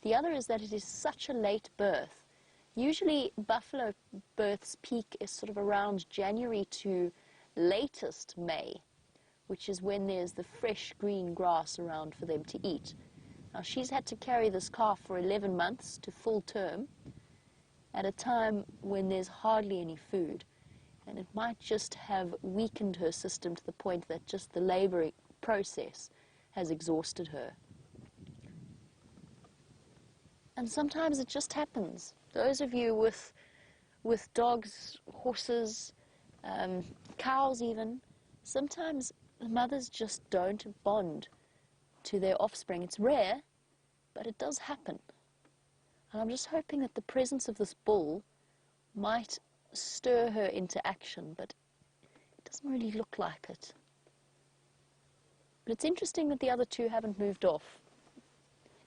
The other is that it is such a late birth. Usually buffalo births peak is sort of around January to latest May, which is when there's the fresh green grass around for them to eat. Now, she's had to carry this calf for 11 months to full term at a time when there's hardly any food, and it might just have weakened her system to the point that just the laboring process has exhausted her. And sometimes it just happens. Those of you with dogs, horses, cows even, sometimes the mothers just don't bond to their offspring. It's rare, but it does happen. And I'm just hoping that the presence of this bull might stir her into action, but it doesn't really look like it. But it's interesting that the other two haven't moved off.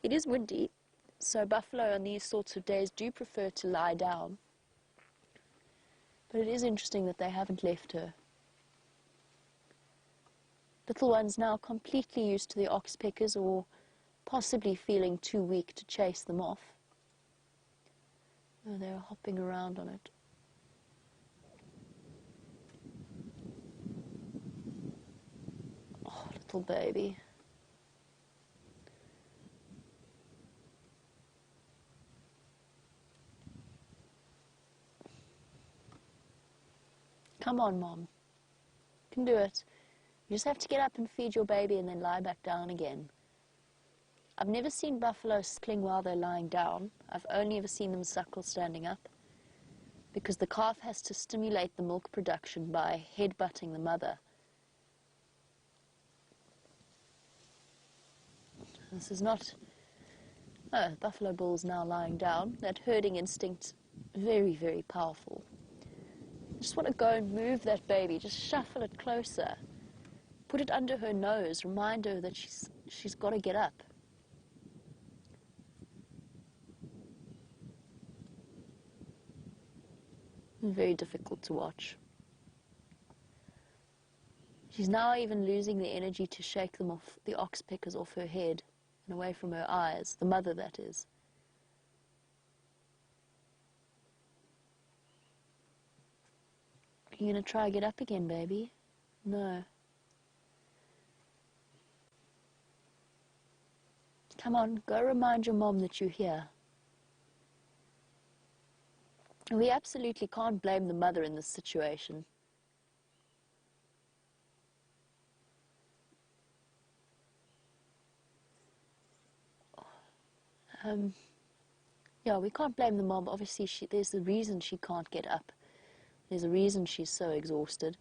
It is windy, so buffalo on these sorts of days do prefer to lie down. But it is interesting that they haven't left her. Little one's now completely used to the oxpeckers, or possibly feeling too weak to chase them off. Oh, they're hopping around on it. Oh, little baby. Come on, Mom. You can do it. You just have to get up and feed your baby and then lie back down again. I've never seen buffalo suckling while they're lying down. I've only ever seen them suckle standing up, because the calf has to stimulate the milk production by headbutting the mother. This is not... Oh, buffalo bull's now lying down. That herding instinct, very, very powerful. I just want to go and move that baby, just shuffle it closer. Put it under her nose, remind her that she's got to get up. Very difficult to watch. She's now even losing the energy to shake them off, the ox pickers off her head and away from her eyes, the mother that is. Are you going to try to get up again, baby? No. Come on, go remind your mom that you're here. We absolutely can't blame the mother in this situation. Yeah, we can't blame the mom. Obviously, there's a reason she can't get up. There's a reason she's so exhausted.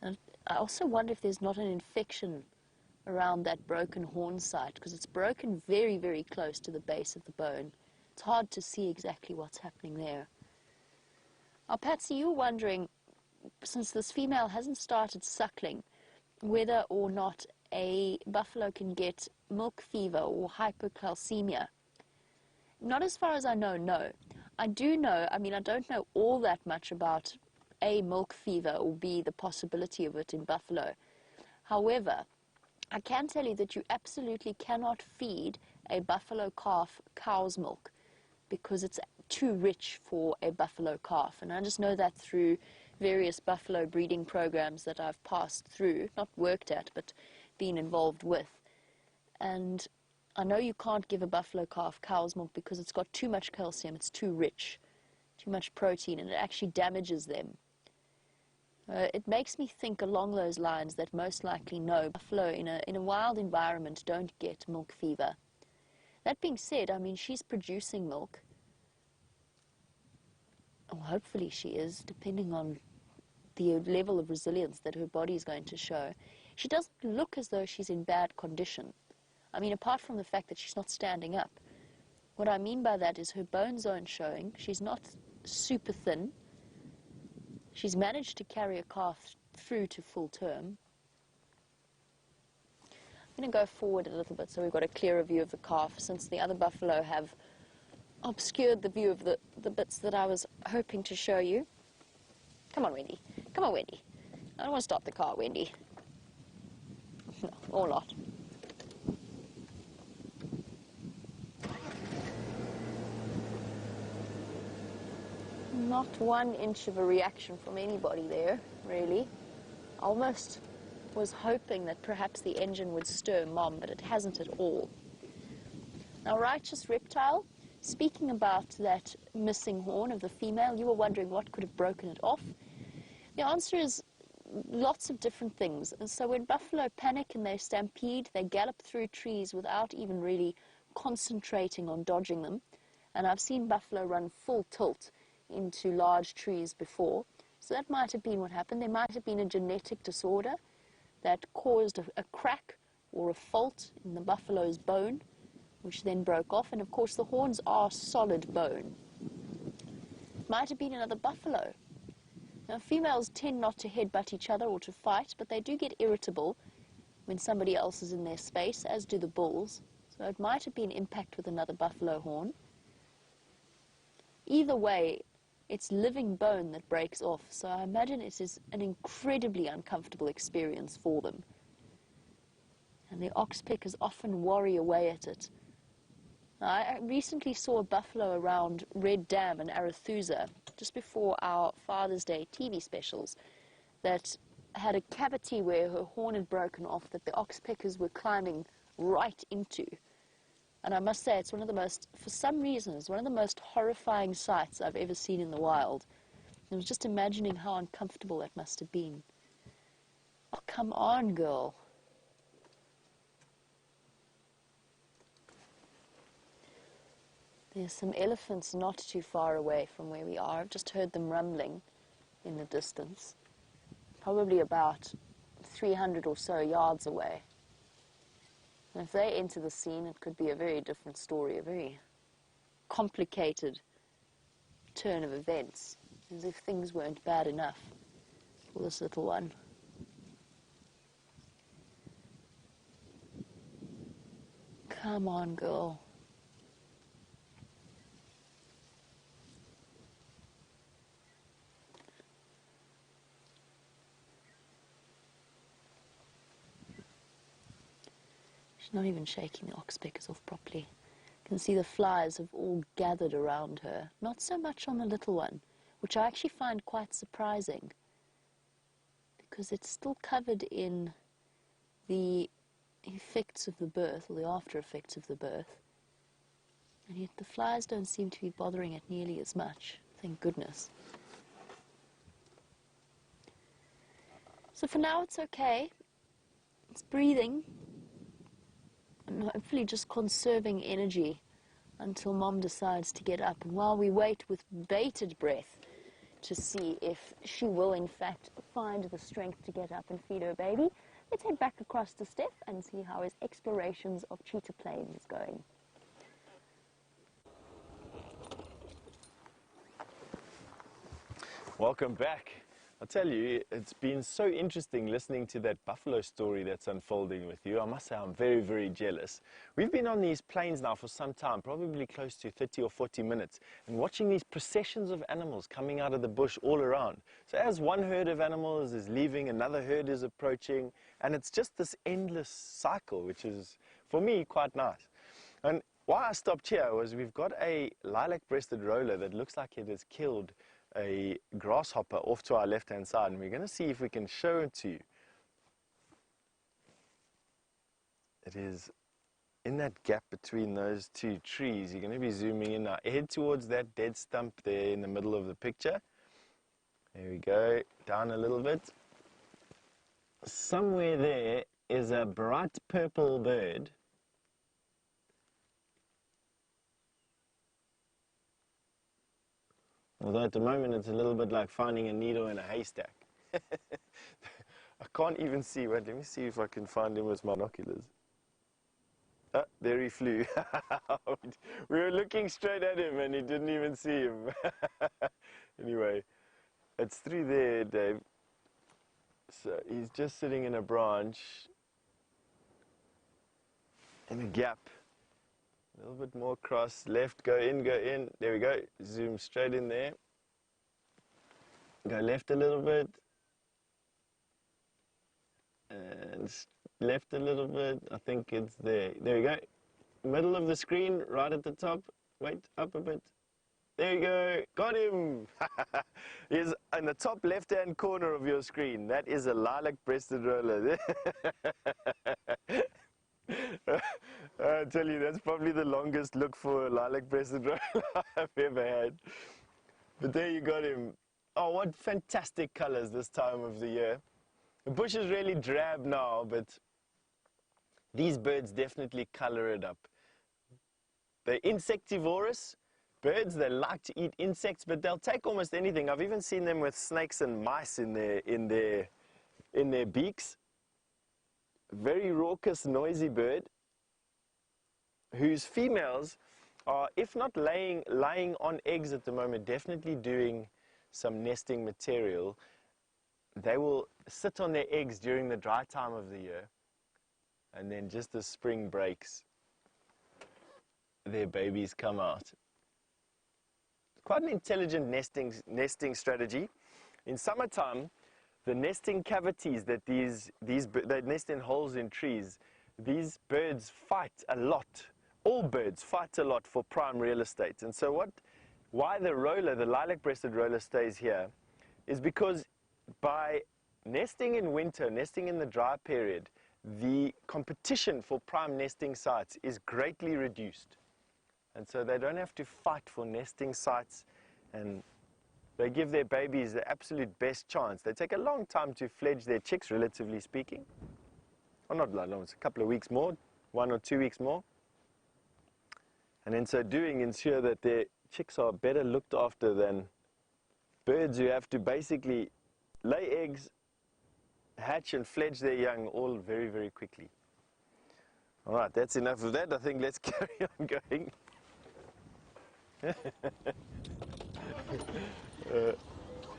And I also wonder if there's not an infection around that broken horn site, because it's broken very, very close to the base of the bone. It's hard to see exactly what's happening there. Now, Patsy, you were wondering, since this female hasn't started suckling, whether or not a buffalo can get milk fever or hypocalcemia. Not as far as I know, no. I do know, I mean, I don't know all that much about A, milk fever, or B, the possibility of it in buffalo. However, I can tell you that you absolutely cannot feed a buffalo calf cow's milk because it's too rich for a buffalo calf. And I just know that through various buffalo breeding programs that I've passed through, not worked at, but been involved with. And I know you can't give a buffalo calf cow's milk because it's got too much calcium, it's too rich, too much protein, and it actually damages them. It makes me think along those lines that most likely no, buffalo in a wild environment don't get milk fever. That being said, I mean, she's producing milk. Well, hopefully she is, depending on the level of resilience that her body is going to show. She doesn't look as though she's in bad condition. I mean, apart from the fact that she's not standing up. What I mean by that is her bones aren't showing. She's not super thin. She's managed to carry a calf through to full term. I'm going to go forward a little bit so we've got a clearer view of the calf, since the other buffalo have obscured the view of the bits that I was hoping to show you. Come on, Wendy. Come on, Wendy. I don't want to stop the car, Wendy. No, or not. Not 1 inch of a reaction from anybody there, really. I almost was hoping that perhaps the engine would stir Mom, but it hasn't at all. Now, Righteous Reptile, speaking about that missing horn of the female, you were wondering what could have broken it off. The answer is lots of different things. And so when buffalo panic and they stampede, they gallop through trees without even really concentrating on dodging them. And I've seen buffalo run full tilt into large trees before. So that might have been what happened. There might have been a genetic disorder that caused a crack or a fault in the buffalo's bone, which then broke off. And of course the horns are solid bone. Might have been another buffalo. Now, females tend not to headbutt each other or to fight, but they do get irritable when somebody else is in their space, as do the bulls. So it might have been impact with another buffalo horn. Either way, it's living bone that breaks off, so I imagine it is an incredibly uncomfortable experience for them. And the ox pickers often worry away at it. Now, I recently saw a buffalo around Red Dam in Arethusa, just before our Father's Day TV specials, that had a cavity where her horn had broken off that the ox pickers were climbing right into. And I must say, it's one of the most, for some reason, it's one of the most horrifying sights I've ever seen in the wild. I was just imagining how uncomfortable that must have been. Oh, come on, girl. There's some elephants not too far away from where we are. I've just heard them rumbling in the distance, probably about 300 or so yards away. And if they enter the scene, it could be a very different story, a very complicated turn of events, as if things weren't bad enough for this little one. Come on, girl. She's not even shaking the oxpeckers off properly. You can see the flies have all gathered around her. Not so much on the little one, which I actually find quite surprising, because it's still covered in the effects of the birth, or the after effects of the birth, and yet the flies don't seem to be bothering it nearly as much. Thank goodness. So for now it's okay. It's breathing and hopefully just conserving energy until Mom decides to get up. And while we wait with bated breath to see if she will in fact find the strength to get up and feed her baby, let's head back across to Steph and see how his explorations of Cheetah Plain is going. Welcome back. I'll tell you, it's been so interesting listening to that buffalo story that's unfolding with you. I must say I'm very, very jealous. We've been on these plains now for some time, probably close to 30 or 40 minutes, and watching these processions of animals coming out of the bush all around. So as one herd of animals is leaving, another herd is approaching, and it's just this endless cycle, which is, for me, quite nice. And why I stopped here was we've got a lilac-breasted roller that looks like it has killed a grasshopper off to our left-hand side, and we're going to see if we can show it to you. It is in that gap between those two trees. You're going to be zooming in now. Head towards that dead stump there in the middle of the picture. There we go. Down a little bit. Somewhere there is a bright purple bird. Although at the moment it's a little bit like finding a needle in a haystack. I can't even see. Wait, let me see if I can find him with my binoculars. Ah, there he flew. We were looking straight at him and he didn't even see him. Anyway, it's through there, Dave. So he's just sitting in a branch, in a gap. A little bit more cross, left, go in, go in. There we go. Zoom straight in there. Go left a little bit. And left a little bit. I think it's there. There we go. Middle of the screen, right at the top. Wait, up a bit. There you go. Got him. He's in the top left-hand corner of your screen. That is a lilac-breasted roller. I tell you, that's probably the longest look for a lilac-breasted roller I've ever had. But there you got him. Oh, what fantastic colors this time of the year. The bush is really drab now, but these birds definitely color it up. They're insectivorous birds. They like to eat insects, but they'll take almost anything. I've even seen them with snakes and mice in their beaks. Very raucous, noisy bird, whose females are, if not laying on eggs at the moment, definitely doing some nesting material. They will sit on their eggs during the dry time of the year, and then just as spring breaks, their babies come out. Quite an intelligent nesting strategy. In summertime, the nesting cavities that they nest in holes in trees, these birds fight a lot. All birds fight a lot for prime real estate. And so why the roller, the lilac-breasted roller, stays here is because by nesting in winter, nesting in the dry period, the competition for prime nesting sites is greatly reduced. And so they don't have to fight for nesting sites, and they give their babies the absolute best chance. They take a long time to fledge their chicks, relatively speaking. Or not long, it's a couple of weeks more, 1 or 2 weeks more. and in so doing ensure that their chicks are better looked after than birds who have to basically lay eggs, hatch and fledge their young all very, very quickly. All right, that's enough of that. I think let's carry on going.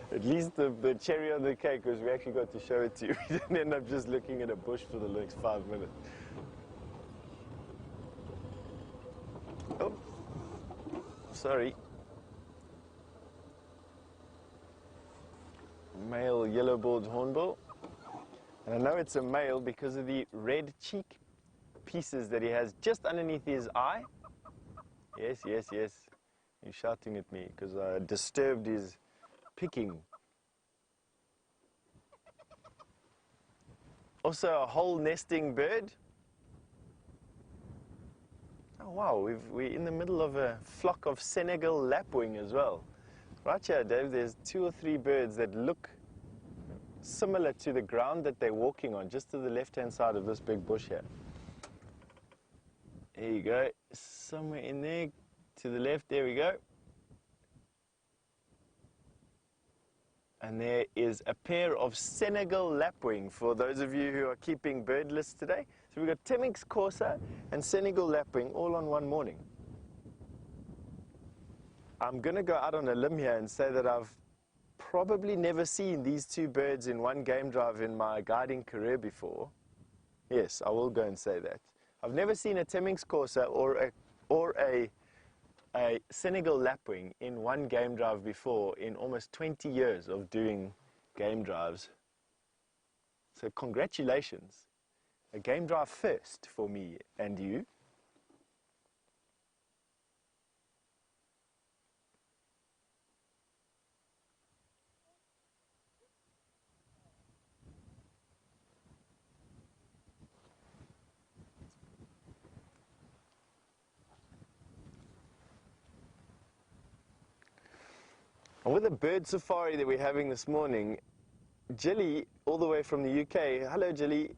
At least the cherry on the cake was we actually got to show it to you. We didn't end up just looking at a bush for the next 5 minutes. Oh, sorry. Male yellow-billed hornbill. And I know it's a male because of the red cheek pieces that he has just underneath his eye. Yes, yes, yes. He's shouting at me because I disturbed his picking. Also a whole nesting bird. Oh wow, we're in the middle of a flock of Senegal lapwing as well. Right here, Dave, there's 2 or 3 birds that look similar to the ground that they're walking on, just to the left-hand side of this big bush here. There you go, somewhere in there, to the left, there we go. And there is a pair of Senegal lapwing for those of you who are keeping bird lists today. So we've got Temminck's corsa and Senegal lapwing all on one morning. I'm going to go out on a limb here and say that I've probably never seen these 2 birds in one game drive in my guiding career before. Yes, I will go and say that. I've never seen a Temminck's corsa or a Senegal lapwing in one game drive before in almost 20 years of doing game drives. So congratulations. A game drive first for me and you. And with the bird safari that we're having this morning, Jilly, all the way from the UK, hello Jilly,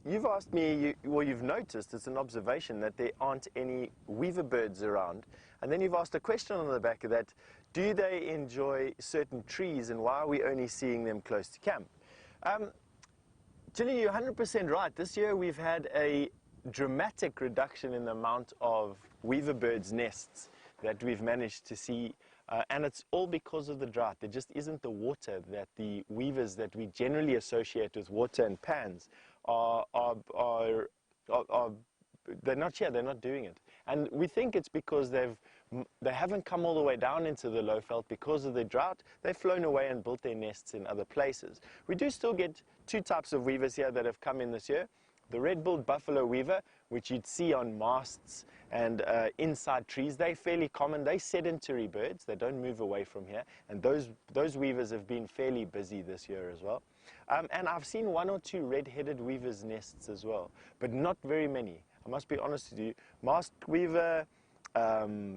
you've asked me, you've noticed, it's an observation that there aren't any weaver birds around. And then you've asked a question on the back of that, do they enjoy certain trees and why are we only seeing them close to camp? Jilly, you're 100% right. This year we've had a dramatic reduction in the amount of weaver birds' nests that we've managed to see. And it's all because of the drought. There just isn't the water that the weavers that we generally associate with water and pans they're not here, they're not doing it. And we think it's because they haven't come all the way down into the Lowveld because of the drought. They've flown away and built their nests in other places. We do still get 2 types of weavers here that have come in this year. The red-billed buffalo weaver, which you'd see on masts and inside trees, they're fairly common. They're sedentary birds. They don't move away from here. And those weavers have been fairly busy this year as well. And I've seen 1 or 2 red-headed weavers' nests as well, but not very many. I must be honest with you. Masked weaver, the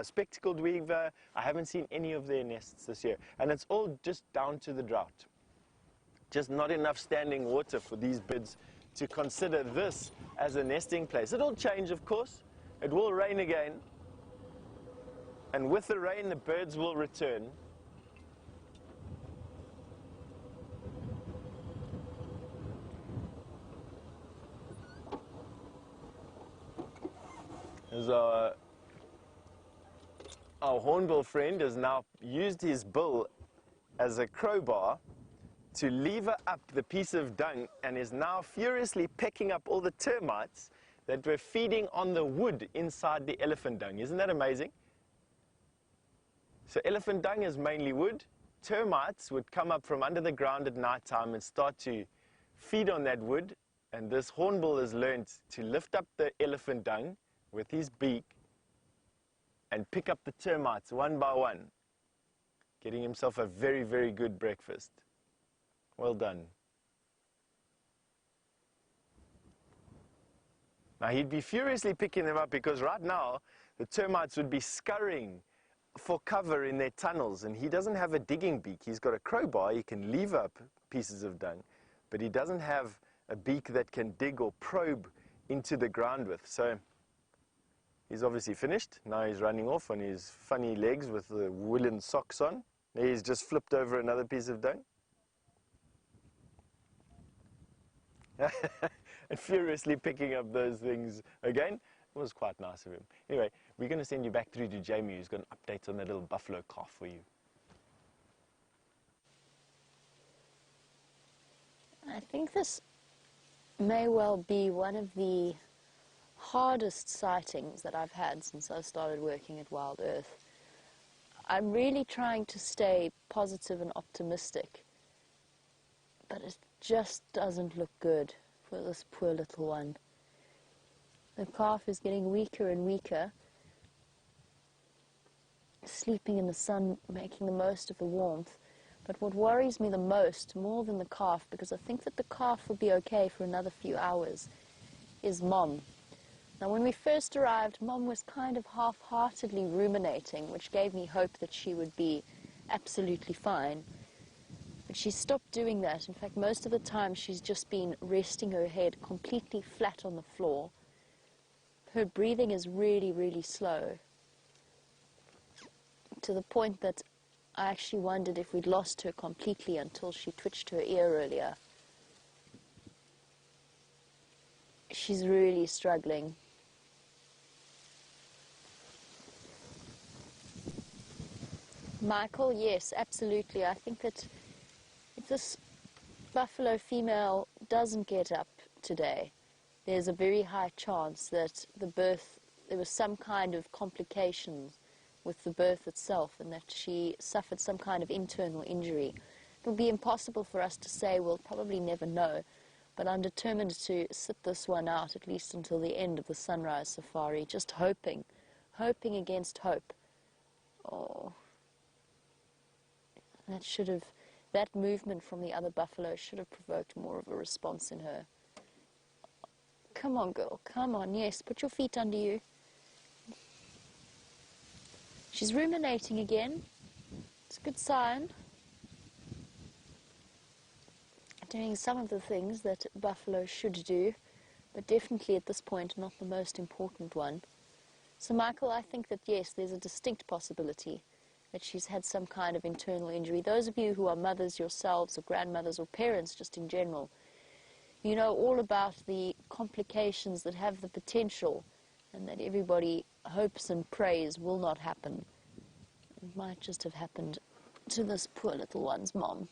spectacled weaver, I haven't seen any of their nests this year. And it's all just down to the drought. Just not enough standing water for these birds to consider this as a nesting place. It'll change, of course. It will rain again. And with the rain, the birds will return. As our hornbill friend has now used his bill as a crowbar to lever up the piece of dung and is now furiously pecking up all the termites that were feeding on the wood inside the elephant dung. Isn't that amazing? So elephant dung is mainly wood. Termites would come up from under the ground at night time and start to feed on that wood, and this hornbill has learned to lift up the elephant dung with his beak and pick up the termites one by one, getting himself a very, very good breakfast. Well done. Now he'd be furiously picking them up because right now the termites would be scurrying for cover in their tunnels, and he doesn't have a digging beak. He's got a crowbar, he can lever up pieces of dung, but he doesn't have a beak that can dig or probe into the ground with. So he's obviously finished. Now he's running off on his funny legs with the woolen socks on. He's just flipped over another piece of dung. And furiously picking up those things again. It was quite nice of him. Anyway, we're going to send you back through to Jamie, who's got an update on that little buffalo calf for you. I think this may well be one of the hardest sightings that I've had since I started working at Wild Earth. I'm really trying to stay positive and optimistic, but it just doesn't look good for this poor little one. The calf is getting weaker and weaker, sleeping in the sun, making the most of the warmth. But what worries me the most, more than the calf, because I think that the calf will be okay for another few hours, is Mom. Now, when we first arrived, Mom was kind of half-heartedly ruminating, which gave me hope that she would be absolutely fine. But she stopped doing that. In fact, most of the time she's just been resting her head completely flat on the floor. Her breathing is really, really slow, to the point that I actually wondered if we'd lost her completely until she twitched her ear earlier. She's really struggling. Michael, yes, absolutely. I think that if this buffalo female doesn't get up today, there's a very high chance that there was some kind of complications with the birth itself, and that she suffered some kind of internal injury. It will be impossible for us to say. We'll probably never know, but I'm determined to sit this one out at least until the end of the sunrise safari, just hoping against hope. Oh, that movement from the other buffalo should have provoked more of a response in her. Come on, girl, come on, yes, put your feet under you. She's ruminating again. It's a good sign. Doing some of the things that buffalo should do, but definitely at this point not the most important one. So, Michael, I think that yes, there's a distinct possibility that she's had some kind of internal injury. Those of you who are mothers yourselves, or grandmothers, or parents just in general, you know all about the complications that have the potential and that everybody hopes and prays will not happen. It might just have happened to this poor little one's mom.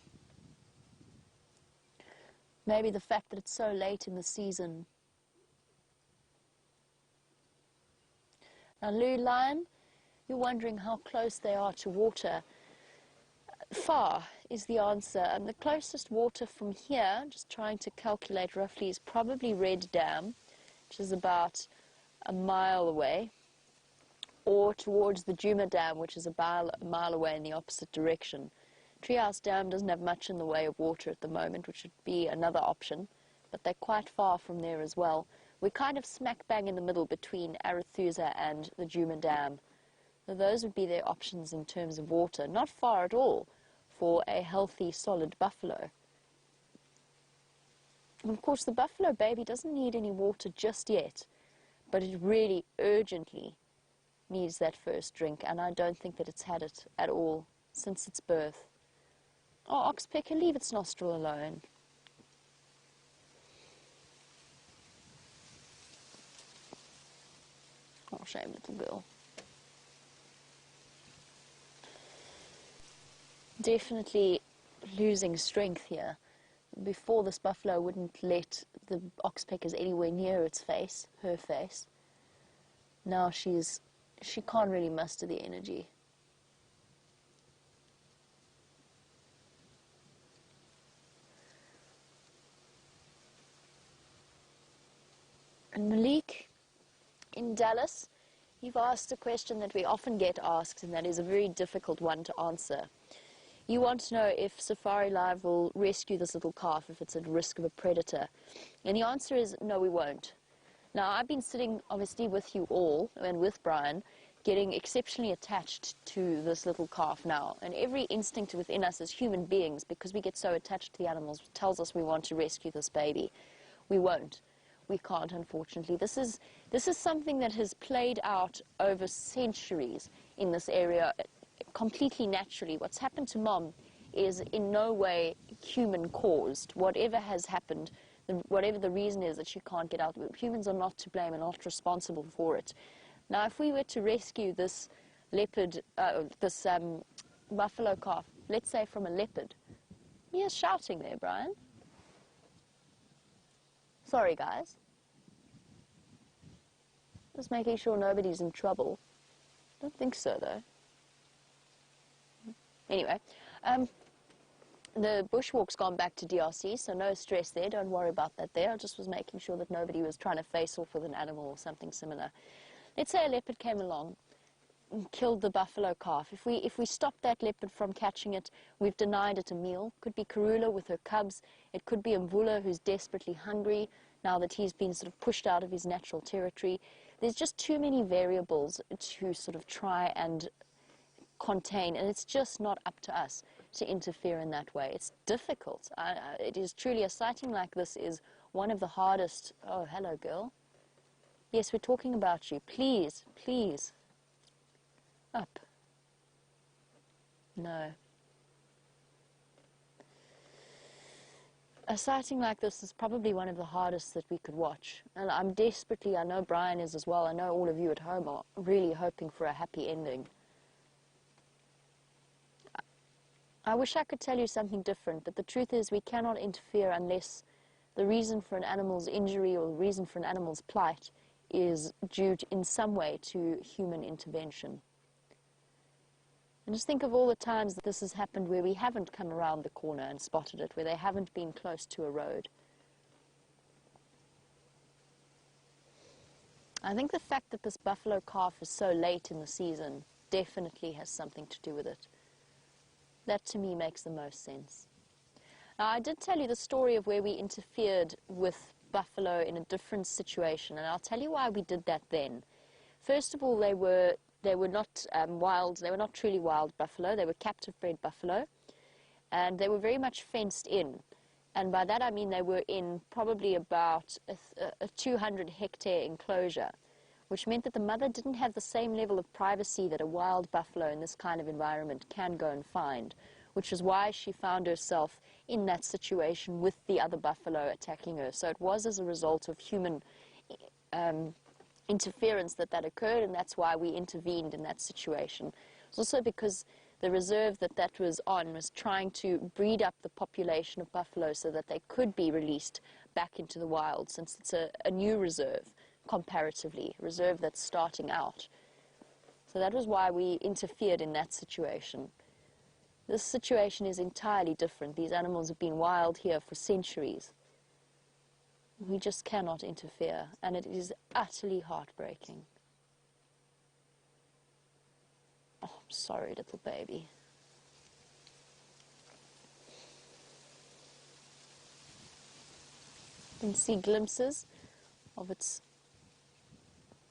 Maybe the fact that it's so late in the season. Now, Lou Lion, you're wondering how close they are to water. Far is the answer. And the closest water from here, just trying to calculate roughly, is probably Red Dam, which is about a mile away, or towards the Djuma Dam, which is a mile away in the opposite direction. Treehouse Dam doesn't have much in the way of water at the moment, which would be another option, but they're quite far from there as well. We're kind of smack bang in the middle between Arathusa and the Djuma Dam. So those would be their options in terms of water. Not far at all for a healthy, solid buffalo. And of course, the buffalo baby doesn't need any water just yet, but it really urgently needs that first drink, and I don't think that it's had it at all since its birth. Oh, oxpecker, leave its nostril alone. Oh, shame, little girl. Definitely losing strength here. Before, this buffalo wouldn't let the oxpeckers anywhere near its face, her face. Now she can't really muster the energy. And Malik, in Dallas, you've asked a question that we often get asked, and that is a very difficult one to answer. You want to know if SafariLIVE will rescue this little calf if it's at risk of a predator. And the answer is no, we won't. Now, I've been sitting, obviously, with you all, and with Brian, getting exceptionally attached to this little calf now. And every instinct within us as human beings, because we get so attached to the animals, tells us we want to rescue this baby. We won't. we can't, unfortunately. This is something that has played out over centuries in this area, completely naturally. What's happened to Mom is in no way human caused. Whatever has happened, whatever the reason is that she can't get out, humans are not to blame and not responsible for it. Now, if we were to rescue this leopard, this buffalo calf, let's say from a leopard, he is shouting there, Brian. Sorry, guys. Just making sure nobody's in trouble. Don't think so, though. Anyway, the bushwalk's gone back to DRC, so no stress there. Don't worry about that there. I just was making sure that nobody was trying to face off with an animal or something similar. Let's say a leopard came along and killed the buffalo calf. If we stop that leopard from catching it, we've denied it a meal. Could be Karula with her cubs. It could be Mvula, who's desperately hungry now that he's been sort of pushed out of his natural territory. There's just too many variables to sort of try and contain, and it's just not up to us to interfere in that way. It's difficult. It is truly, a sighting like this is one of the hardest. Oh, hello, girl. Yes, we're talking about you. Please, please. Up. No. A sighting like this is probably one of the hardest that we could watch. And I'm desperately, I know Brian is as well, I know all of you at home are really hoping for a happy ending. I wish I could tell you something different, but the truth is we cannot interfere unless the reason for an animal's injury or the reason for an animal's plight is due to, in some way, to human intervention. And just think of all the times that this has happened where we haven't come around the corner and spotted it, where they haven't been close to a road. I think the fact that this buffalo calf is so late in the season definitely has something to do with it. That to me makes the most sense. Now, I did tell you the story of where we interfered with buffalo in a different situation, and I'll tell you why we did that then. First of all, they were not wild, they were not truly wild buffalo, they were captive bred buffalo, and they were very much fenced in. And by that I mean they were in probably about a 200-hectare enclosure, which meant that the mother didn't have the same level of privacy that a wild buffalo in this kind of environment can go and find, which is why she found herself in that situation with the other buffalo attacking her. So it was as a result of human interference that occurred, and that's why we intervened in that situation. It was also because the reserve that was on was trying to breed up the population of buffalo so that they could be released back into the wild, since it's a new reserve, comparatively, a reserve that's starting out. So that was why we interfered in that situation. This situation is entirely different. These animals have been wild here for centuries. We just cannot interfere, and it is utterly heartbreaking. Oh, I'm sorry, little baby. You can see glimpses of its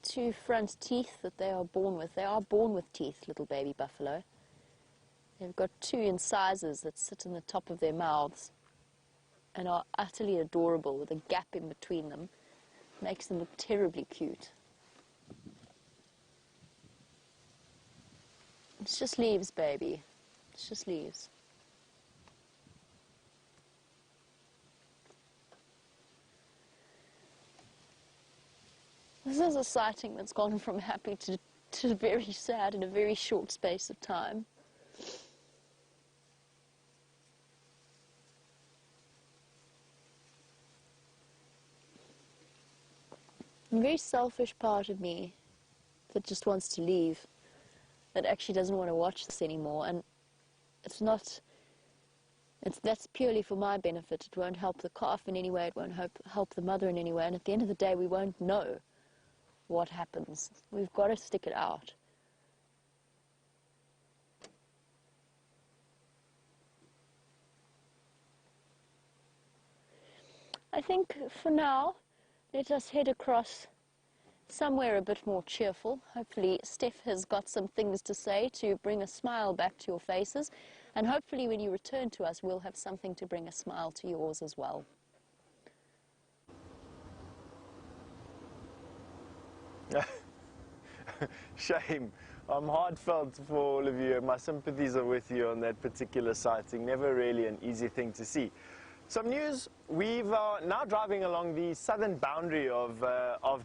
two front teeth that they are born with. They are born with teeth, little baby buffalo. They've got two incisors that sit in the top of their mouths and are utterly adorable, with a gap in between them. Makes them look terribly cute. It's just leaves, baby. It's just leaves. This is a sighting that's gone from happy to very sad in a very short space of time. A very selfish part of me that just wants to leave, that actually doesn't want to watch this anymore, and that's purely for my benefit. It won't help the calf in any way, it won't help the mother in any way, and at the end of the day we won't know what happens. We've got to stick it out. I think for now, let us head across somewhere a bit more cheerful. Hopefully Steph has got some things to say to bring a smile back to your faces, and hopefully when you return to us we'll have something to bring a smile to yours as well. Shame. I'm heartfelt for all of you. My sympathies are with you on that particular sighting. Never really an easy thing to see. Some news, we've now driving along the southern boundary of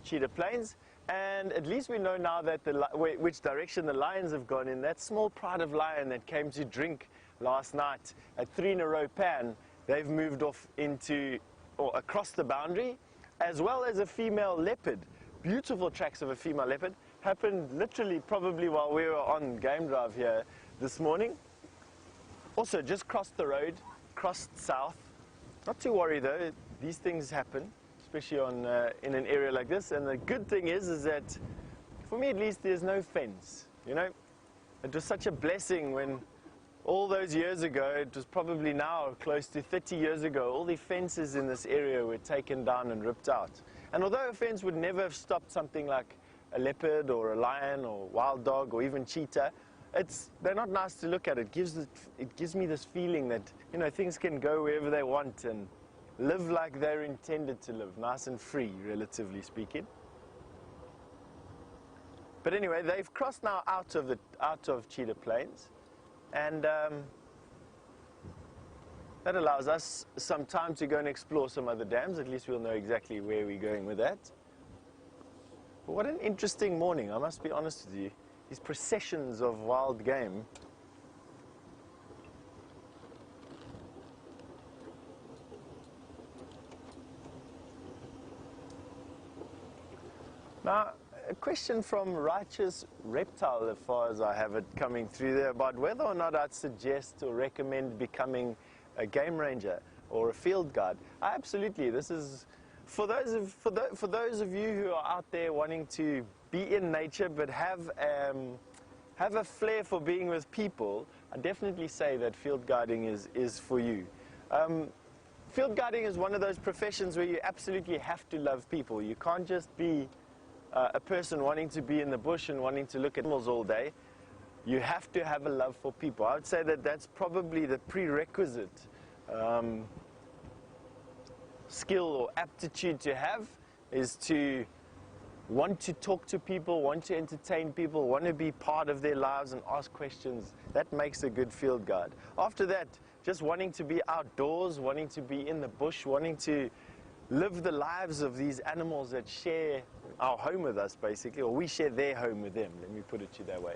Cheetah Plains, and at least we know now that which direction the lions have gone in. That small pride of lion that came to drink last night at 3 in a row pan, they've moved off into, or across the boundary, as well as a female leopard. Beautiful tracks of a female leopard. Happened literally probably while we were on game drive here this morning. Also just crossed the road, crossed south. Not to worry though, these things happen, especially on in an area like this. And the good thing is that, for me at least, there's no fence. You know, it was such a blessing when all those years ago, it was probably now close to 30 years ago, all the fences in this area were taken down and ripped out. And although a fence would never have stopped something like a leopard or a lion or wild dog or even cheetah, they're not nice to look at. It gives me this feeling that, you know, things can go wherever they want and live like they're intended to live, nice and free, relatively speaking. But anyway, they've crossed now out of Cheetah Plains, and that allows us some time to go and explore some other dams. At least we'll know exactly where we're going with that. But what an interesting morning, I must be honest with you. These processions of wild game. Now, a question from Righteous Reptile, as far as I have it coming through there, about whether or not I'd suggest or recommend becoming a game ranger or a field guide. Absolutely. This is for those of you who are out there wanting to be in nature but have a flair for being with people. I definitely say that field guiding is for you. Field guiding is one of those professions where you absolutely have to love people. You can't just be a person wanting to be in the bush and wanting to look at animals all day. You have to have a love for people. I would say that that's probably the prerequisite skill or aptitude to have, is to want to talk to people, want to entertain people, want to be part of their lives and ask questions. That makes a good field guide. After that, just wanting to be outdoors, wanting to be in the bush, wanting to live the lives of these animals that share our home with us, basically, or we share their home with them. Let me put it to you that way.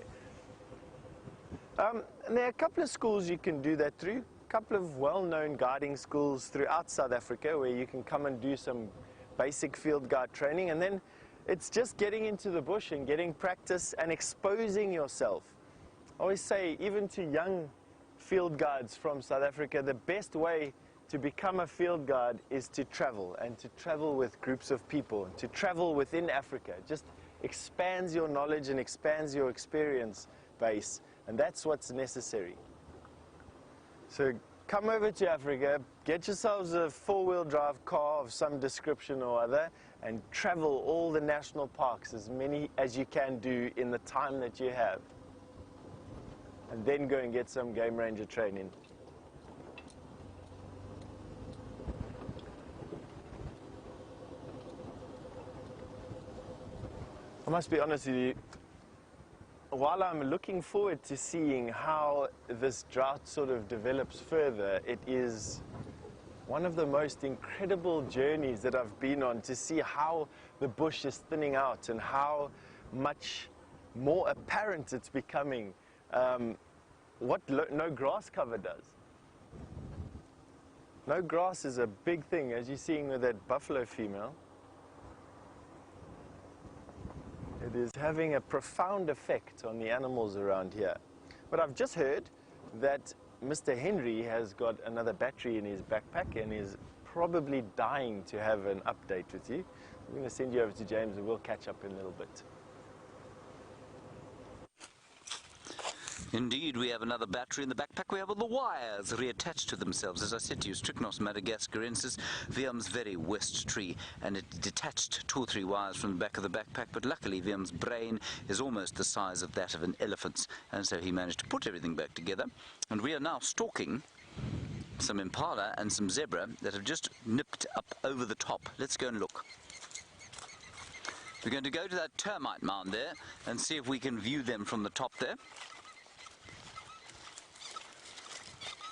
And there are a couple of schools you can do that through. A couple of well-known guiding schools throughout South Africa where you can come and do some basic field guide training, and then it's just getting into the bush and getting practice and exposing yourself. I always say, even to young field guides from South Africa, the best way to become a field guide is to travel, and to travel with groups of people, to travel within Africa. It just expands your knowledge and expands your experience base, and that's what's necessary. So come over to Africa, get yourselves a four-wheel drive car of some description or other, and travel all the national parks, as many as you can do in the time that you have. And then go and get some game ranger training. I must be honest with you, while I'm looking forward to seeing how this drought sort of develops further, it is one of the most incredible journeys that I've been on, to see how the bush is thinning out and how much more apparent it's becoming, what no grass cover does. No grass is a big thing, as you're seeing with that buffalo female. It is having a profound effect on the animals around here. But I've just heard that Mr. Henry has got another battery in his backpack and is probably dying to have an update with you. I'm going to send you over to James and we'll catch up in a little bit. Indeed, we have another battery in the backpack. We have all the wires reattached to themselves. As I said to you, Strychnos madagascarensis, Viam's very west tree, and it detached 2 or 3 wires from the back of the backpack, but luckily Viam's brain is almost the size of that of an elephant's, and so he managed to put everything back together. And we are now stalking some impala and some zebra that have just nipped up over the top. Let's go and look. We're going to go to that termite mound there and see if we can view them from the top there.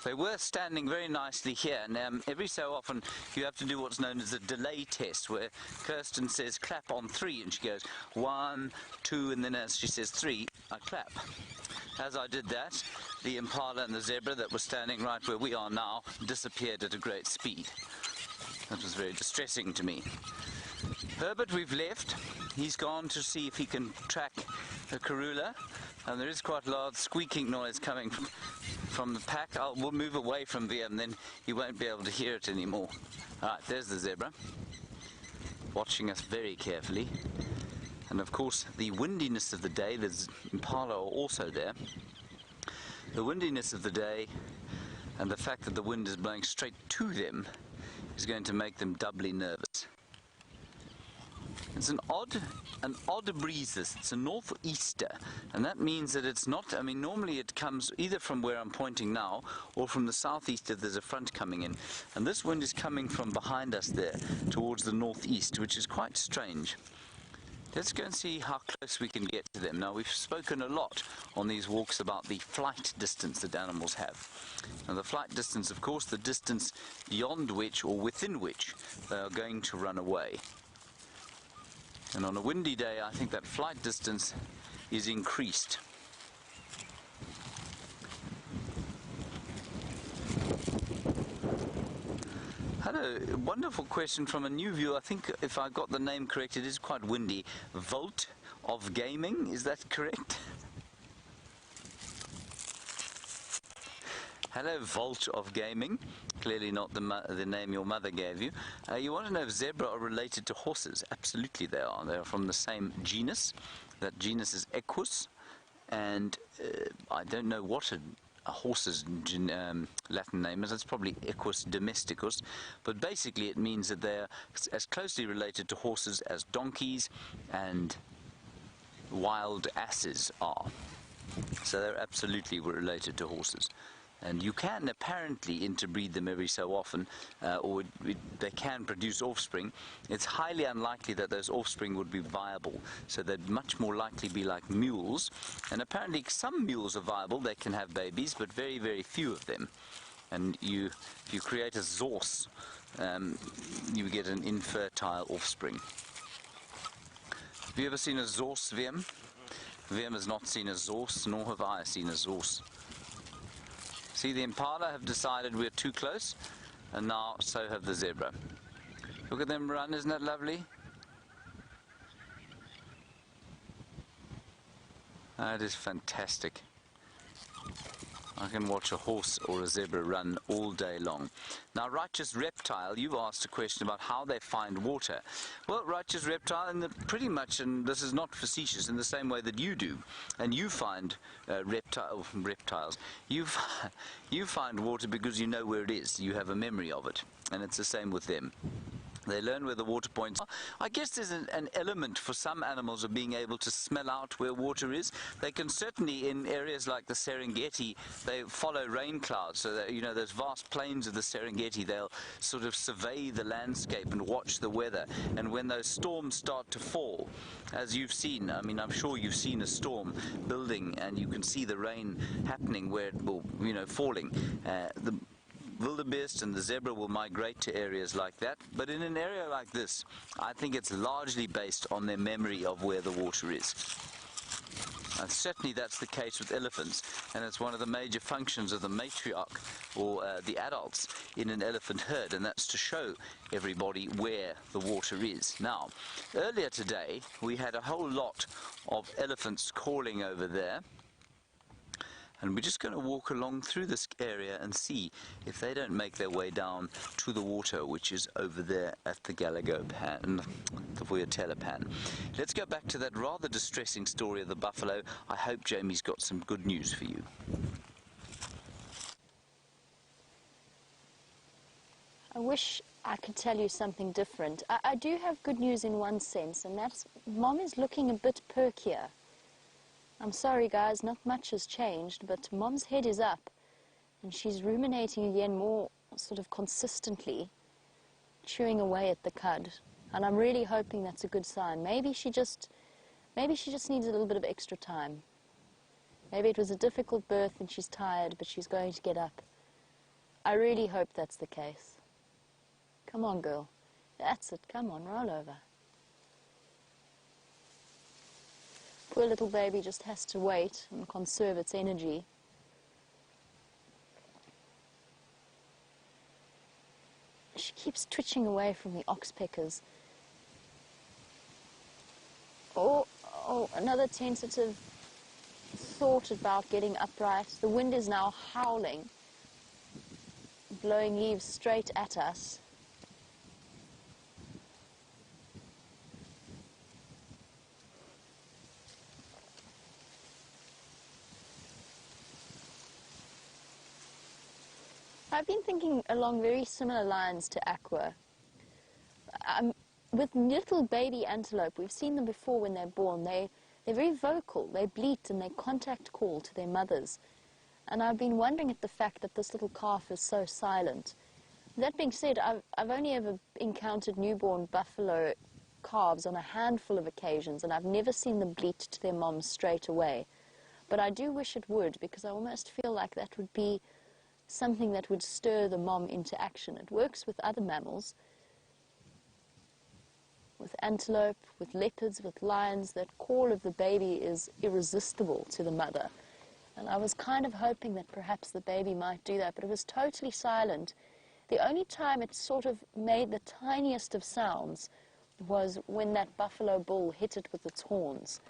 They were standing very nicely here, and every so often you have to do what's known as a delay test, where Kirsten says clap on 3, and she goes 1, 2, and then as she says 3, I clap. As I did that, the Impala and the zebra that were standing right where we are now disappeared at a great speed. That was very distressing to me. Herbert we've left. He's gone to see if he can track a Karula, and there is quite a loud squeaking noise coming from the pack. We'll move away from there and then you won't be able to hear it anymore. Alright, there's the zebra, watching us very carefully. And of course the windiness of the day, the Impala are also there. The windiness of the day and the fact that the wind is blowing straight to them is going to make them doubly nervous. It's an odd breeze this. It's a northeaster, and that means that it's not, I mean, normally it comes either from where I'm pointing now or from the southeast if there's a front coming in. And this wind is coming from behind us there towards the northeast, which is quite strange. Let's go and see how close we can get to them. Now, we've spoken a lot on these walks about the flight distance that animals have. Now, the flight distance, of course, the distance beyond which or within which they are going to run away. And on a windy day, I think that flight distance is increased. Had a wonderful question from a new viewer. I think if I got the name correct, it is quite windy. Volt of Gaming, is that correct? Hello, Volt of Gaming. Clearly not the name your mother gave you. You want to know if zebra are related to horses? Absolutely they are. They are from the same genus. That genus is Equus. And I don't know what a horse's Latin name is. It's probably Equus domesticus. But basically it means that they're as closely related to horses as donkeys and wild asses are. So they're absolutely related to horses. And you can apparently interbreed them every so often, or they can produce offspring. It's highly unlikely that those offspring would be viable, so they'd much more likely be like mules. And apparently some mules are viable, they can have babies, but very, very few of them. And if you create a zorse, you get an infertile offspring. Have you ever seen a zorse, Wiem? Wiem has not seen a zorse, nor have I seen a zorse. See, the Impala have decided we're too close, and now so have the zebra. Look at them run, isn't that lovely? That is fantastic. I can watch a horse or a zebra run all day long. Now, Righteous Reptile, you've asked a question about how they find water. Well, Righteous Reptile, pretty much, and this is not facetious, in the same way that you do, and you find reptiles. You find water because you know where it is. You have a memory of it, and it's the same with them. They learn where the water points are. I guess there's an element for some animals of being able to smell out where water is. They can certainly, in areas like the Serengeti, they follow rain clouds. So that, you know, those vast plains of the Serengeti, they'll sort of survey the landscape and watch the weather. And when those storms start to fall, as you've seen, I mean, I'm sure you've seen a storm building and you can see the rain happening where it will, you know, falling. The wildebeest and the zebra will migrate to areas like that, but in an area like this, I think it's largely based on their memory of where the water is. And certainly that's the case with elephants, and it's one of the major functions of the matriarch, or the adults in an elephant herd, and that's to show everybody where the water is. Now, earlier today, we had a whole lot of elephants calling over there, and we're just going to walk along through this area and see if they don't make their way down to the water, which is over there at the Galago Pan, the Vuyatela Pan. Let's go back to that rather distressing story of the buffalo. I hope Jamie's got some good news for you. I wish I could tell you something different. I do have good news in one sense, and that's Mom is looking a bit perkier. I'm sorry guys, not much has changed, but Mom's head is up and she's ruminating again more sort of consistently, chewing away at the cud. And I'm really hoping that's a good sign. Maybe she just needs a little bit of extra time. Maybe it was a difficult birth and she's tired, but she's going to get up. I really hope that's the case. Come on, girl. That's it. Come on, roll over. Poor little baby just has to wait and conserve its energy. She keeps twitching away from the oxpeckers. Oh, another tentative thought about getting upright. The wind is now howling, blowing leaves straight at us. I've been thinking along very similar lines to Aqua. With little baby antelope, we've seen them before when they're born. They're very vocal. They bleat and they contact call to their mothers. And I've been wondering at the fact that this little calf is so silent. That being said, I've only ever encountered newborn buffalo calves on a handful of occasions, and I've never seen them bleat to their moms straight away. But I do wish it would, because I almost feel like that would be something that would stir the mom into action. It works with other mammals, with antelope, with leopards, with lions. That call of the baby is irresistible to the mother. And I was kind of hoping that perhaps the baby might do that, but it was totally silent. The only time it sort of made the tiniest of sounds was when that buffalo bull hit it with its horns.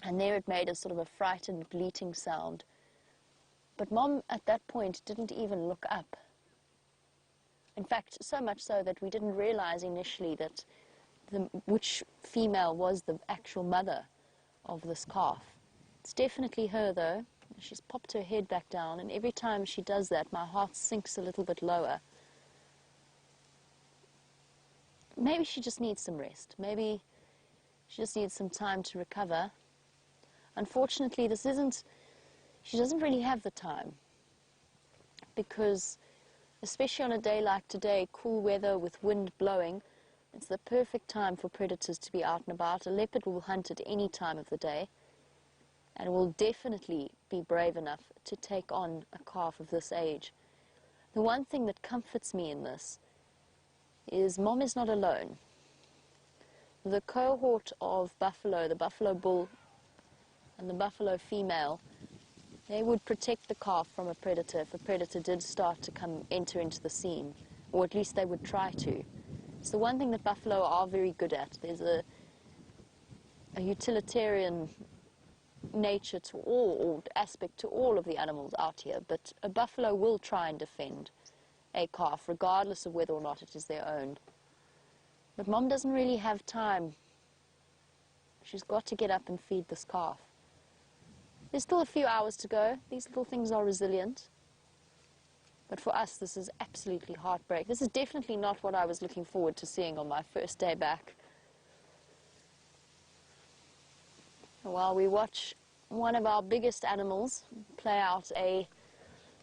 And there it made a sort of a frightened, bleating sound. But Mom, at that point, didn't even look up. In fact, so much so that we didn't realize initially that which female was the actual mother of this calf. It's definitely her, though. She's popped her head back down, and every time she does that, my heart sinks a little bit lower. Maybe she just needs some rest. Maybe she just needs some time to recover. Unfortunately, she doesn't really have the time, because especially on a day like today, cool weather with wind blowing, it's the perfect time for predators to be out and about. A leopard will hunt at any time of the day and will definitely be brave enough to take on a calf of this age. The one thing that comforts me in this is Mom is not alone. The cohort of buffalo, the buffalo bull and the buffalo female, they would protect the calf from a predator if a predator did start to enter into the scene, or at least they would try to. It's the one thing that buffalo are very good at. There's a utilitarian nature to all, or aspect to all of the animals out here, but a buffalo will try and defend a calf, regardless of whether or not it is their own. But Mom doesn't really have time. She's got to get up and feed this calf. There's still a few hours to go. These little things are resilient. But for us, this is absolutely heartbreak. This is definitely not what I was looking forward to seeing on my first day back. While we watch one of our biggest animals play out a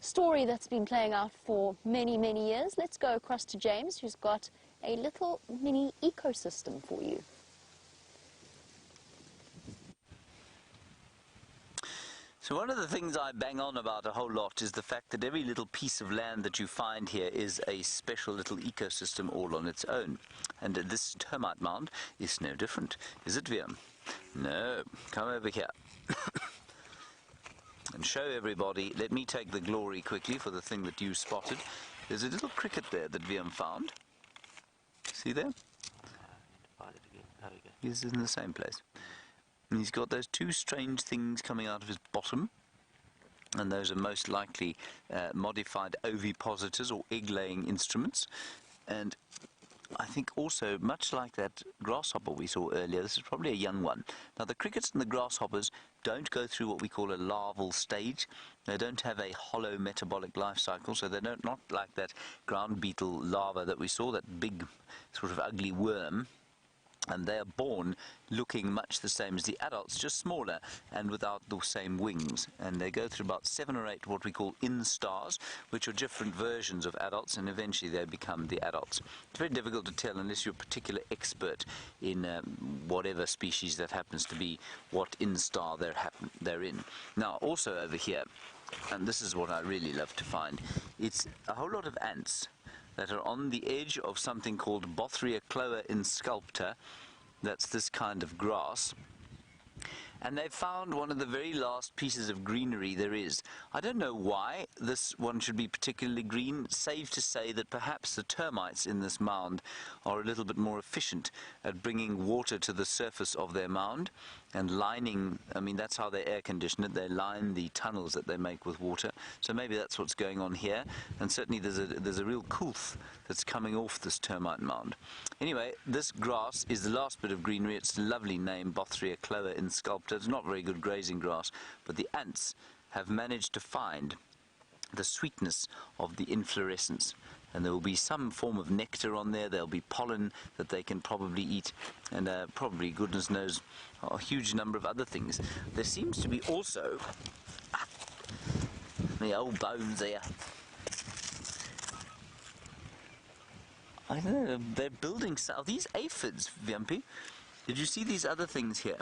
story that's been playing out for many, many years, let's go across to James, who's got a little mini ecosystem for you. So one of the things I bang on about a whole lot is the fact that every little piece of land that you find here is a special little ecosystem all on its own. And this termite mound is no different. Is it, Viam? No. Come over here. And show everybody. Let me take the glory quickly for the thing that you spotted. There's a little cricket there that Viam found. See there? He's in the same place. And he's got those two strange things coming out of his bottom, and those are most likely modified ovipositors or egg-laying instruments. And I think also, much like that grasshopper we saw earlier, this is probably a young one. Now, the crickets and the grasshoppers don't go through what we call a larval stage. They don't have a hollow metabolic life cycle, so they're not like that ground beetle larva that we saw, that big sort of ugly worm. And they are born looking much the same as the adults, just smaller and without the same wings. And they go through about 7 or 8 what we call instars, which are different versions of adults, and eventually they become the adults. It's very difficult to tell unless you're a particular expert in whatever species that happens to be, what instar they're in. Now, also over here, and this is what I really love to find, it's a whole lot of ants that are on the edge of something called Bothria cloa insculpta. That's this kind of grass. And they've found one of the very last pieces of greenery there is. I don't know why this one should be particularly green, save to say that perhaps the termites in this mound are a little bit more efficient at bringing water to the surface of their mound and lining, I mean, that's how they air condition it. They line the tunnels that they make with water. So maybe that's what's going on here. And certainly there's a real coolth that's coming off this termite mound. Anyway, this grass is the last bit of greenery. It's a lovely name, Bothria cloa insculpta. It's not very good grazing grass, but the ants have managed to find the sweetness of the inflorescence. And there will be some form of nectar on there. There'll be pollen that they can probably eat, and probably, goodness knows, a huge number of other things. There seems to be also the old bones there. I don't know, they're building, are these aphids, Vyampi? Did you see these other things here?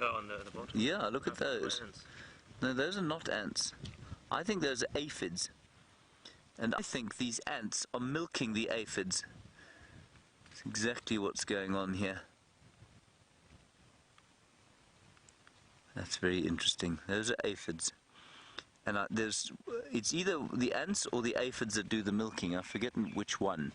Oh, on the bottom? Yeah, look at those. Ants. No, those are not ants. I think those are aphids. And I think these ants are milking the aphids. That's exactly what's going on here. That's very interesting. Those are aphids. And it's either the ants or the aphids that do the milking. I've forgotten which one.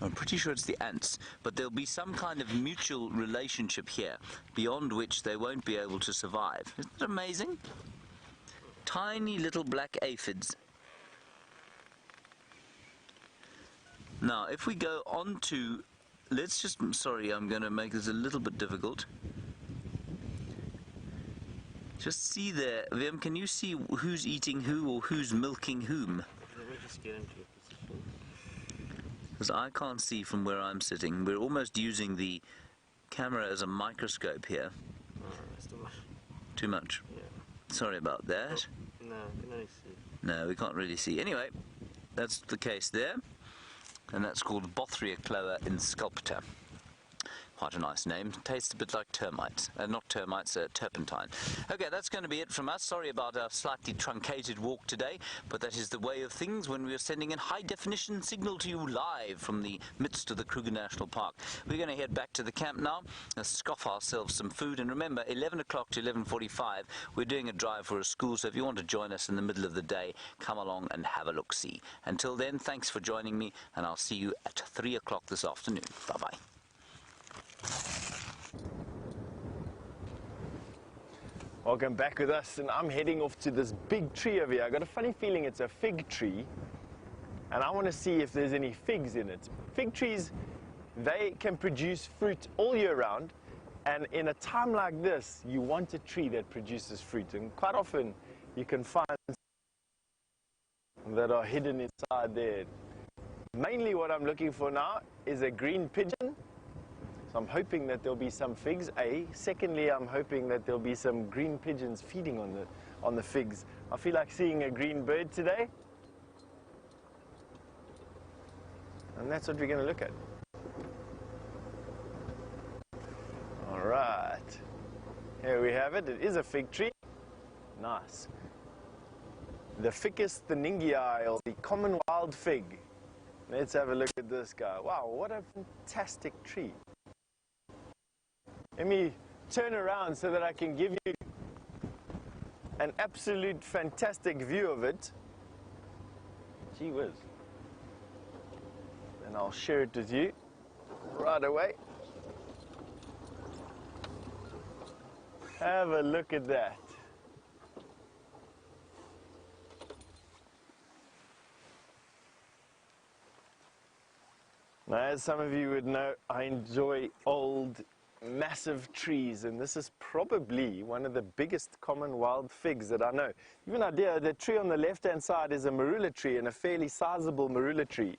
I'm pretty sure it's the ants, but there'll be some kind of mutual relationship here, beyond which they won't be able to survive. Isn't it amazing? Tiny little black aphids. Now, if we go on to, let's just, sorry, I'm going to make this a little bit difficult. Just see there, Vim, can you see who's eating who or who's milking whom? Let me just get into a position. Because I can't see from where I'm sitting. We're almost using the camera as a microscope here. That's too much. Too much? Yeah. Sorry about that. No, I can only see. No, we can't really see. Anyway, that's the case there. And that's called Bothria cloa insculpta. Quite a nice name. Tastes a bit like termites. Not termites, turpentine. Okay, that's going to be it from us. Sorry about our slightly truncated walk today, but that is the way of things when we are sending in high-definition signal to you live from the midst of the Kruger National Park. We're going to head back to the camp now, scoff ourselves some food, and remember, 11 o'clock to 11:45, we're doing a drive for a school, so if you want to join us in the middle of the day, come along and have a look-see. Until then, thanks for joining me, and I'll see you at 3 o'clock this afternoon. Bye-bye. Welcome back with us, and I'm heading off to this big tree over here. I got a funny feeling it's a fig tree, and I want to see if there's any figs in it. Fig trees, they can produce fruit all year round, and in a time like this, you want a tree that produces fruit, and quite often you can find that are hidden inside there. Mainly what I'm looking for now is a green pigeon. So I'm hoping that there'll be some figs, Secondly, I'm hoping that there'll be some green pigeons feeding on the figs. I feel like seeing a green bird today. And that's what we're going to look at. All right. Here we have it. It is a fig tree. Nice. The Ficus thaningii, or the common wild fig. Let's have a look at this guy. Wow, what a fantastic tree. Let me turn around so that I can give you an absolute fantastic view of it. Gee whiz. And I'll share it with you right away. Have a look at that. Now, as some of you would know, I enjoy old massive trees, and this is probably one of the biggest common wild figs that I know. You have an idea, the tree on the left hand side is a marula tree, and a fairly sizable marula tree.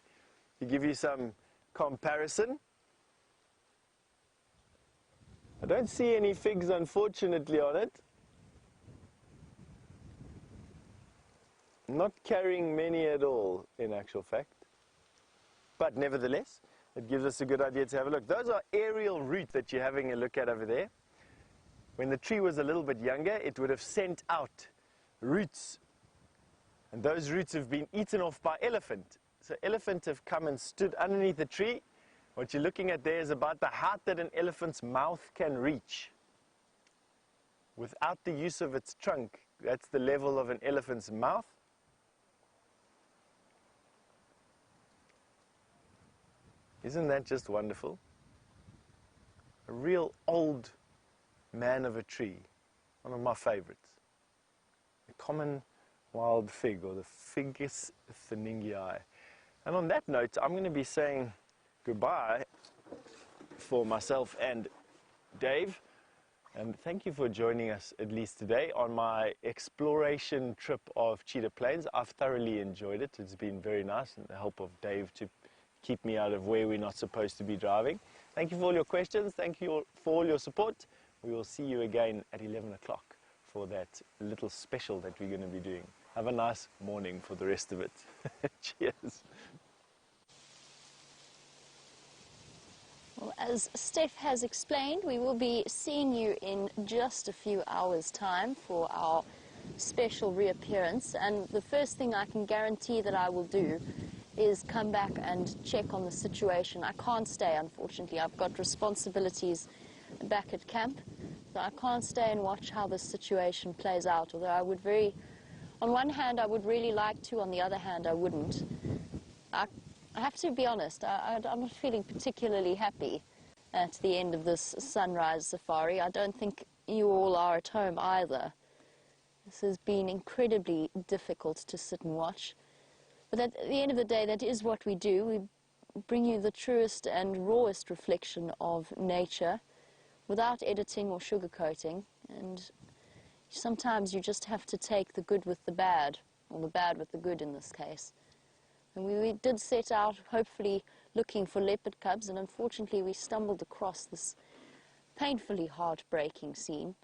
To give you some comparison. I don't see any figs, unfortunately, on it. Not carrying many at all, in actual fact. But nevertheless, it gives us a good idea to have a look. Those are aerial root that you're having a look at over there. When the tree was a little bit younger, it would have sent out roots. And those roots have been eaten off by elephant. So elephants have come and stood underneath the tree. What you're looking at there is about the height that an elephant's mouth can reach. Without the use of its trunk, that's the level of an elephant's mouth. Isn't that just wonderful? A real old man of a tree, one of my favorites. The common wild fig, or the Ficus thiningii. And on that note, I'm going to be saying goodbye for myself and Dave. And thank you for joining us, at least today, on my exploration trip of Cheetah Plains. I've thoroughly enjoyed it. It's been very nice, and the help of Dave to keep me out of where we're not supposed to be driving. Thank you for all your questions. Thank you for all your support. We will see you again at 11 o'clock for that little special that we're going to be doing. Have a nice morning for the rest of it. Cheers. Well, as Steph has explained, we will be seeing you in just a few hours' time for our special reappearance. And the first thing I can guarantee that I will do is come back and check on the situation. I can't stay, unfortunately. I've got responsibilities back at camp, so I can't stay and watch how this situation plays out, although I would on one hand I would really like to, on the other hand I wouldn't. I have to be honest, I'm not feeling particularly happy at the end of this sunrise safari. I don't think you all are at home either. This has been incredibly difficult to sit and watch. But at the end of the day, that is what we do. We bring you the truest and rawest reflection of nature without editing or sugarcoating. And sometimes you just have to take the good with the bad, or the bad with the good in this case. And we did set out, hopefully, looking for leopard cubs, and unfortunately we stumbled across this painfully heartbreaking scene.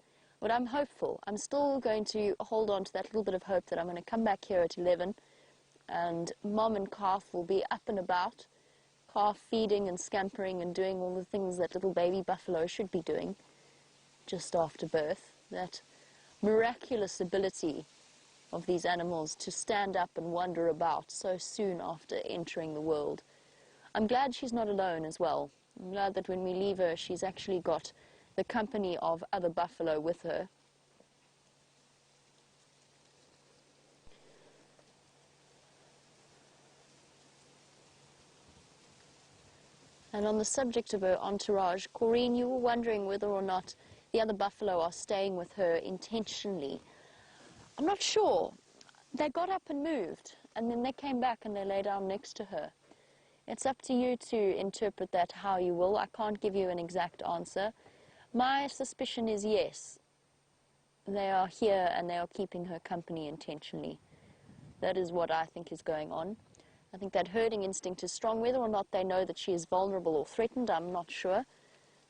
But I'm hopeful. I'm still going to hold on to that little bit of hope that I'm going to come back here at 11, and Mom and Calf will be up and about, Calf feeding and scampering and doing all the things that little baby buffalo should be doing just after birth. That miraculous ability of these animals to stand up and wander about so soon after entering the world. I'm glad she's not alone as well. I'm glad that when we leave her, she's actually got the company of other buffalo with her. And on the subject of her entourage, Corrine, you were wondering whether or not the other buffalo are staying with her intentionally. I'm not sure. They got up and moved, and then they came back and they lay down next to her. It's up to you to interpret that how you will. I can't give you an exact answer. My suspicion is yes. They are here and they are keeping her company intentionally. That is what I think is going on. I think that herding instinct is strong. Whether or not they know that she is vulnerable or threatened, I'm not sure.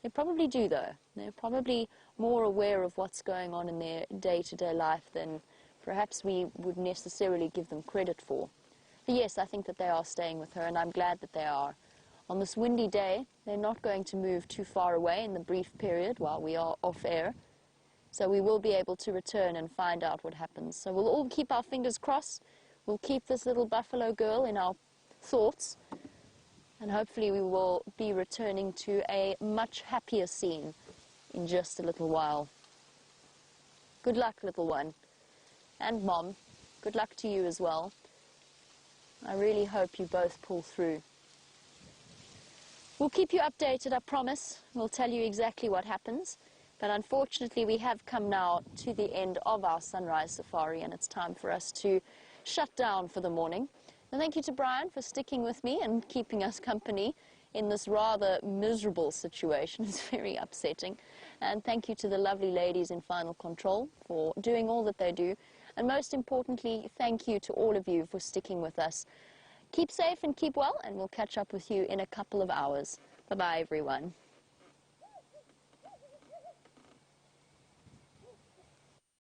They probably do, though. They're probably more aware of what's going on in their day-to-day life than perhaps we would necessarily give them credit for. But yes, I think that they are staying with her, and I'm glad that they are. On this windy day, they're not going to move too far away in the brief period while we are off air. So we will be able to return and find out what happens. So we'll all keep our fingers crossed. We'll keep this little buffalo girl in our thoughts, and hopefully we will be returning to a much happier scene in just a little while. Good luck, little one. And Mom, good luck to you as well. I really hope you both pull through. We'll keep you updated, I promise. We'll tell you exactly what happens. But unfortunately, we have come now to the end of our sunrise safari, and it's time for us to shut down for the morning. And thank you to Brian for sticking with me and keeping us company in this rather miserable situation. It's very upsetting. And thank you to the lovely ladies in Final Control for doing all that they do. And most importantly, thank you to all of you for sticking with us. Keep safe and keep well, and we'll catch up with you in a couple of hours. Bye-bye, everyone.